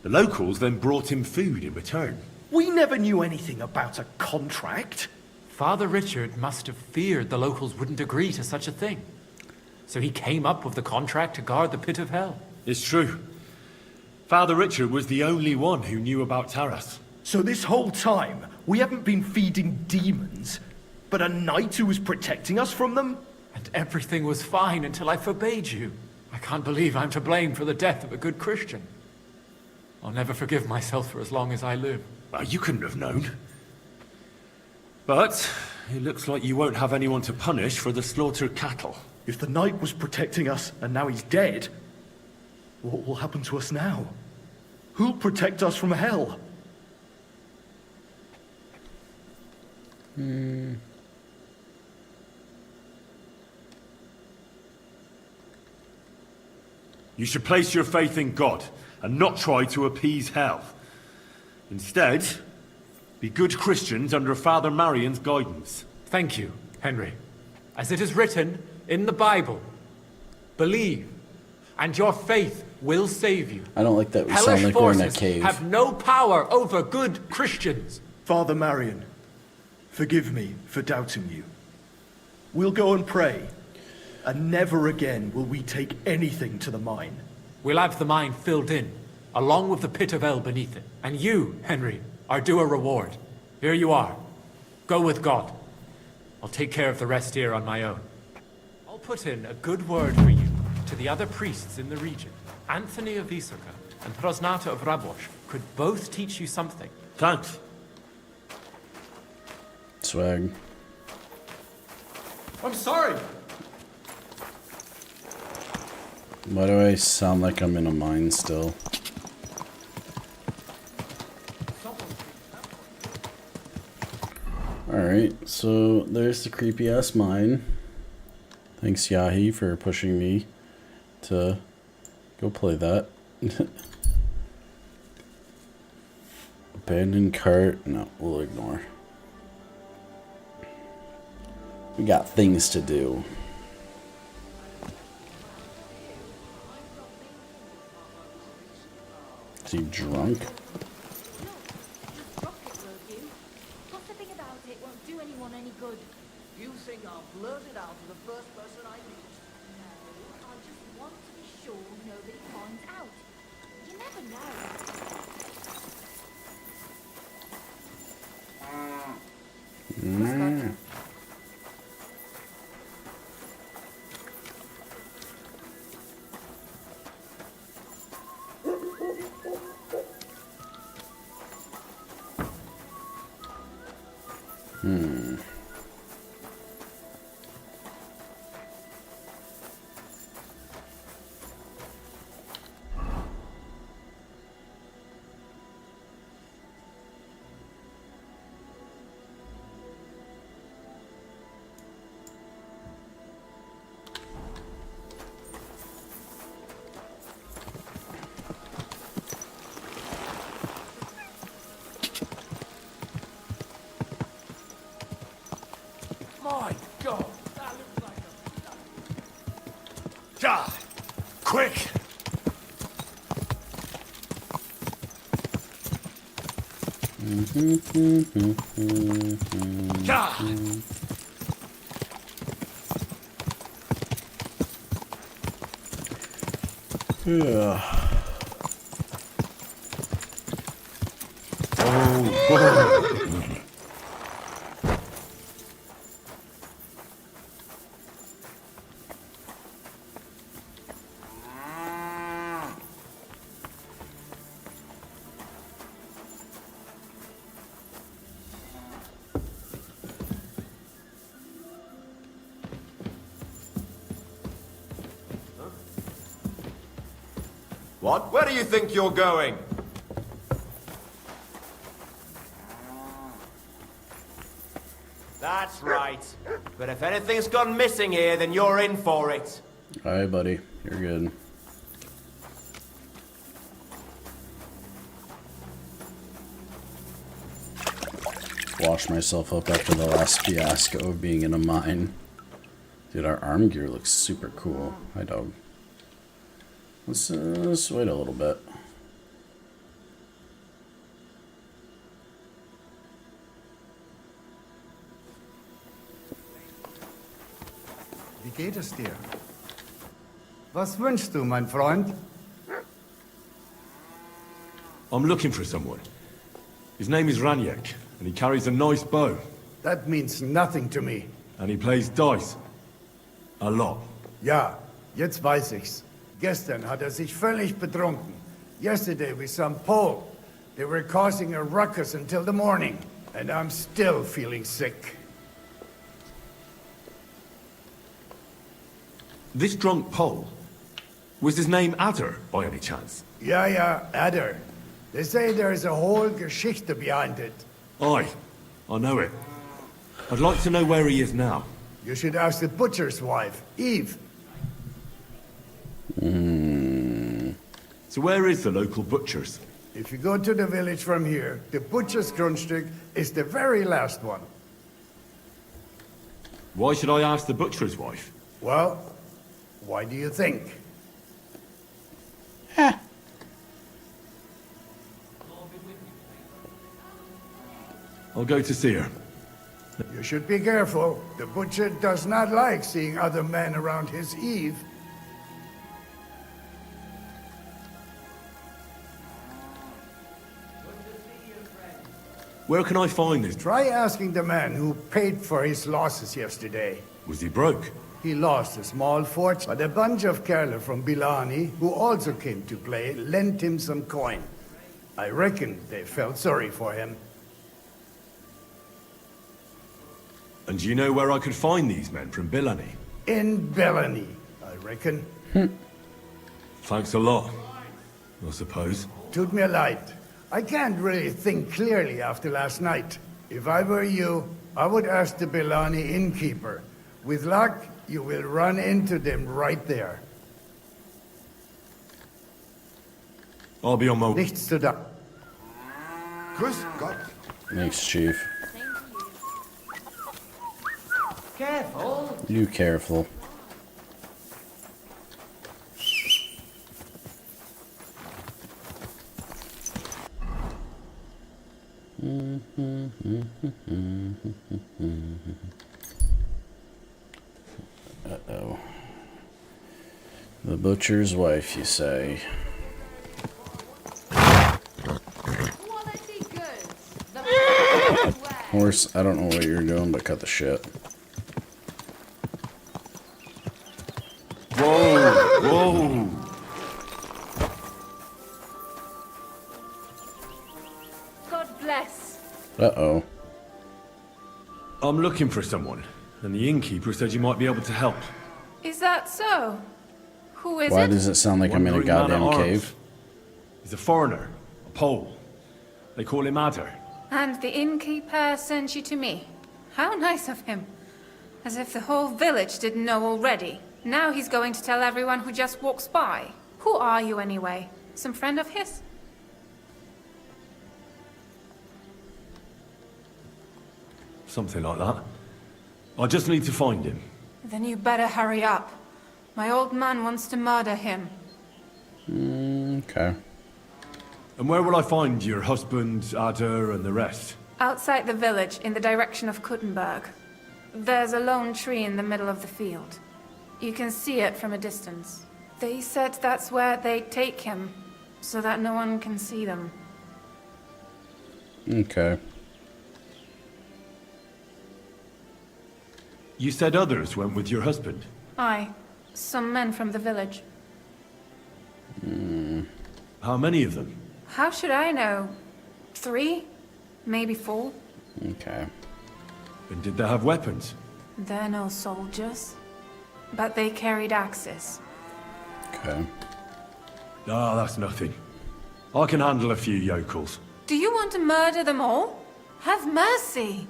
The locals then brought him food in return. We never knew anything about a contract. Father Richard must have feared the locals wouldn't agree to such a thing. So he came up with the contract to guard the pit of hell. It's true. Father Richard was the only one who knew about Taras. So this whole time, we haven't been feeding demons, but a knight who was protecting us from them? And everything was fine until I forbade you. I can't believe I'm to blame for the death of a good Christian. I'll never forgive myself for as long as I live. Well, you couldn't have known. But it looks like you won't have anyone to punish for the slaughtered cattle. If the knight was protecting us and now he's dead, what will happen to us now? Who'll protect us from hell? You should place your faith in God and not try to appease hell. Instead, be good Christians under Father Marion's guidance. Thank you, Henry. As it is written in the Bible, believe, and your faith will save you. I don't like that we Hellish sound like we're in a forces cave. have no power over good Christians. Father Marion, forgive me for doubting you. We'll go and pray, and never again will we take anything to the mine. We'll have the mine filled in, along with the pit of hell beneath it. And you, Henry, are due a reward. Here you are. Go with God. I'll take care of the rest here on my own. I'll put in a good word for you to the other priests in the region. Anthony of Isoka and Prosnata of Rabosh could both teach you something. Thanks. Swag. I'm sorry. Why do I sound like I'm in a mine still? Alright, so there's the creepy ass mine. Thanks Yahi for pushing me to go play that. Abandoned cart. No, we'll ignore. We got things to do. Is he drunk? Gossiping about it won't do anyone any good. You think I'll blurt it out to the first person I meet? No, I just want to be sure nobody finds out. You never know. My God, that looks like a... God! Quick! God! Yeah. What? Where do you think you're going? That's right. But if anything's gone missing here, then you're in for it. Alright, buddy. You're good. Wash myself up after the last fiasco of being in a mine. Dude, our arm gear looks super cool. Hi, dog. Let's wait a little bit. Wie geht es dir? Was wünschst du, mein Freund? I'm looking for someone. His name is Raniek, and he carries a nice bow. That means nothing to me. And he plays dice. A lot. Ja, jetzt weiß ich's. Gestern hat sich völlig betrunken. Yesterday we saw Pole. They were causing a ruckus until the morning. And I'm still feeling sick. This drunk Pole, was his name Adder, by any chance? Ja, Adder. They say there's a whole Geschichte behind it. Aye, I know it. I'd like to know where he is now. You should ask the butcher's wife, Eve. So where is the local butcher's? If you go to the village from here, the butcher's Grundstück is the very last one. Why should I ask the butcher's wife? Well, why do you think? I'll go to see her. You should be careful. The butcher does not like seeing other men around his Eve. Where can I find this? Try asking the man who paid for his losses yesterday. Was he broke? He lost a small fortune, but a bunch of Kerler from Bilani, who also came to play, lent him some coin. I reckon they felt sorry for him. And do you know where I could find these men from Bilani? In Bilani, I reckon. Thanks a lot, I suppose. Tut mir leid. I can't really think clearly after last night. If I were you, I would ask the Bilani innkeeper. With luck, you will run into them right there. I'll be on my way. Nichts zu danken. Grüß Gott. Thanks, Chief. Careful. You careful. Uh-oh. The butcher's wife, you say? Horse, I don't know what you're doing, but cut the shit. Whoa! God bless. Uh-oh. I'm looking for someone, and the innkeeper said you might be able to help. Is that so? Who is Why it? does it sound like I'm in a Wandering man goddamn at arms. cave? He's a foreigner, a Pole. They call him Adder. And the innkeeper sent you to me. How nice of him. As if the whole village didn't know already. Now he's going to tell everyone who just walks by. Who are you anyway? Some friend of his? Something like that. I just need to find him. Then you better hurry up. My old man wants to murder him. Okay. And where will I find your husband, Adder, and the rest? Outside the village, in the direction of Kuttenberg. There's a lone tree in the middle of the field. You can see it from a distance. They said that's where they take him, so that no one can see them. Okay. You said others went with your husband? Aye, some men from the village. How many of them? How should I know? 3? Maybe 4? Okay. And did they have weapons? They're no soldiers, but they carried axes. Okay. Ah, that's nothing. I can handle a few yokels. Do you want to murder them all? Have mercy!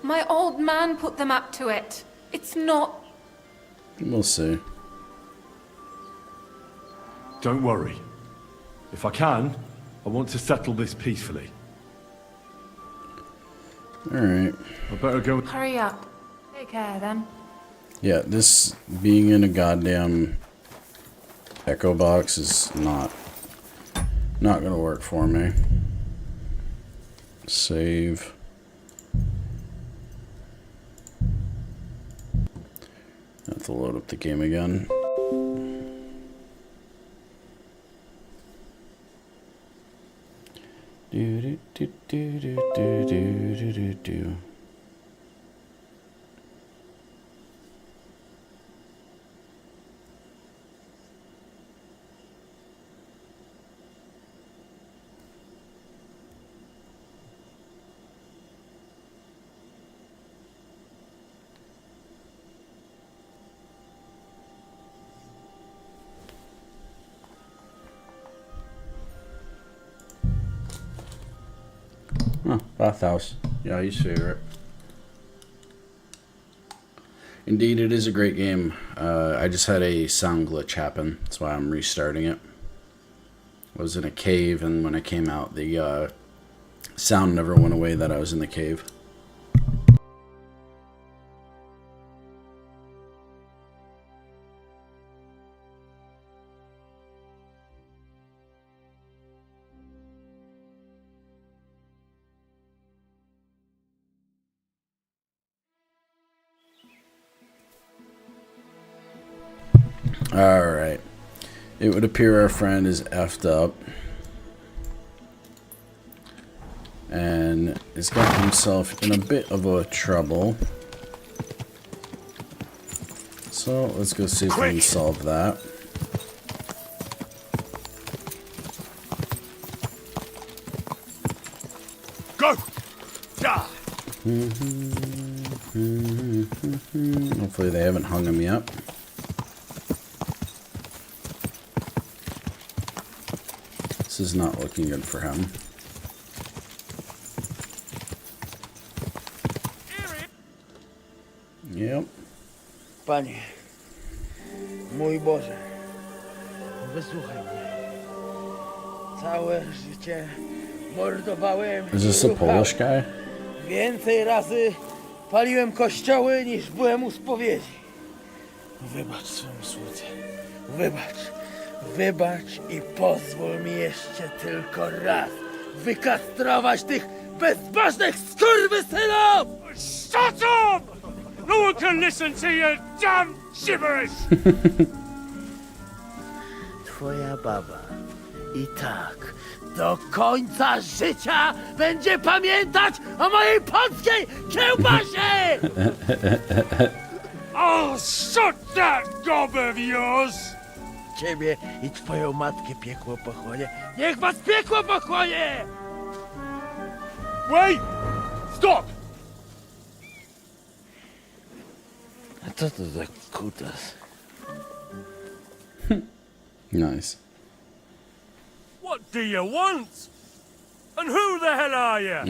My old man put them up to it. It's not... We'll see. Don't worry. If I can, I want to settle this peacefully. Alright. I better go. Hurry up. Take care, then. Yeah, this being in a goddamn echo box is not gonna work for me. Save. I have to load up the game again. Do do do do do do do do do. Oh, bathhouse. Yeah, he's favorite. Indeed, it is a great game. I just had a sound glitch happen. That's why I'm restarting it. I was in a cave, and when I came out, the sound never went away that I was in the cave. Alright. It would appear our friend is effed up. And has got himself in a bit of a trouble. So let's go see if we can solve that. Go! Die! Hopefully they haven't hung him yet. This is not looking good for him. Yep. Panie, mój Boże, wysłuchaj mnie. Całe życie mordowałem Is this i a ruchałem. Polish guy? Więcej razy paliłem kościoły niż byłem u spowiedzi. Wybacz swym słudze. Wybacz. Wybacz i pozwól mi jeszcze tylko raz wykastrować tych bezbożnych skurwysynów! Shut up! No one can listen to your damn gibberish! Twoja baba i tak do końca życia będzie pamiętać o mojej polskiej kiełbasie! I'll shut that gob of yours! Ciebie i twoją matkę piekło pochłonie. Niech was piekło pochłonie! Wait! Stop! A co to za kutas? Nice. What do you want? And who the hell are you?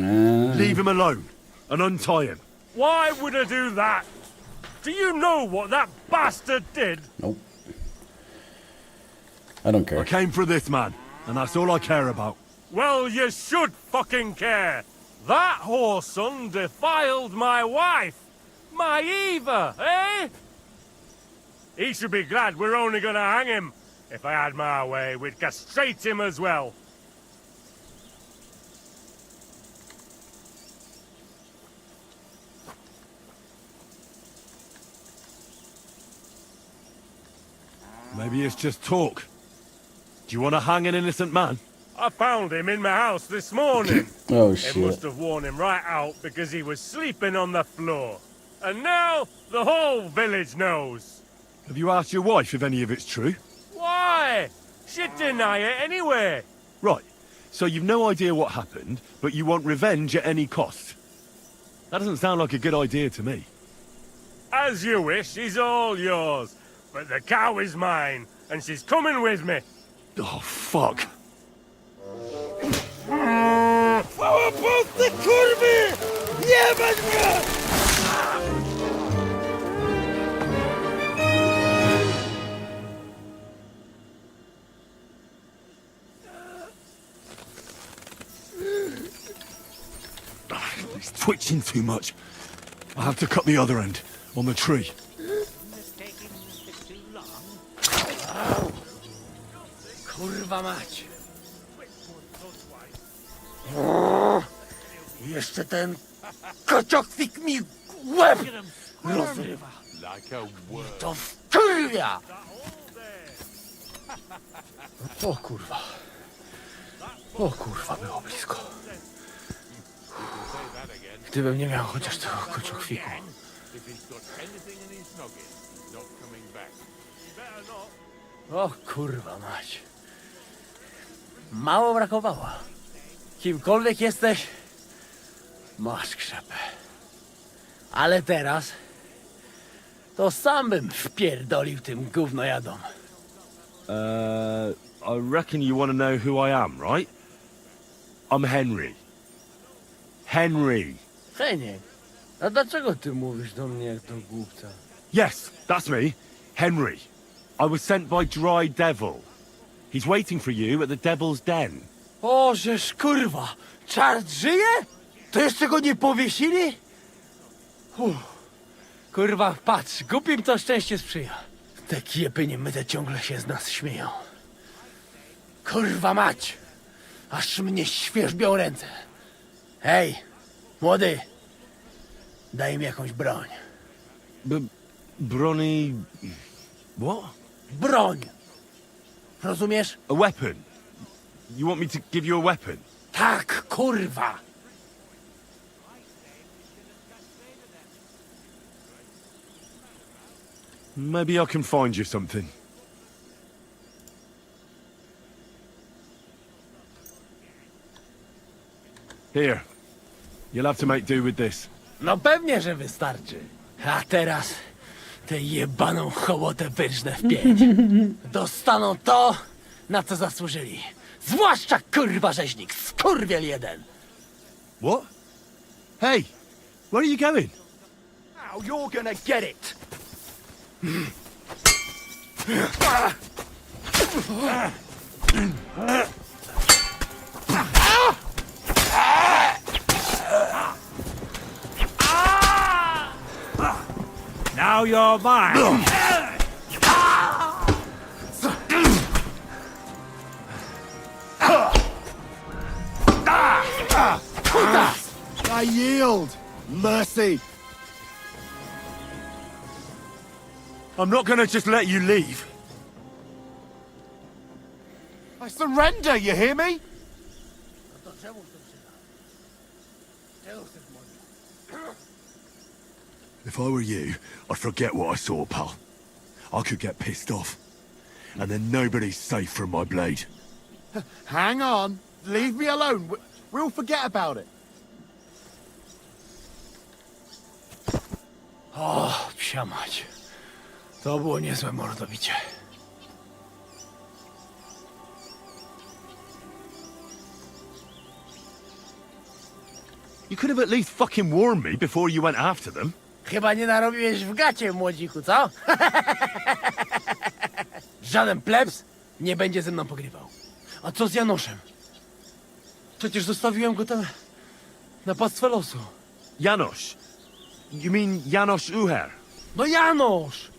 Leave him alone and untie him. Why would I do that? Do you know what that bastard did? Nope. I don't care. I came for this man, and that's all I care about. Well, you should fucking care. That whoreson defiled my wife. My Eva, eh? He should be glad we're only gonna hang him. If I had my way, we'd castrate him as well. Maybe it's just talk. Do you want to hang an innocent man? I found him in my house this morning. Oh, It shit. must have worn him right out because he was sleeping on the floor. And now the whole village knows. Have you asked your wife if any of it's true? Why? She'd deny it anyway. Right. So you've no idea what happened, but you want revenge at any cost. That doesn't sound like a good idea to me. As you wish, she's all yours. But the cow is mine, and she's coming with me. Oh, fuck. Te kurwy! Jebać mnie! He's twitching too much. I'll have to cut the other end, on the tree. Kurwa mać. Jeszcze ten kociokwik mi łeb rozrywa. To wkurwia! O kurwa. O kurwa, było blisko. Gdybym nie miał chociaż tego kociokwiku. O kurwa mać. Mało brakowało. Kimkolwiek jesteś, masz krzepę. Ale teraz to sam bym wpierdolił tym gównojadom. I reckon you want to know who I am, right? I'm Henry. Henry. Heniek, a dlaczego ty mówisz do mnie jak do głupca? Yes, that's me. Henry. I was sent by Dry Devil. He's waiting for you at the Devil's Den. O, żeż kurwa, czart żyje? To jeszcze go nie powiesili? Kurwa, patrz, głupim to szczęście sprzyja. Te kiepy niemyte ciągle się z nas śmieją. Kurwa mać, aż mnie świerzbią ręce. Hej, młody, daj mi jakąś broń. Brony... What? Broń! Rozumiesz? A weapon? You want me to give you a weapon? Tak, kurwa! Maybe I can find you something. Here. You'll have to make do with this. No pewnie, że wystarczy. A teraz tę jebaną hołotę wyrżnę w pięć. Dostaną to, na co zasłużyli. Zwłaszcza kurwa rzeźnik, skurwiel jeden. What? Hey, where are you going? Now you're gonna get it! Now you're mine. I yield! Mercy! I'm not gonna just let you leave. I surrender, you hear me? If I were you, I'd forget what I saw, pal. I could get pissed off. And then nobody's safe from my blade. Hang on. Leave me alone. We'll forget about it. O, psia mać. To było niezłe mordobicie. You could have at least fucking warned me before you went after them. Chyba nie narobiłeś w gacie, młodziku, co? Żaden plebs nie będzie ze mną pogrywał. A co z Janoszem? Przecież zostawiłem go tam na pastwę losu. Janosz? You mean Janosz Uher? No Janosz!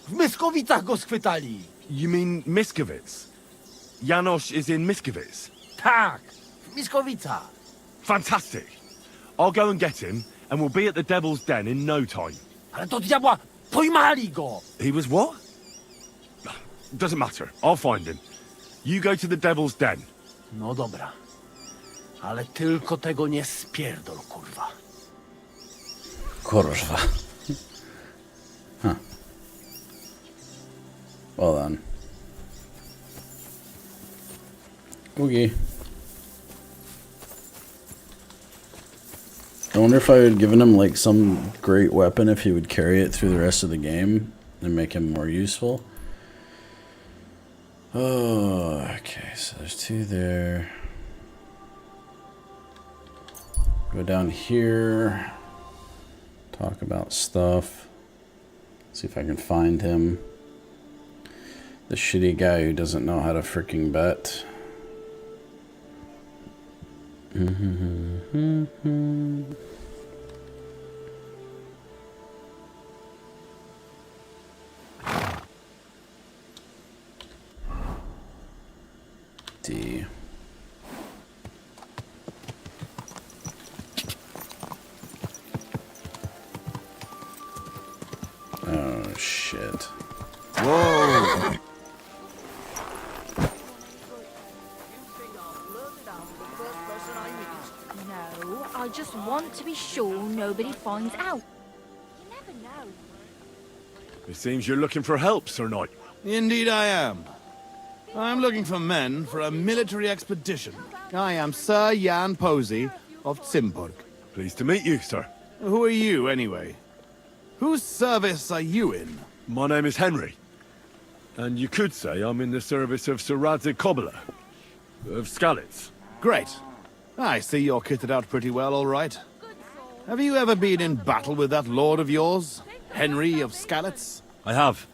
W Myskowicach go schwytali. You mean Miskovic? Janosz is in Miskovic? Tak, w Myskowicach. Fantastic. I'll go and get him, and we'll be at the Devil's Den in no time. Ale to diabła, pojmali go! He was what? doesn't matter. I'll find him. You go to the Devil's Den. No dobra. Ale tylko tego nie spierdol, kurwa. Kurwa. Huh. Well then. Okay. I wonder if I had given him like some great weapon if he would carry it through the rest of the game and make him more useful. Oh, okay, so there's 2 there. Go down here. Talk about stuff. See if I can find him. The shitty guy who doesn't know how to freaking bet. D. Oh shit. Whoa! No, I just want to be sure nobody finds out. You never know. It seems you're looking for help, Sir Knight. Indeed I am. I'm looking for men for a military expedition. I am Sir Jan Posey of Zimburg. Pleased to meet you, sir. Who are you, anyway? Whose service are you in? My name is Henry. And you could say I'm in the service of Sir Radzig Kobyla, of Skalitz. Great. I see you're kitted out pretty well, all right. Have you ever been in battle with that lord of yours, Henry of Skalitz? I have.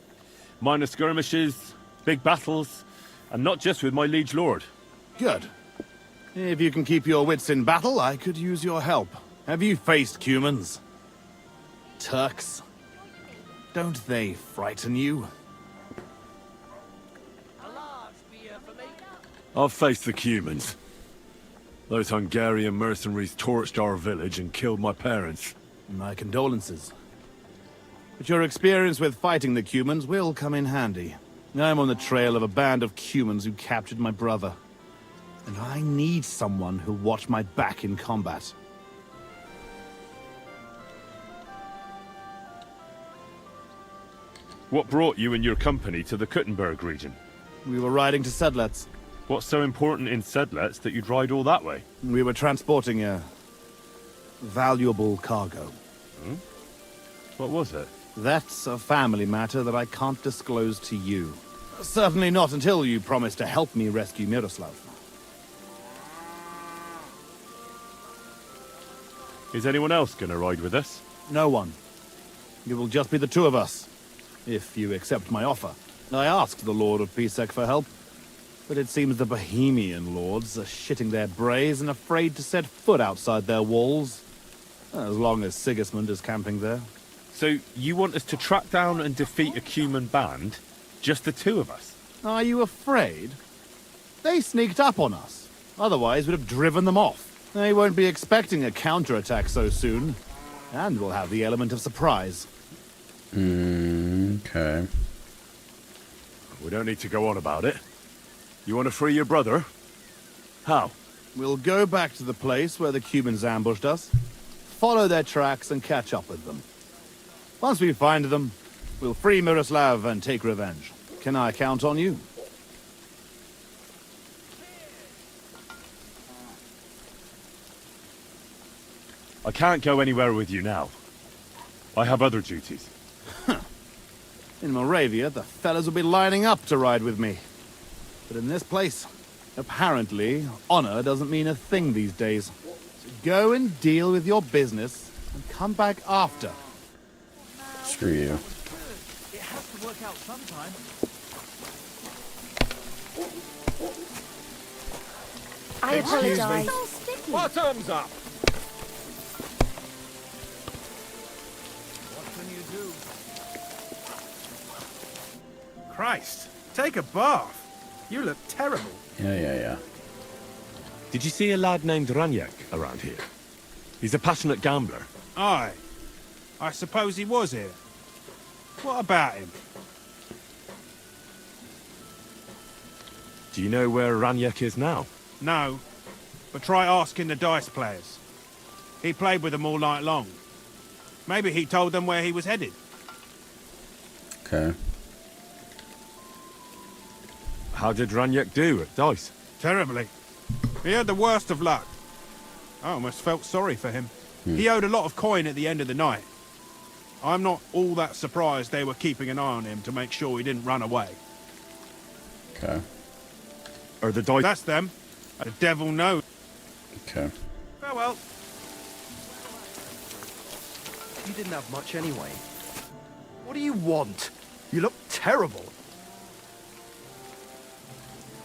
Minor skirmishes, big battles, and not just with my liege lord. Good. If you can keep your wits in battle, I could use your help. Have you faced Cumans? Turks? Don't they frighten you? I've faced the Cumans. Those Hungarian mercenaries torched our village and killed my parents. My condolences. But your experience with fighting the Cumans will come in handy. I'm on the trail of a band of Cumans who captured my brother. And I need someone who'll watch my back in combat. What brought you and your company to the Kuttenberg region? We were riding to Sedlets. What's so important in Sedlets that you'd ride all that way? We were transporting a valuable cargo. Hmm? What was it? That's a family matter that I can't disclose to you. Certainly not until you promise to help me rescue Miroslav. Is anyone else gonna ride with us? No one. It will just be the 2 of us, if you accept my offer. I asked the Lord of Pisek for help, but it seems the Bohemian lords are shitting their brays and afraid to set foot outside their walls, as long as Sigismund is camping there. So you want us to track down and defeat a Cuman band? Just the 2 of us? Are you afraid? They sneaked up on us. Otherwise, we'd have driven them off. They won't be expecting a counterattack so soon. And we'll have the element of surprise. Okay. We don't need to go on about it. You want to free your brother? How? We'll go back to the place where the Cumans ambushed us, follow their tracks and catch up with them. Once we find them, we'll free Miroslav and take revenge. Can I count on you? I can't go anywhere with you now. I have other duties. In Moravia, the fellas will be lining up to ride with me. But in this place, apparently, honor doesn't mean a thing these days. So go and deal with your business, and come back after. Screw you. It has to work out sometime. I apologize. Bottoms up! What can you do? Christ, take a bath. You look terrible. Yeah. Did you see a lad named Ranyak around here? He's a passionate gambler. Aye. I suppose he was here. What about him? Do you know where Ranyek is now? No, but try asking the dice players. He played with them all night long. Maybe he told them where he was headed. Okay. How did Ranyek do at dice? Terribly. He had the worst of luck. I almost felt sorry for him. He owed a lot of coin at the end of the night. I'm not all that surprised they were keeping an eye on him to make sure he didn't run away. Okay. Are the dice... That's them. The devil knows. Okay. Farewell. You didn't have much anyway. What do you want? You look terrible.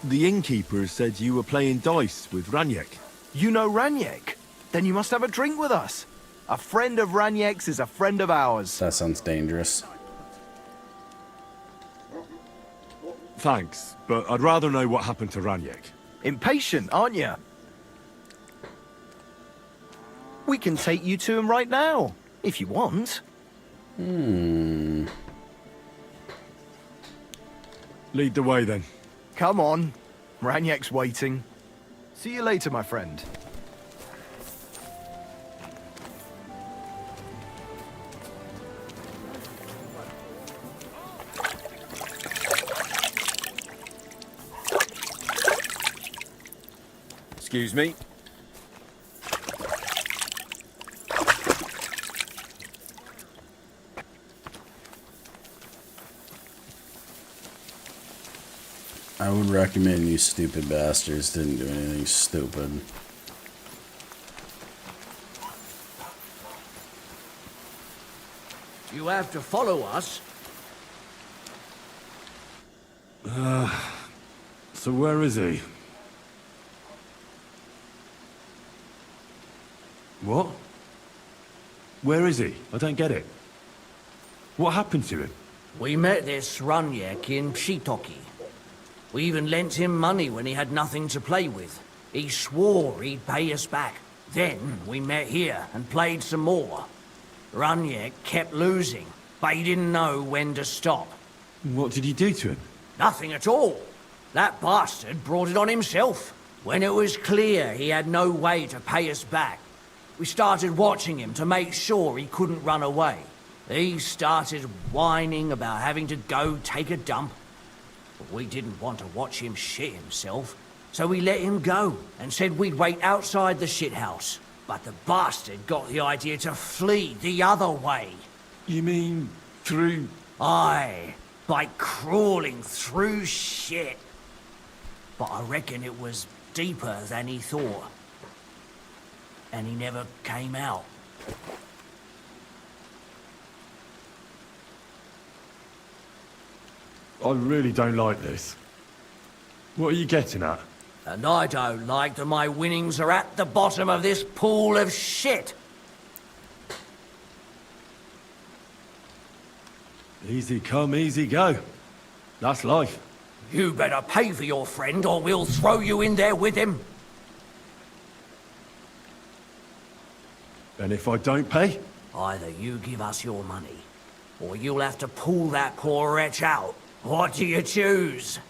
The innkeeper said you were playing dice with Ranyek. You know Ranyek? Then you must have a drink with us. A friend of Ranyek's is a friend of ours. That sounds dangerous. Thanks, but I'd rather know what happened to Ranyek. Impatient, aren't you? We can take you to him right now, if you want. Hmm. Lead the way then. Come on. Ranyek's waiting. See you later, my friend. Excuse me. I would recommend you stupid bastards didn't do anything stupid. You have to follow us. So where is he? What? Where is he? I don't get it. What happened to him? We met this Ranyek in Pshitoki. We even lent him money when he had nothing to play with. He swore he'd pay us back. Then we met here and played some more. Ranyek kept losing, but he didn't know when to stop. What did you do to him? Nothing at all. That bastard brought it on himself. When it was clear he had no way to pay us back, we started watching him to make sure he couldn't run away. He started whining about having to go take a dump. But we didn't want to watch him shit himself, so we let him go and said we'd wait outside the shithouse. But the bastard got the idea to flee the other way. You mean through... Aye, by crawling through shit. But I reckon it was deeper than he thought. And he never came out. I really don't like this. What are you getting at? And I don't like that my winnings are at the bottom of this pool of shit. Easy come, easy go. That's life. You better pay for your friend or we'll throw you in there with him. And if I don't pay? Either you give us your money, or you'll have to pull that poor wretch out. What do you choose?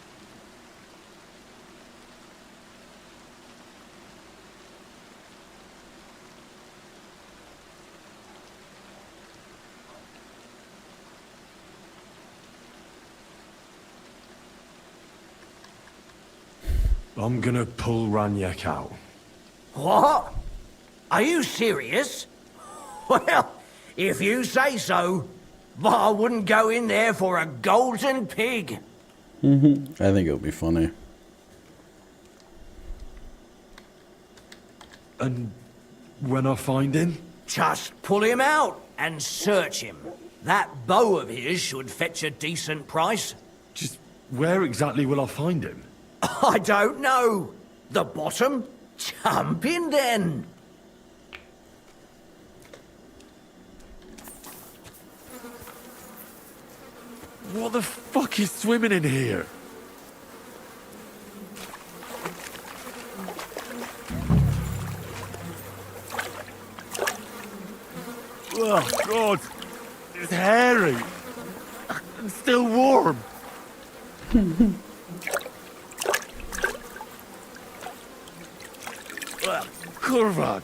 I'm gonna pull Ranyek out. What? Are you serious? Well, if you say so, but I wouldn't go in there for a golden pig. I think it'll be funny. And when I find him? Just pull him out and search him. That bow of his should fetch a decent price. Just where exactly will I find him? I don't know. The bottom? Jump in then. What the fuck is swimming in here? Oh, God. It's hairy. And still warm. Kurvan!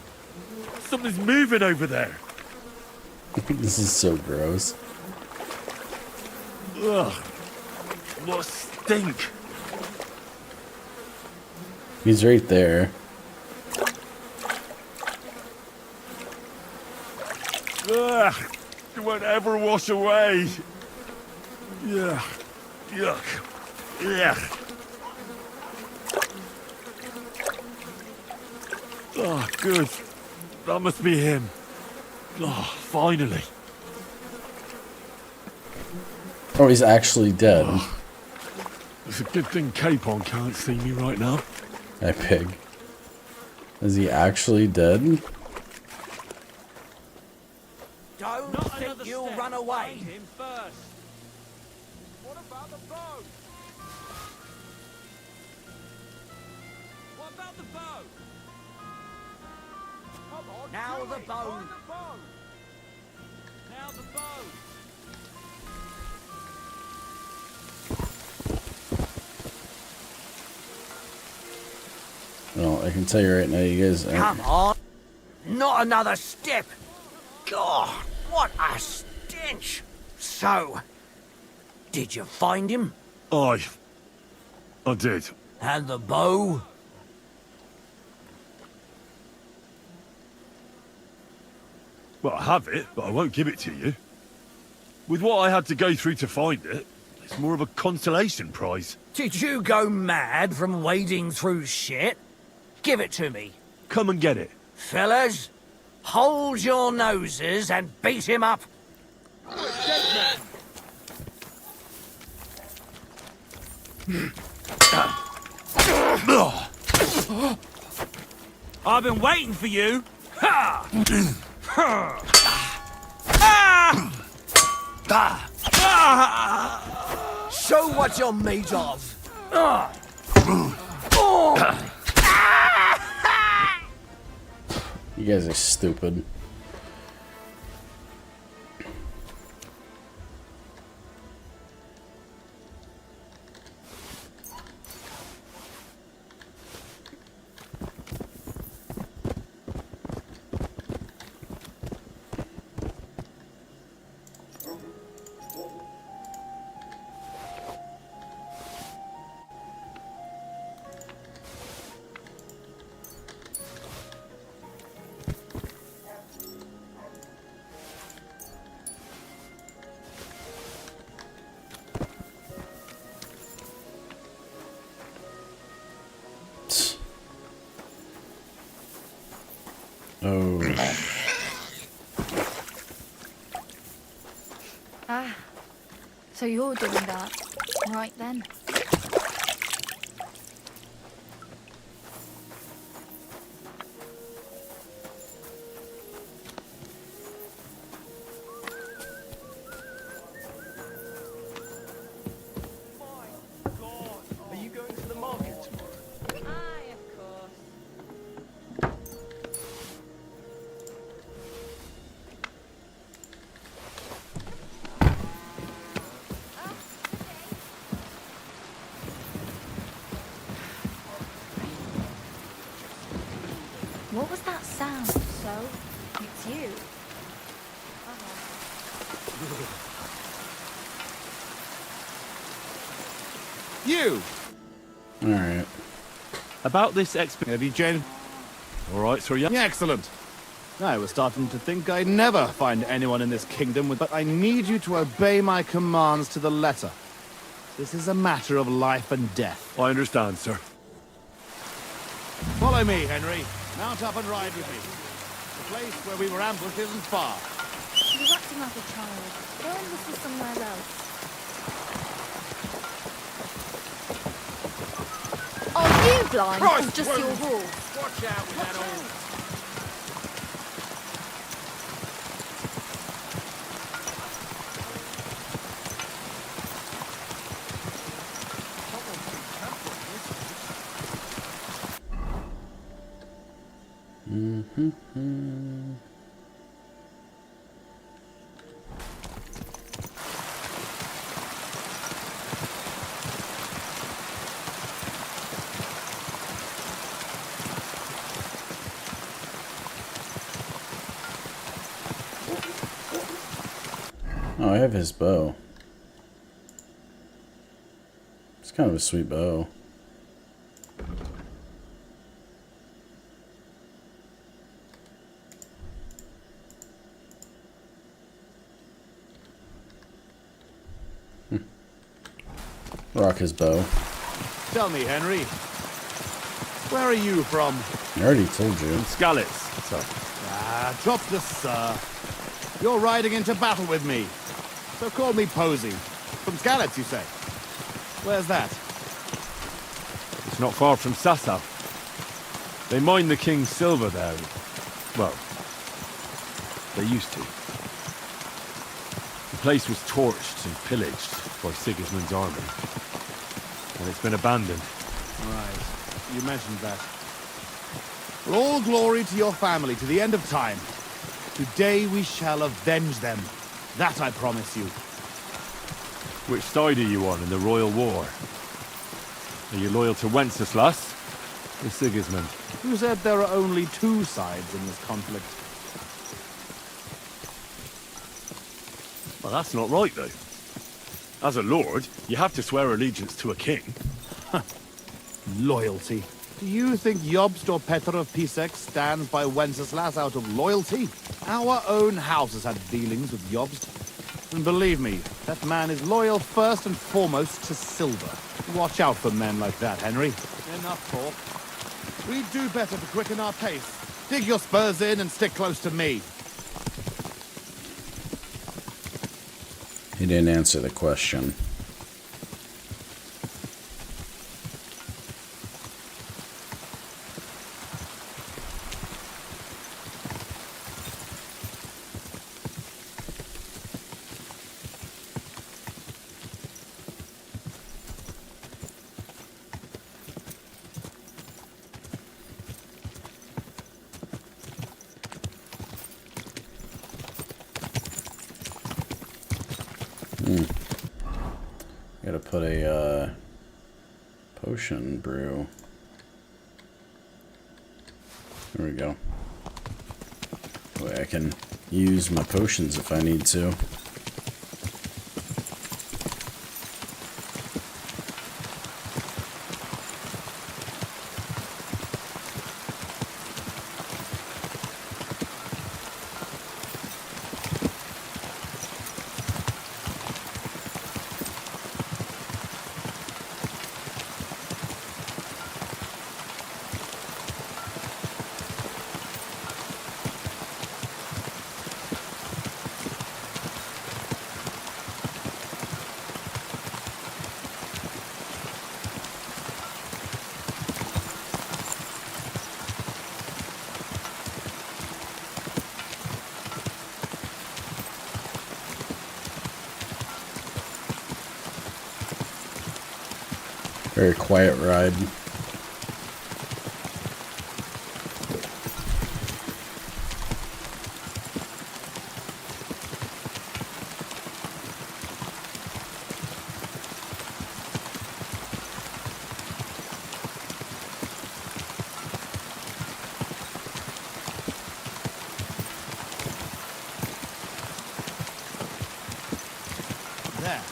Something's moving over there. This is so gross. Ugh. What a stink. He's right there. Ugh. It won't ever wash away. Yuck. Yuck. Yuck. Oh, good. That must be him. Oh, finally. Oh, he's actually dead. Oh. It's a good thing Capon can't see me right now. That pig. Is he actually dead? Don't think you'll run away. Him first. What about the bow? What about the bow? Come on, Now do the it. bow. On the bow. Now the bow. Well, I can tell you right now, you guys. Come on. Not another step. God, what a stench. So, did you find him? I did. And the bow? Well, I have it, but I won't give it to you. With what I had to go through to find it, it's more of a consolation prize. Did you go mad from wading through shit? Give it to me. Come and get it. Fellas, hold your noses and beat him up. I've been waiting for you. Ha! Show what you're made of. You guys are stupid. Oh. Ah, so you're doing that. Right then. Are you going to the market tomorrow? Aye, of course. What was that sound? So, it's you. You! Alright. About this expedition, have you changed? Alright, so yeah. Excellent. I was starting to think I'd never find anyone in this kingdom but I need you to obey my commands to the letter. This is a matter of life and death. I understand, sir. Follow me, Henry. Mount up and ride with me. The place where we were ambushed isn't far. You're acting like a child. Go and listen somewhere else. Are you blind or just your horse? Watch out with that old... Oh, I have his bow. It's kind of a sweet bow. Rock his bow. Tell me, Henry, where are you from? I already told you. From Skalitz. Sorry. Drop the sir. You're riding into battle with me. So call me Posey. From Skalitz, you say? Where's that? It's not far from Sasau. They mine the king's silver there. Well, they used to. The place was torched and pillaged by Sigismund's army. And it's been abandoned. Right. You mentioned that. Well, all glory to your family to the end of time. Today we shall avenge them. That I promise you. Which side are you on in the royal war? Are you loyal to Wenceslas or Sigismund? Who said there are only two sides in this conflict? Well, that's not right, though. As a lord, you have to swear allegiance to a king. Loyalty. Do you think Jobst or Petr of Pisek stands by Wenceslas out of loyalty? Our own house has had dealings with Jobst. And believe me, that man is loyal first and foremost to silver. Watch out for men like that, Henry. Enough talk. We'd do better to quicken our pace. Dig your spurs in and stick close to me. He didn't answer the question. Gotta put a potion brew. There we go. That way I can use my potions if I need to. Very quiet ride. There.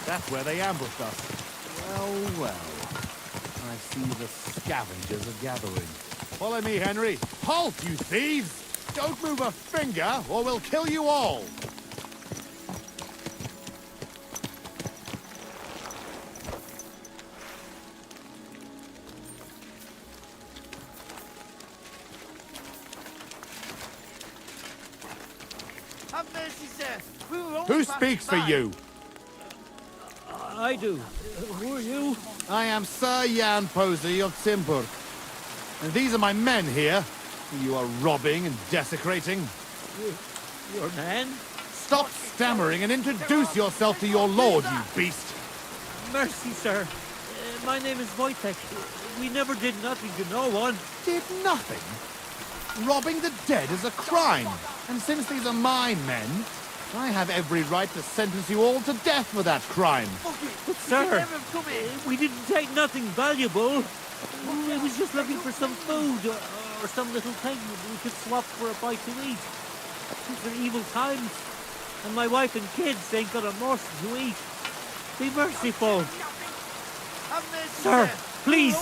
That's where they ambushed us. Well, well. I see the scavengers are gathering. Follow me, Henry. Halt, you thieves! Don't move a finger, or we'll kill you all! Have mercy, sir. Who speaks for you? I do. Who are you? I am Sir Jan Posey of Simburg. And these are my men here, who you are robbing and desecrating. Your man? Stop stammering and introduce yourself to your lord, you beast! Mercy, sir. My name is Wojtek. We never did nothing to no one. Did nothing? Robbing the dead is a crime. And since these are my men, I have every right to sentence you all to death for that crime. But sir, we didn't take nothing valuable. We was just looking for some food or some little thing we could swap for a bite to eat. These are evil times. and my wife and kids ain't got a morsel to eat. Be merciful. Sir, please,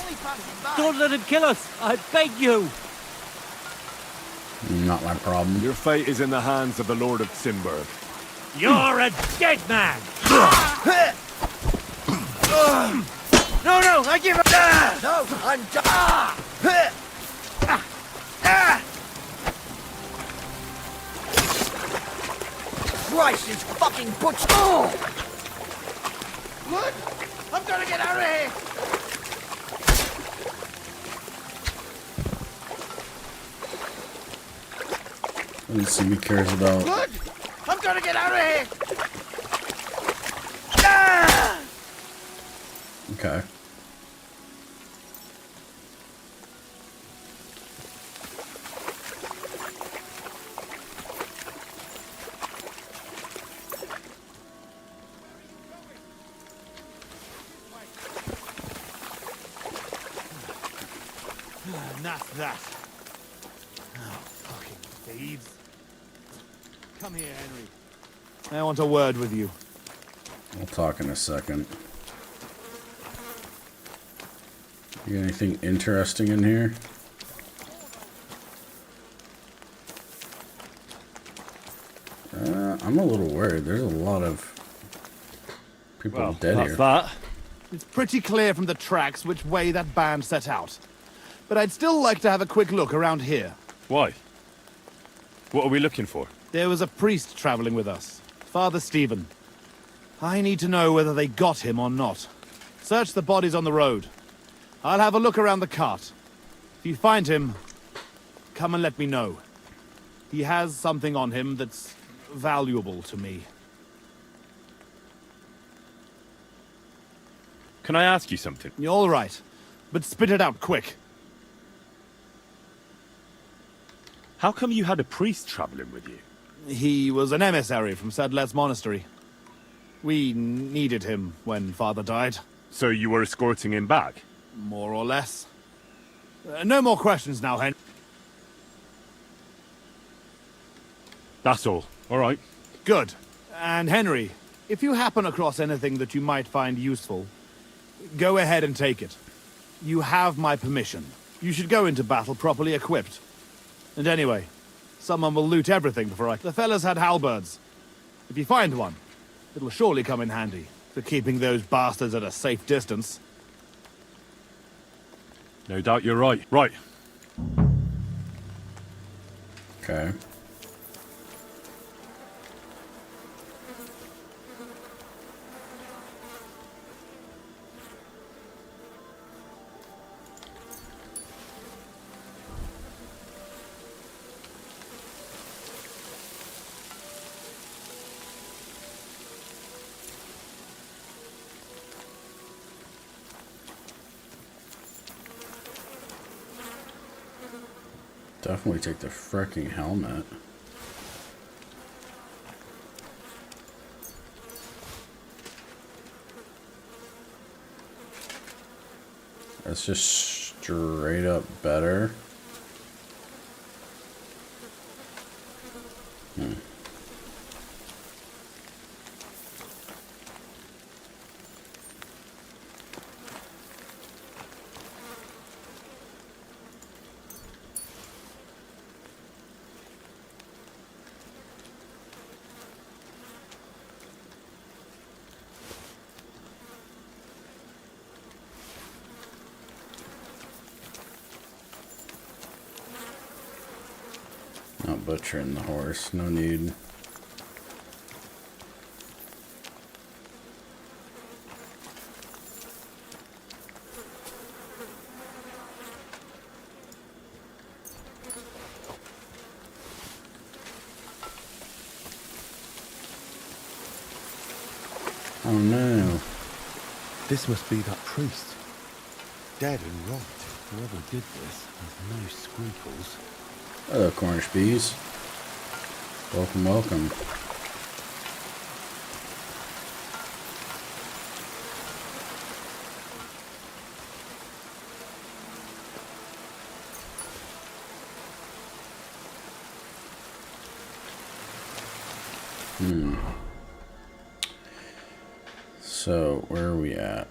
don't let him kill us. I beg you. Not my problem. Your fate is in the hands of the Lord of Simburg. You're a dead man. No, I give up. No, I'm Christ, this fucking butch. Look! I'm gonna get out of here! Let's see what he cares about. Look! I'm gonna get out of here! Okay. And that's that. Oh, fucking thieves. Come here, Henry. I want a word with you. We'll talk in a second. You got anything interesting in here? I'm a little worried. There's a lot of people dead here. That. It's pretty clear from the tracks which way that band set out. But I'd still like to have a quick look around here. Why? What are we looking for? There was a priest traveling with us, Father Stephen. I need to know whether they got him or not. Search the bodies on the road. I'll have a look around the cart. If you find him, come and let me know. He has something on him that's valuable to me. Can I ask you something? You're all right, but spit it out quick. How come you had a priest traveling with you? He was an emissary from Sadlet's monastery. We needed him when Father died. So you were escorting him back? More or less. No more questions now, Hen. That's all. All right. Good. And Henry, if you happen across anything that you might find useful, go ahead and take it. You have my permission. You should go into battle properly equipped. And anyway, someone will loot everything before I... The fellas had halberds. If you find one, it'll surely come in handy for keeping those bastards at a safe distance. No doubt you're right. Right. Okay. Definitely take the fricking helmet. That's just straight up better. Not butchering the horse, no need. Oh no. This must be that priest. Dead and right. Whoever did this has no scruples. Hello, Cornish bees. Welcome, welcome. So, where are we at?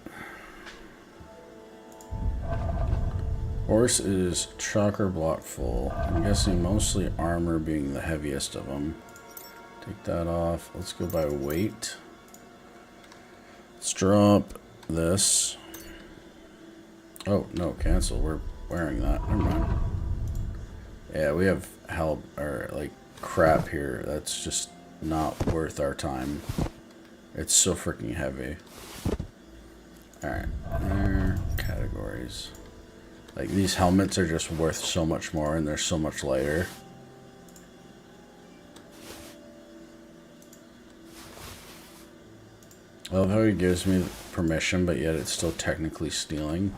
Horse is chakra block full. I'm guessing mostly armor being the heaviest of them. Take that off. Let's go by weight. Let's drop this. Oh, no, cancel. We're wearing that. Never mind. Yeah, we have hell or like crap here. That's just not worth our time. It's so freaking heavy. Alright, there. Categories. Like, these helmets are just worth so much more, and they're so much lighter. I love how he gives me permission, but yet it's still technically stealing.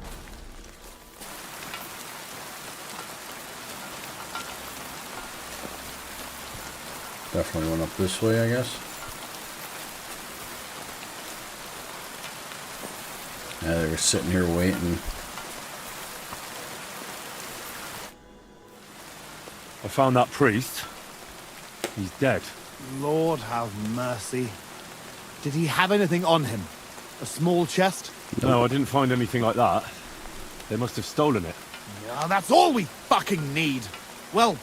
Definitely went up this way, I guess. Yeah, they were sitting here waiting. I found that priest. He's dead. Lord have mercy. Did he have anything on him? A small chest? No, I didn't find anything like that. They must have stolen it. Yeah, that's all we fucking need. Well,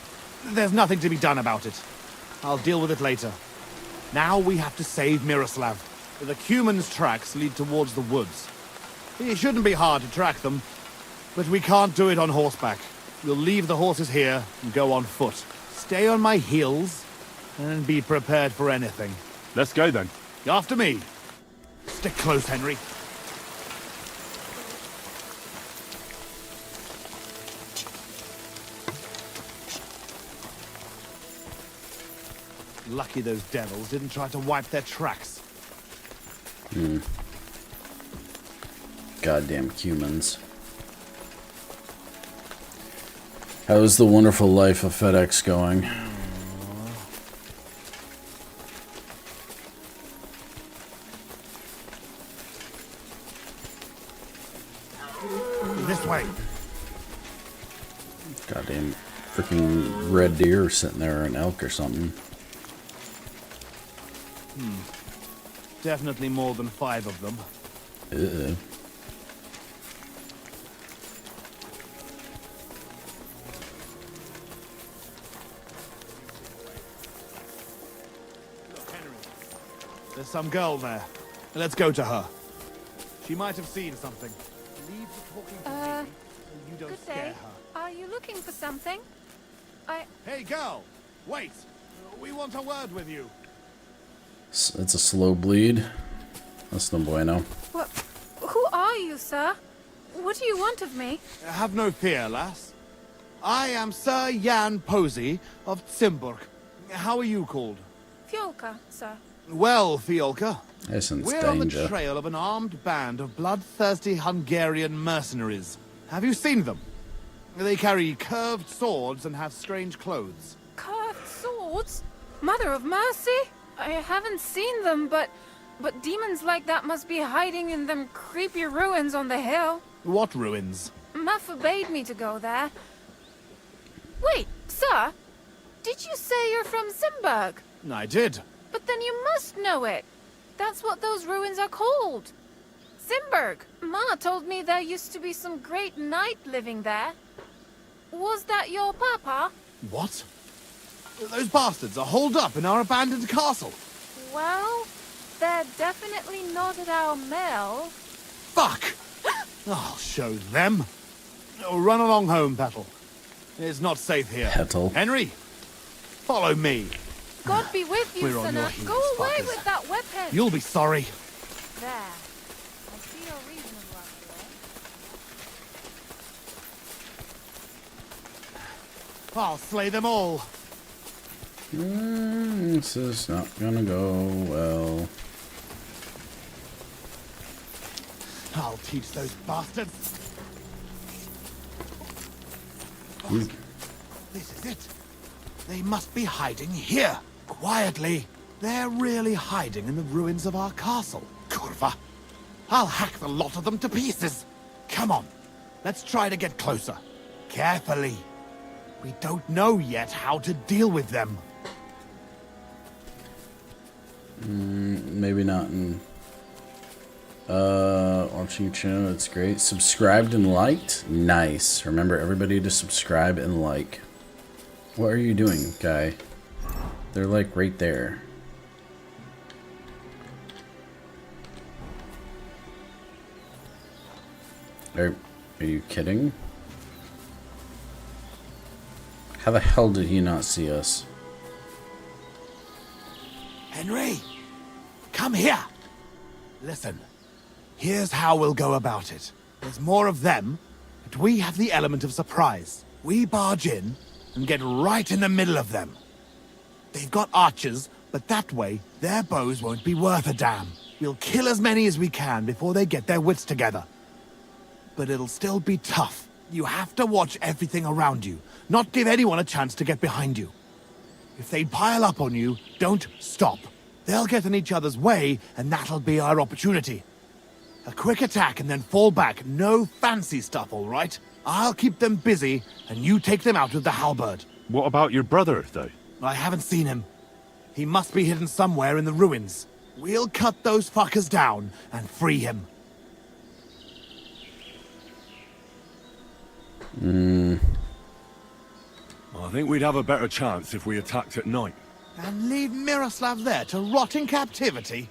there's nothing to be done about it. I'll deal with it later. Now we have to save Miroslav. The Cuman's tracks lead towards the woods. It shouldn't be hard to track them, but we can't do it on horseback. We'll leave the horses here and go on foot. Stay on my heels and be prepared for anything. Let's go then. After me. Stick close, Henry. Lucky those devils didn't try to wipe their tracks. Goddamn humans. How's the wonderful life of FedEx going? This way. Goddamn freaking red deer sitting there, or an elk or something. Definitely more than 5 of them. Ew. Look, Henry. There's some girl there. Let's go to her. She might have seen something. Leave the talking to me, so you don't Good scare day. her. Are you looking for something? Hey, girl! Wait! We want a word with you. It's a slow bleed. That's no bueno. What? Who are you, sir? What do you want of me? Have no fear, lass. I am Sir Jan Posey of Zimburg. How are you called? Fiolka, sir. Well, Fiolka, I sense we're on the danger. trail of an armed band of bloodthirsty Hungarian mercenaries. Have you seen them? They carry curved swords and have strange clothes. Curved swords? Mother of mercy? I haven't seen them, but demons like that must be hiding in them creepy ruins on the hill. What ruins? Ma forbade me to go there. Wait, sir, did you say you're from Zimburg? I did. But then you must know it. That's what those ruins are called. Zimburg. Ma told me there used to be some great knight living there. Was that your papa? What? Those bastards are holed up in our abandoned castle. Well, they're definitely not at our mill. Fuck! I'll show them. Run along home, Petal. It's not safe here. Petal. Henry, follow me. God be with you, We're on sinner. your heels, Go away fuckers. with that weapon. You'll be sorry. There. I see your reasonable after all. I'll slay them all. This is not gonna go well. I'll teach those bastards. This is it. They must be hiding here, quietly. They're really hiding in the ruins of our castle. Kurva. I'll hack the lot of them to pieces. Come on, let's try to get closer. Carefully. We don't know yet how to deal with them. Maybe not in watching your channel. It's great. Subscribed and liked. Nice. Remember everybody to subscribe and like. What are you doing, guy? They're like right there. Are you kidding? How the hell did he not see us? Henry, come here. Listen, here's how we'll go about it. There's more of them, but we have the element of surprise. We barge in and get right in the middle of them. They've got archers, but that way, their bows won't be worth a damn. We'll kill as many as we can before they get their wits together. But it'll still be tough. You have to watch everything around you, not give anyone a chance to get behind you. If they pile up on you, don't stop. They'll get in each other's way, and that'll be our opportunity. A quick attack and then fall back. No fancy stuff, all right? I'll keep them busy, and you take them out with the halberd. What about your brother, though? I haven't seen him. He must be hidden somewhere in the ruins. We'll cut those fuckers down and free him. I think we'd have a better chance if we attacked at night. And leave Miroslav there to rot in captivity?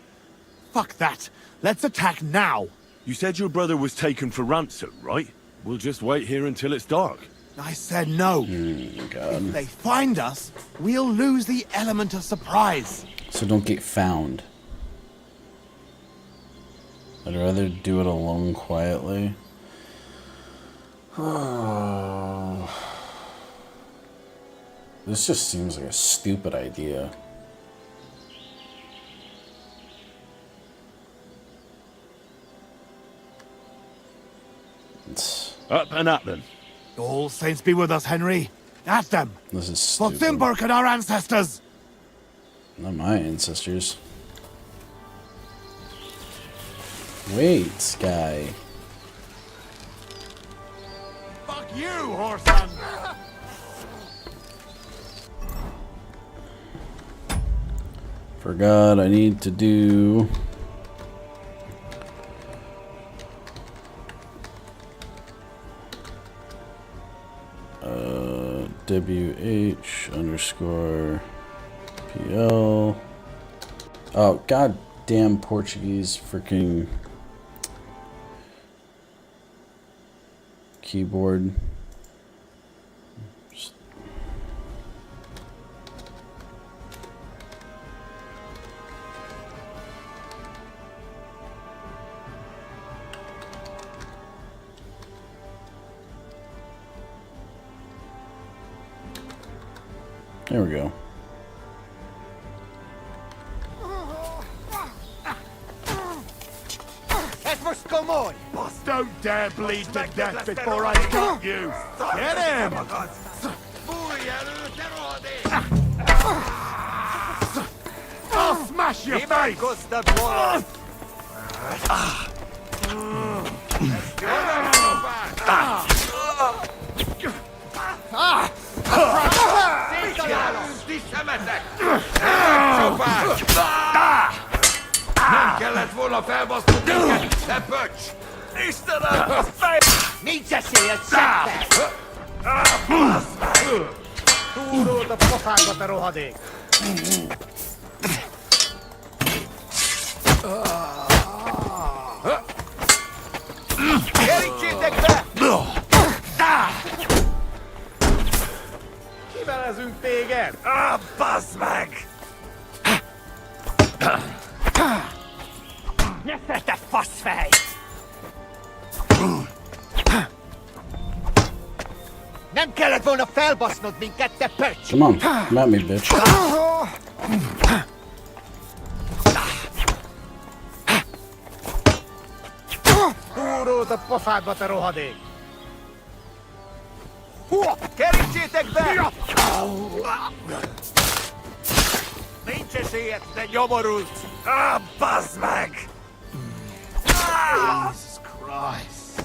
Fuck that. Let's attack now. You said your brother was taken for ransom, right? We'll just wait here until it's dark. I said no. If they find us, we'll lose the element of surprise. So don't get found. I'd rather do it alone quietly. This just seems like a stupid idea. Up and at them. All saints be with us, Henry. At them. This is For stupid. Thimberk and our ancestors. Not my ancestors. Wait, guy. Fuck you, whoreson. Forgot I need to do... WH_PL. Oh, goddamn Portuguese freaking keyboard. There we go. Boss, don't dare bleed to death before I got you. Get him! I'll smash your face! Nem kellett volna felbasznod minket, te pöcs! Istenem! Nincs esélyed semmi! Túrold a pofádba, te rohadék! Kerítsétek be! Kivelezünk téged! Bazd meg! Ne te faszfej! Nem kellett volna felbasznod minket, te pöcs! Come on, come at me, bitch. Túrold a pofádba, te rohadék! Kerítsétek be! Nincs esélyed, te nyomorult! Bazd meg! Jesus Christ.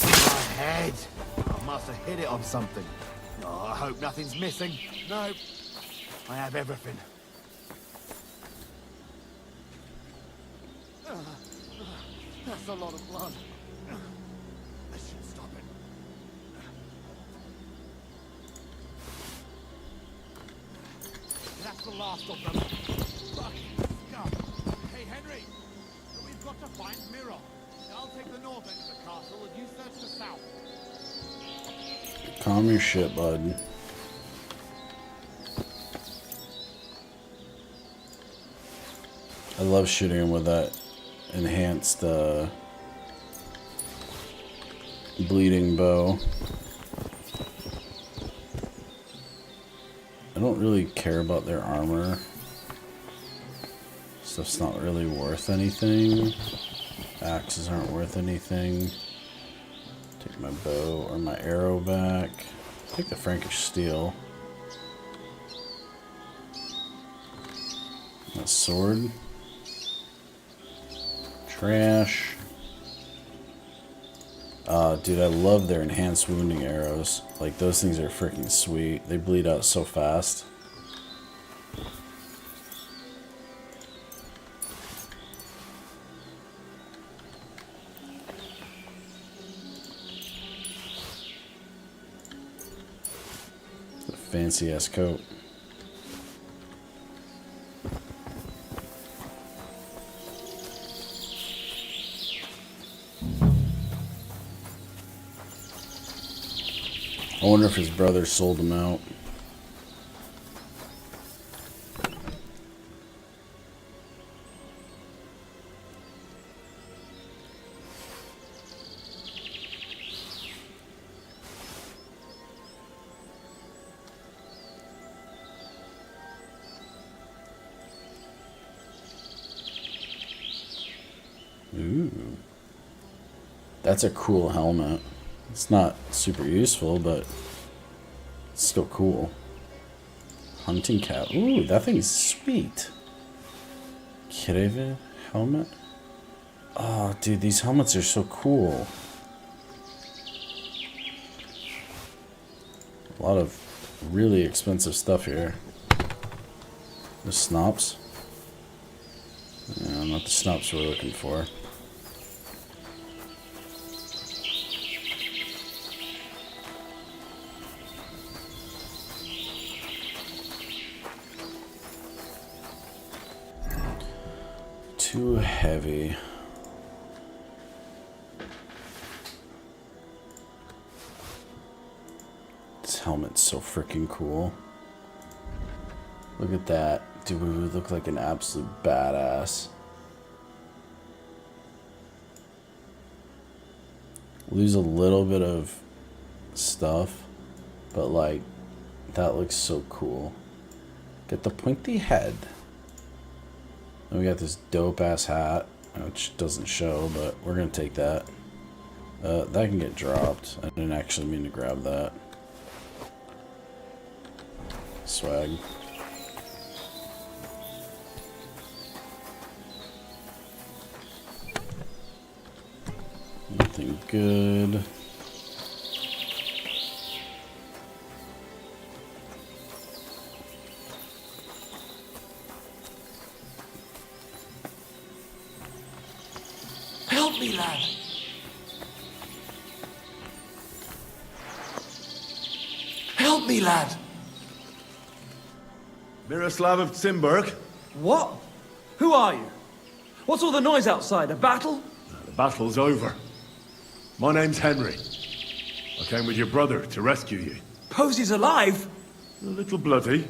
My head. I must have hit it on something. Oh, I hope nothing's missing. No. I have everything. That's a lot of blood. I should stop it. That's the last of them. Fucking scum. Hey, Henry. We've got to find Miro. I'll take the north end of the castle and you search the south. Calm your shit, bud. I love shooting him with that enhanced bleeding bow. I don't really care about their armor. Stuff's not really worth anything. Axes aren't worth anything. Take my bow or my arrow back. Take the Frankish steel. That sword. Trash. Dude, I love their enhanced wounding arrows. Like, those things are freaking sweet. They bleed out so fast. It's a fancy-ass coat. I wonder if his brother sold him out. Ooh. That's a cool helmet. It's not super useful, but it's still cool. Hunting cap. Ooh, that thing's sweet. Kireve helmet. Oh, dude, these helmets are so cool. A lot of really expensive stuff here. The snops. Yeah, not the snops we're looking for. Too heavy. This helmet's so freaking cool. Look at that. Dude, we would look like an absolute badass. Lose a little bit of stuff, but like, that looks so cool. Get the pointy head. Then we got this dope ass hat, which doesn't show, but we're gonna take that. That can get dropped. I didn't actually mean to grab that. Swag. Nothing good. Help me, lad. Help me, lad. Miroslav of Zimberg? What? Who are you? What's all the noise outside? A battle? The battle's over. My name's Henry. I came with your brother to rescue you. Posy's alive? A little bloody,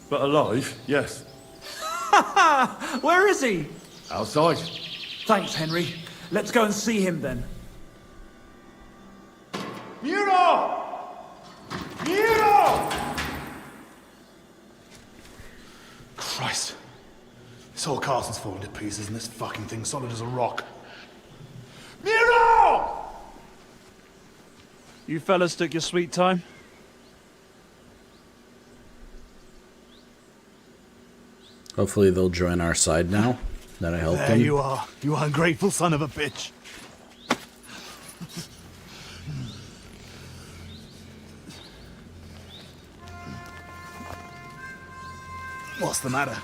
but alive, yes. Ha ha! Where is he? Outside. Thanks, Henry. Let's go and see him then. Miro! Miro! Christ. This whole castle's falling to pieces and this fucking thing's solid as a rock. Miro! You fellas took your sweet time? Hopefully they'll join our side now that I helped There them. you are, you ungrateful son of a bitch. What's the matter?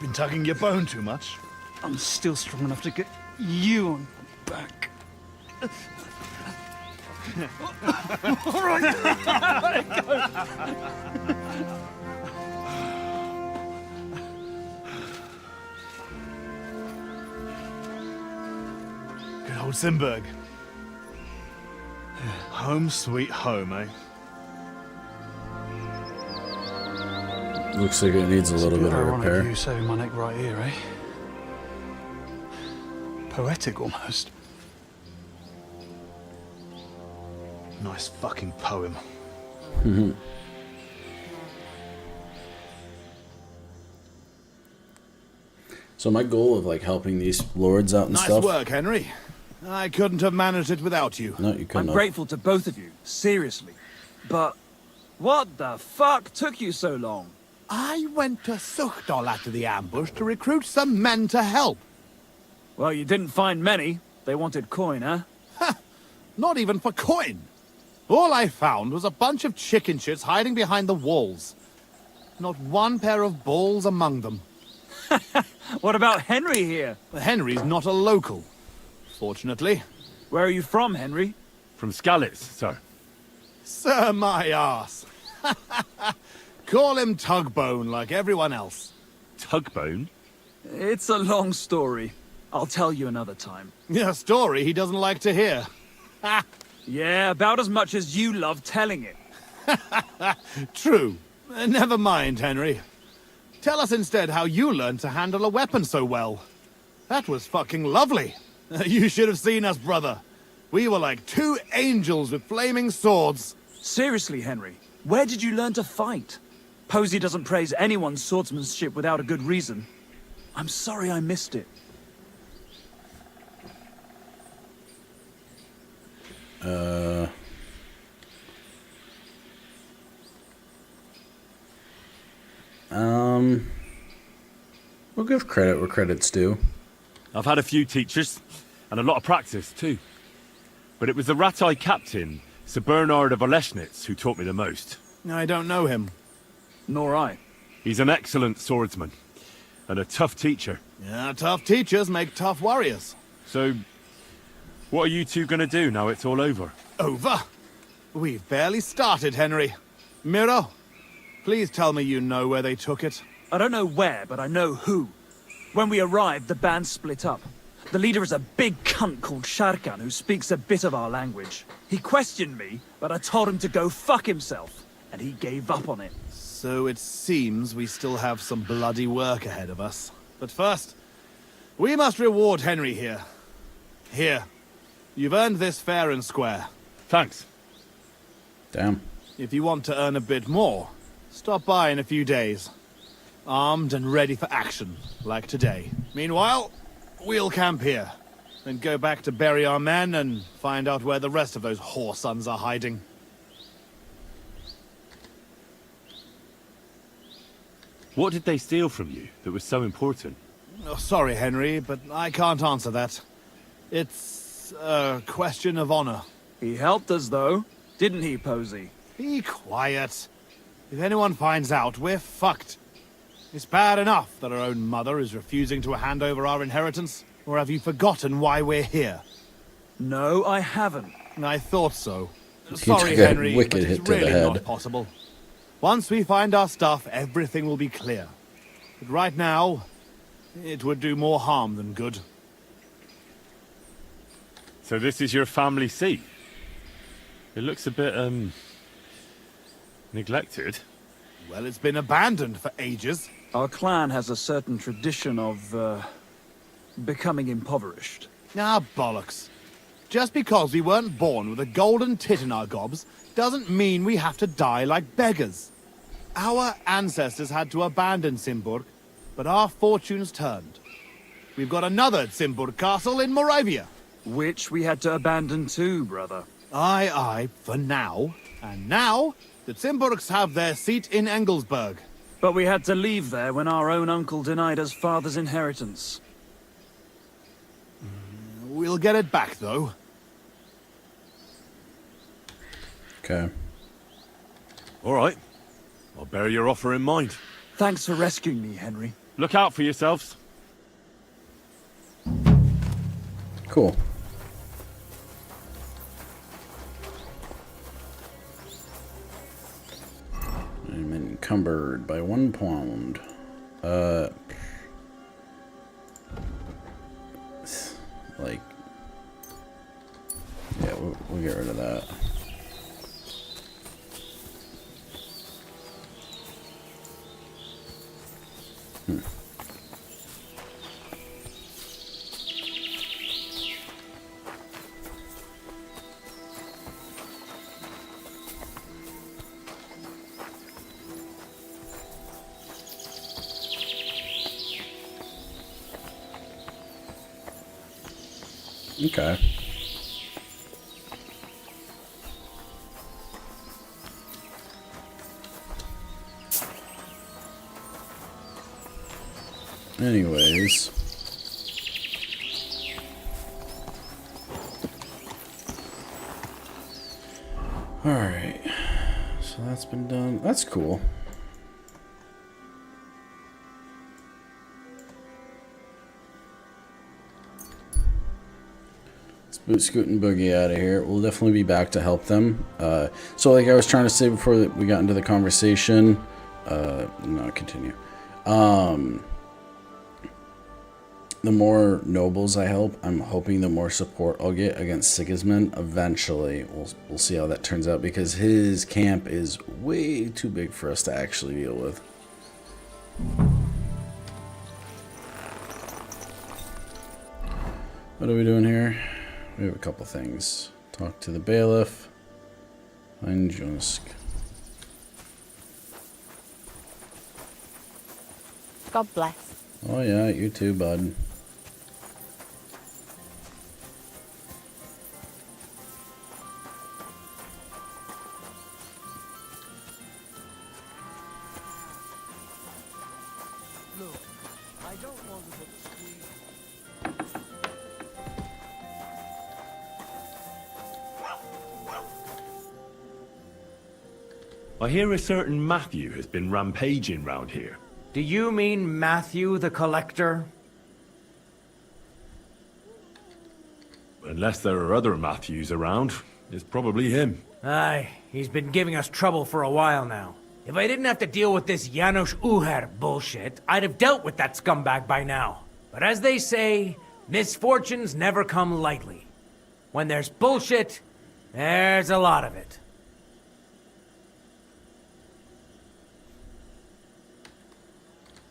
Been tugging your bone too much? I'm still strong enough to get you on my back. All right. Let it go. Good old Simberg. Home sweet home, eh? Looks like it needs a little bit of Ironic repair. you saving my neck right here, eh? Poetic almost. Nice fucking poem. So my goal of like helping these lords out and Nice stuff. work, Henry. I couldn't have managed it without you. No, you couldn't I'm have. grateful to both of you, seriously. But what the fuck took you so long? I went to Suchdol after the ambush to recruit some men to help. Well, you didn't find many. They wanted coin, huh? Not even for coin. All I found was a bunch of chicken shits hiding behind the walls. Not one pair of balls among them. What about Henry here? Henry's not a local, fortunately. Where are you from, Henry? From Skalitz, sir. Sir, my ass. Call him Tugbone like everyone else. Tugbone? It's a long story. I'll tell you another time. A story he doesn't like to hear. Yeah, about as much as you love telling it. True. Never mind, Henry. Tell us instead how you learned to handle a weapon so well. That was fucking lovely. You should have seen us, brother. We were like two angels with flaming swords. Seriously, Henry, where did you learn to fight? Posey doesn't praise anyone's swordsmanship without a good reason. I'm sorry I missed it. We'll give credit where credit's due. I've had a few teachers, and a lot of practice, too. But it was the Ratai captain, Sir Bernard of Oleschnitz, who taught me the most. I don't know him. Nor I. He's an excellent swordsman, and a tough teacher. Yeah, tough teachers make tough warriors. So, what are you two gonna do now it's all over? Over? We've barely started, Henry. Miro, please tell me you know where they took it. I don't know where, but I know who. When we arrived, the band split up. The leader is a big cunt called Sharkan who speaks a bit of our language. He questioned me, but I told him to go fuck himself, and he gave up on it. So it seems we still have some bloody work ahead of us. But first, we must reward Henry here. Here. You've earned this fair and square. Thanks. Damn. If you want to earn a bit more, stop by in a few days. Armed and ready for action, like today. Meanwhile, we'll camp here. Then go back to bury our men and find out where the rest of those whoresons are hiding. What did they steal from you that was so important? Oh, sorry, Henry, but I can't answer that. It's a question of honor. He helped us, though. Didn't he, Posey? Be quiet. If anyone finds out, we're fucked. It's bad enough that our own mother is refusing to hand over our inheritance. Or have you forgotten why we're here? No, I haven't. I thought so. He Sorry, took a Henry, wicked but it's hit to the really head. not possible. Once we find our stuff, everything will be clear. But right now, it would do more harm than good. So this is your family seat? It looks a bit, neglected. Well, it's been abandoned for ages. Our clan has a certain tradition of, becoming impoverished. Ah, bollocks. Just because we weren't born with a golden tit in our gobs, doesn't mean we have to die like beggars. Our ancestors had to abandon Simburg, but our fortunes turned. We've got another Simburg castle in Moravia. Which we had to abandon too, brother. Aye, for now. And now, the Simburgs have their seat in Engelsberg. But we had to leave there when our own uncle denied us father's inheritance. We'll get it back, though. Okay. All right. I'll bear your offer in mind. Thanks for rescuing me, Henry. Look out for yourselves. Cool. I'm encumbered by 1 pound. Like, yeah, we'll get rid of that. Okay. Anyways. Alright. So that's been done. That's cool. Boot Scoot and Boogie out of here. We'll definitely be back to help them. So like I was trying to say before that we got into the conversation, no, continue. The more nobles I help, I'm hoping the more support I'll get against Sigismund. Eventually, we'll see how that turns out, because his camp is way too big for us to actually deal with. What are we doing here? We have a couple things. Talk to the bailiff. Find Jusk. God bless. Oh yeah, you too, bud. Look, I don't want to put the squeeze. I hear a certain Matthew has been rampaging round here. Do you mean Matthew the Collector? Unless there are other Matthews around, it's probably him. Aye, he's been giving us trouble for a while now. If I didn't have to deal with this Janos Uher bullshit, I'd have dealt with that scumbag by now. But as they say, misfortunes never come lightly. When there's bullshit, there's a lot of it.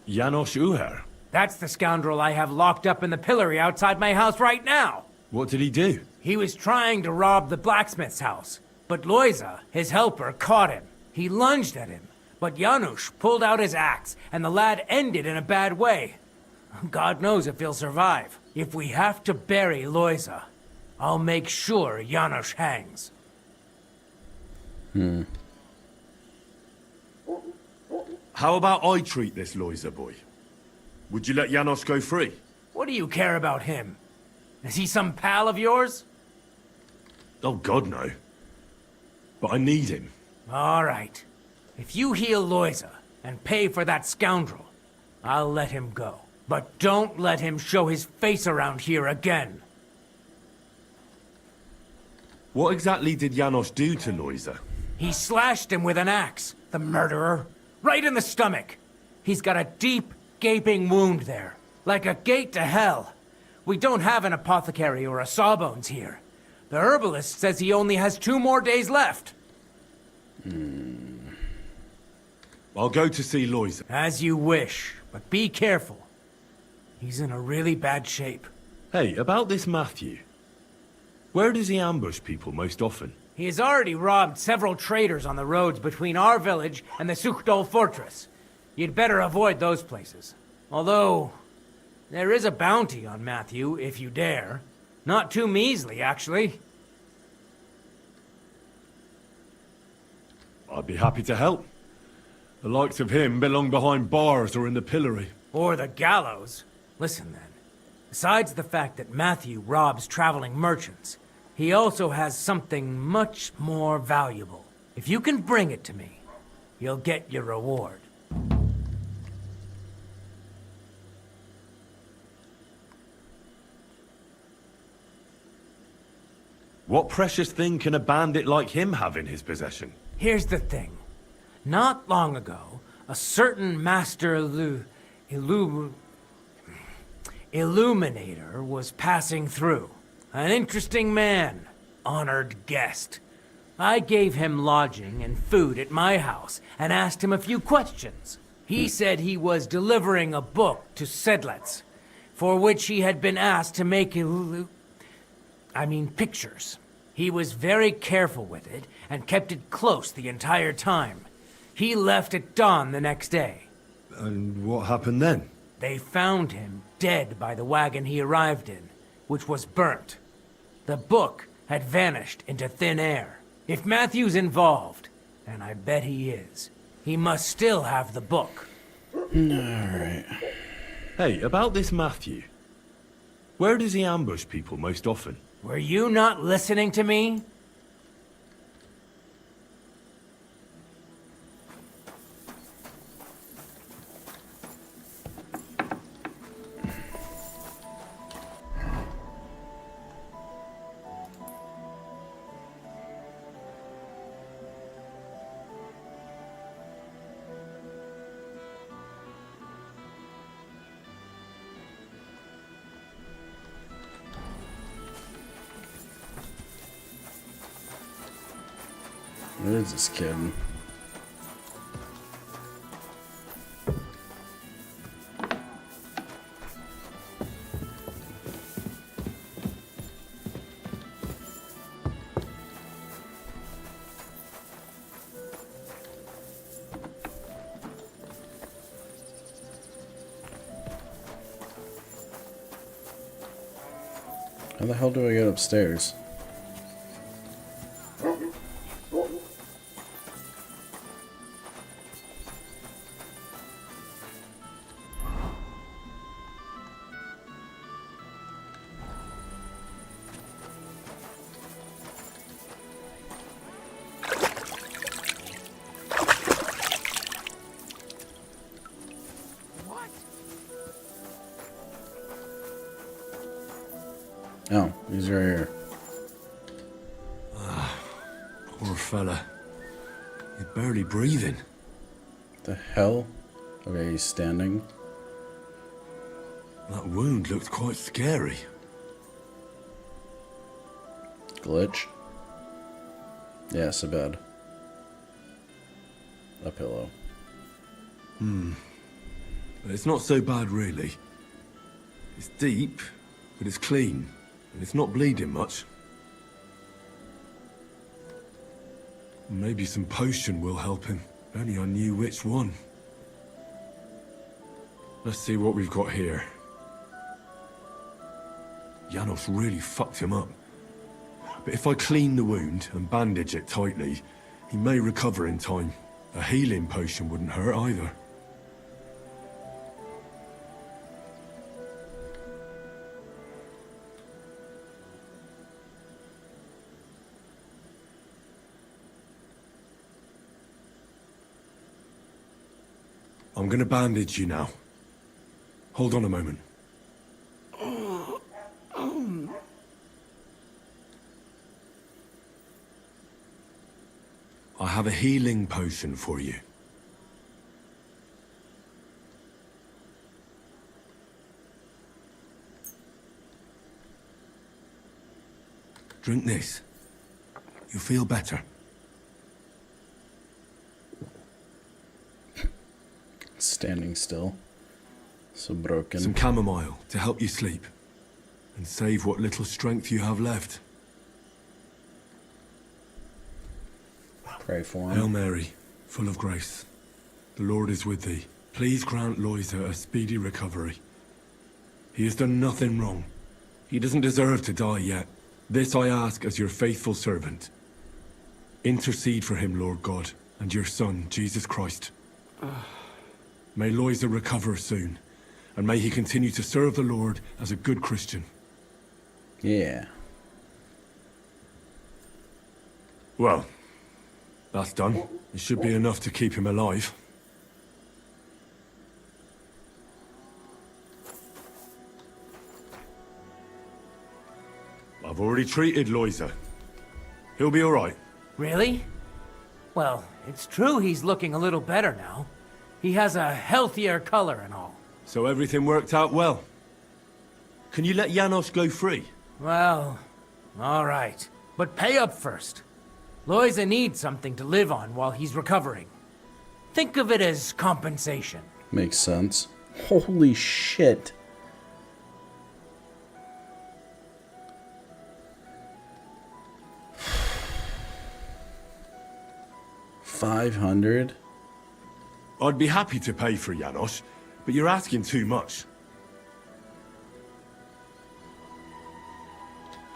Janos Uher? That's the scoundrel I have locked up in the pillory outside my house right now. What did he do? He was trying to rob the blacksmith's house, but Loiza, his helper, caught him. He lunged at him, but Janusz pulled out his axe, and the lad ended in a bad way. God knows if he'll survive. If we have to bury Loiza, I'll make sure Janusz hangs. How about I treat this Loiza boy? Would you let Janos go free? What do you care about him? Is he some pal of yours? Oh, God, no. But I need him. All right. If you heal Loiza and pay for that scoundrel, I'll let him go. But don't let him show his face around here again. What exactly did Janos do to Loiza? He slashed him with an axe, the murderer. Right in the stomach. He's got a deep, gaping wound there. Like a gate to hell. We don't have an apothecary or a sawbones here. The herbalist says he only has 2 more days left. I'll go to see Loiza. As you wish, but be careful. He's in a really bad shape. Hey, about this Matthew. Where does he ambush people most often? He has already robbed several traders on the roads between our village and the Suchdol fortress. You'd better avoid those places. Although, there is a bounty on Matthew, if you dare. Not too measly, actually. I'd be happy to help. The likes of him belong behind bars or in the pillory. Or the gallows. Listen then. Besides the fact that Matthew robs traveling merchants, he also has something much more valuable. If you can bring it to me, you'll get your reward. What precious thing can a bandit like him have in his possession? Here's the thing. Not long ago, a certain master illuminator was passing through. An interesting man, honored guest. I gave him lodging and food at my house and asked him a few questions. He said he was delivering a book to Sedlets, for which he had been asked to make pictures. He was very careful with it and kept it close the entire time. He left at dawn the next day. And what happened then? They found him dead by the wagon he arrived in, which was burnt. The book had vanished into thin air. If Matthew's involved, and I bet he is, he must still have the book. Alright. Hey, about this Matthew. Where does he ambush people most often? Were you not listening to me? What is this kid? How the hell do I get upstairs? Oh, he's right here. Poor fella. He's barely breathing. The hell? Okay, he's standing. That wound looked quite scary. Glitch? Yes, a bed. A pillow. It's not so bad, really. It's deep, but it's clean. And it's not bleeding much. Maybe some potion will help him. If only I knew which one. Let's see what we've got here. Janos really fucked him up. But if I clean the wound and bandage it tightly, he may recover in time. A healing potion wouldn't hurt either. I'm gonna bandage you now. Hold on a moment. I have a healing potion for you. Drink this. You'll feel better. Standing still. So broken. Some chamomile to help you sleep. And save what little strength you have left. Pray for him. Hail Mary, full of grace. The Lord is with thee. Please grant Loisa a speedy recovery. He has done nothing wrong. He doesn't deserve to die yet. This I ask as your faithful servant. Intercede for him, Lord God, and your Son, Jesus Christ. May Loisa recover soon, and may he continue to serve the Lord as a good Christian. Yeah. Well, that's done. It should be enough to keep him alive. I've already treated Loisa. He'll be all right. Really? Well, it's true he's looking a little better now. He has a healthier color and all. So everything worked out well. Can you let Janos go free? Well, all right. But pay up first. Loiza needs something to live on while he's recovering. Think of it as compensation. Makes sense. Holy shit. $500? I'd be happy to pay for Janos, but you're asking too much.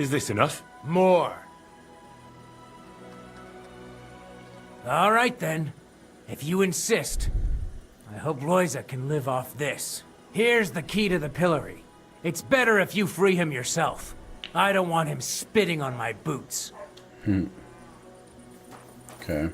Is this enough? More. All right, then. If you insist. I hope Loiza can live off this. Here's the key to the pillory. It's better if you free him yourself. I don't want him spitting on my boots. Okay.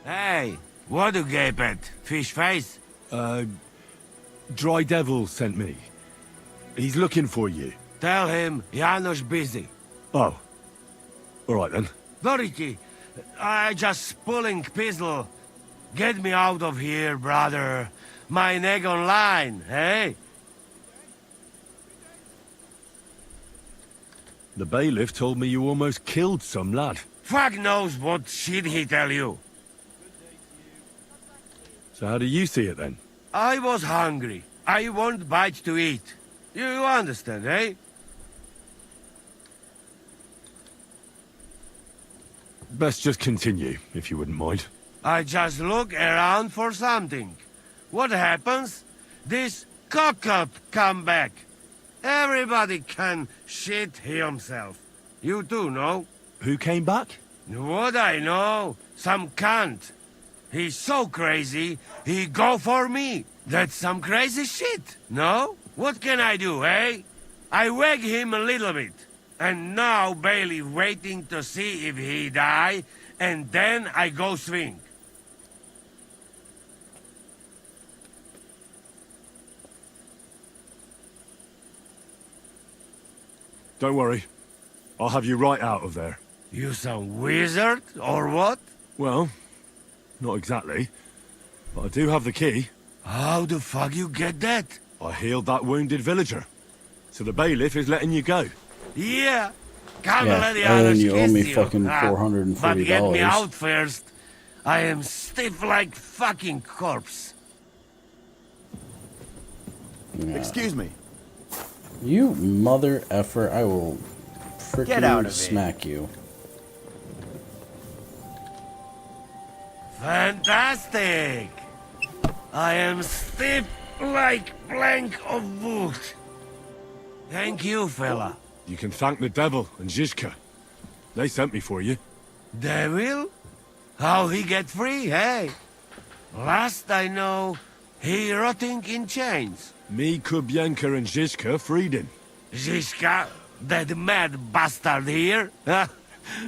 Hey, what you gape at? Fish face? Dry Devil sent me. He's looking for you. Tell him Janos busy. Oh. All right, then. Doriki, I just pulling pistol. Get me out of here, brother. My neck on line, hey? The bailiff told me you almost killed some lad. Fuck knows what shit he tell you. So how do you see it, then? I was hungry. I want bite to eat. You understand, eh? Best just continue, if you wouldn't mind. I just look around for something. What happens? This cock-up come back. Everybody can shit himself. You too, no? Who came back? What I know? Some cunt. He's so crazy, he go for me. That's some crazy shit, no? What can I do, eh? I wag him a little bit. And now Bailey waiting to see if he die, and then I go swing. Don't worry. I'll have you right out of there. You some wizard, or what? Well, not exactly. But I do have the key. How the fuck you get that? I healed that wounded villager. So the bailiff is letting you go. Yeah. Come Yeah, let the and others you owe me kiss you. fucking $440. But get me out first. I am stiff like fucking corpse. Yeah. Excuse me. You mother effer, I will Get out frickin' of smack you. Fantastic! I am stiff like plank of wood. Thank you, fella. You can thank the devil and Zizka. They sent me for you. Devil? How he get free, hey? Last I know, he rotting in chains. Me, Kubienka, and Zizka freed him. Zizka, that mad bastard here?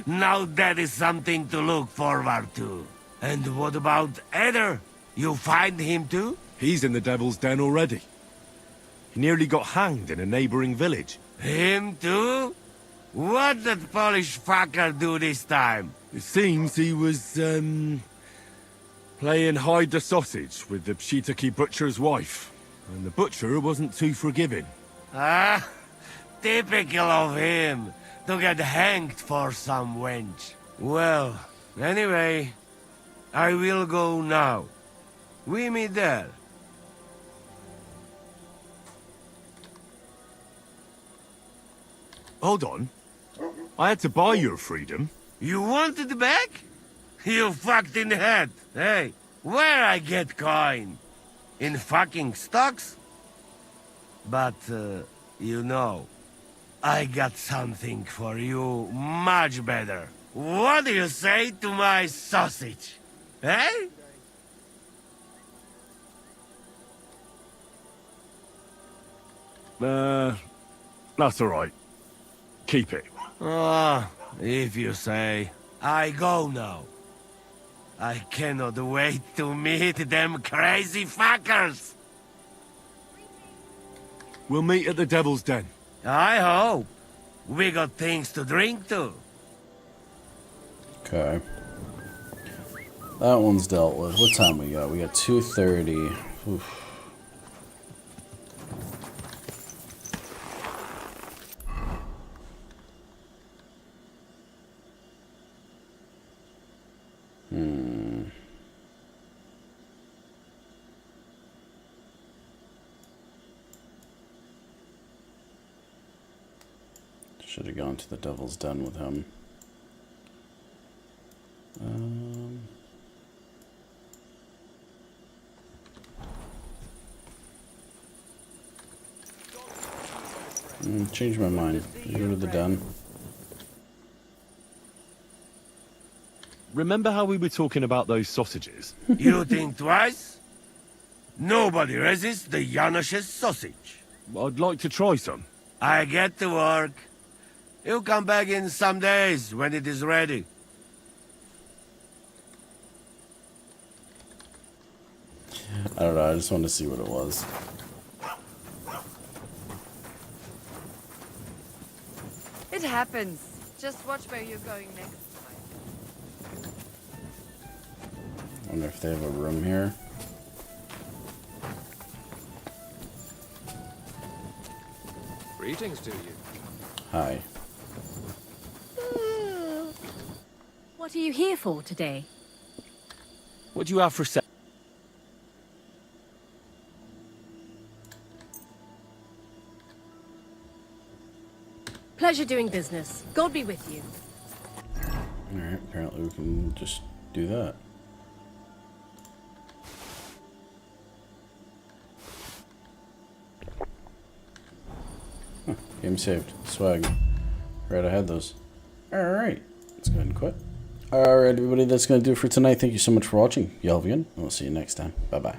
Now that is something to look forward to. And what about Eder? You find him too? He's in the devil's den already. He nearly got hanged in a neighboring village. Him too? What did Polish fucker do this time? It seems he was, playing hide the sausage with the Pshitaki butcher's wife. And the butcher wasn't too forgiving. Ah, typical of him, to get hanged for some wench. Well, anyway, I will go now. We meet there. Hold on. I had to buy your freedom. You want it back? You fucked in the head. Hey, where I get coin? In fucking stocks? But, You know, I got something for you much better. What do you say to my sausage? Eh? That's all right. Keep it. Ah, if you say. I go now. I cannot wait to meet them crazy fuckers. We'll meet at the Devil's Den. I hope. We got things to drink to. Okay. That one's dealt with. What time we got? We got 2:30. Oof. Should have gone to the Devil's Den with him. Change my mind. You go to the den. Remember how we were talking about those sausages? You think twice? Nobody resists the Janos's sausage. I'd like to try some. I get to work. You'll come back in some days when it is ready. I don't know, I just wanted to see what it was. It happens. Just watch where you're going next. I wonder if they have a room here. Greetings to you. Hi. What are you here for today? What do you have for sale? Pleasure doing business. God be with you. Alright, apparently we can just do that. Huh, game saved. Swag. Right, I had those. Alright, let's go ahead and quit. Alright, everybody, that's going to do it for tonight. Thank you so much for watching. Y'all have a good one. We'll see you next time. Bye-bye.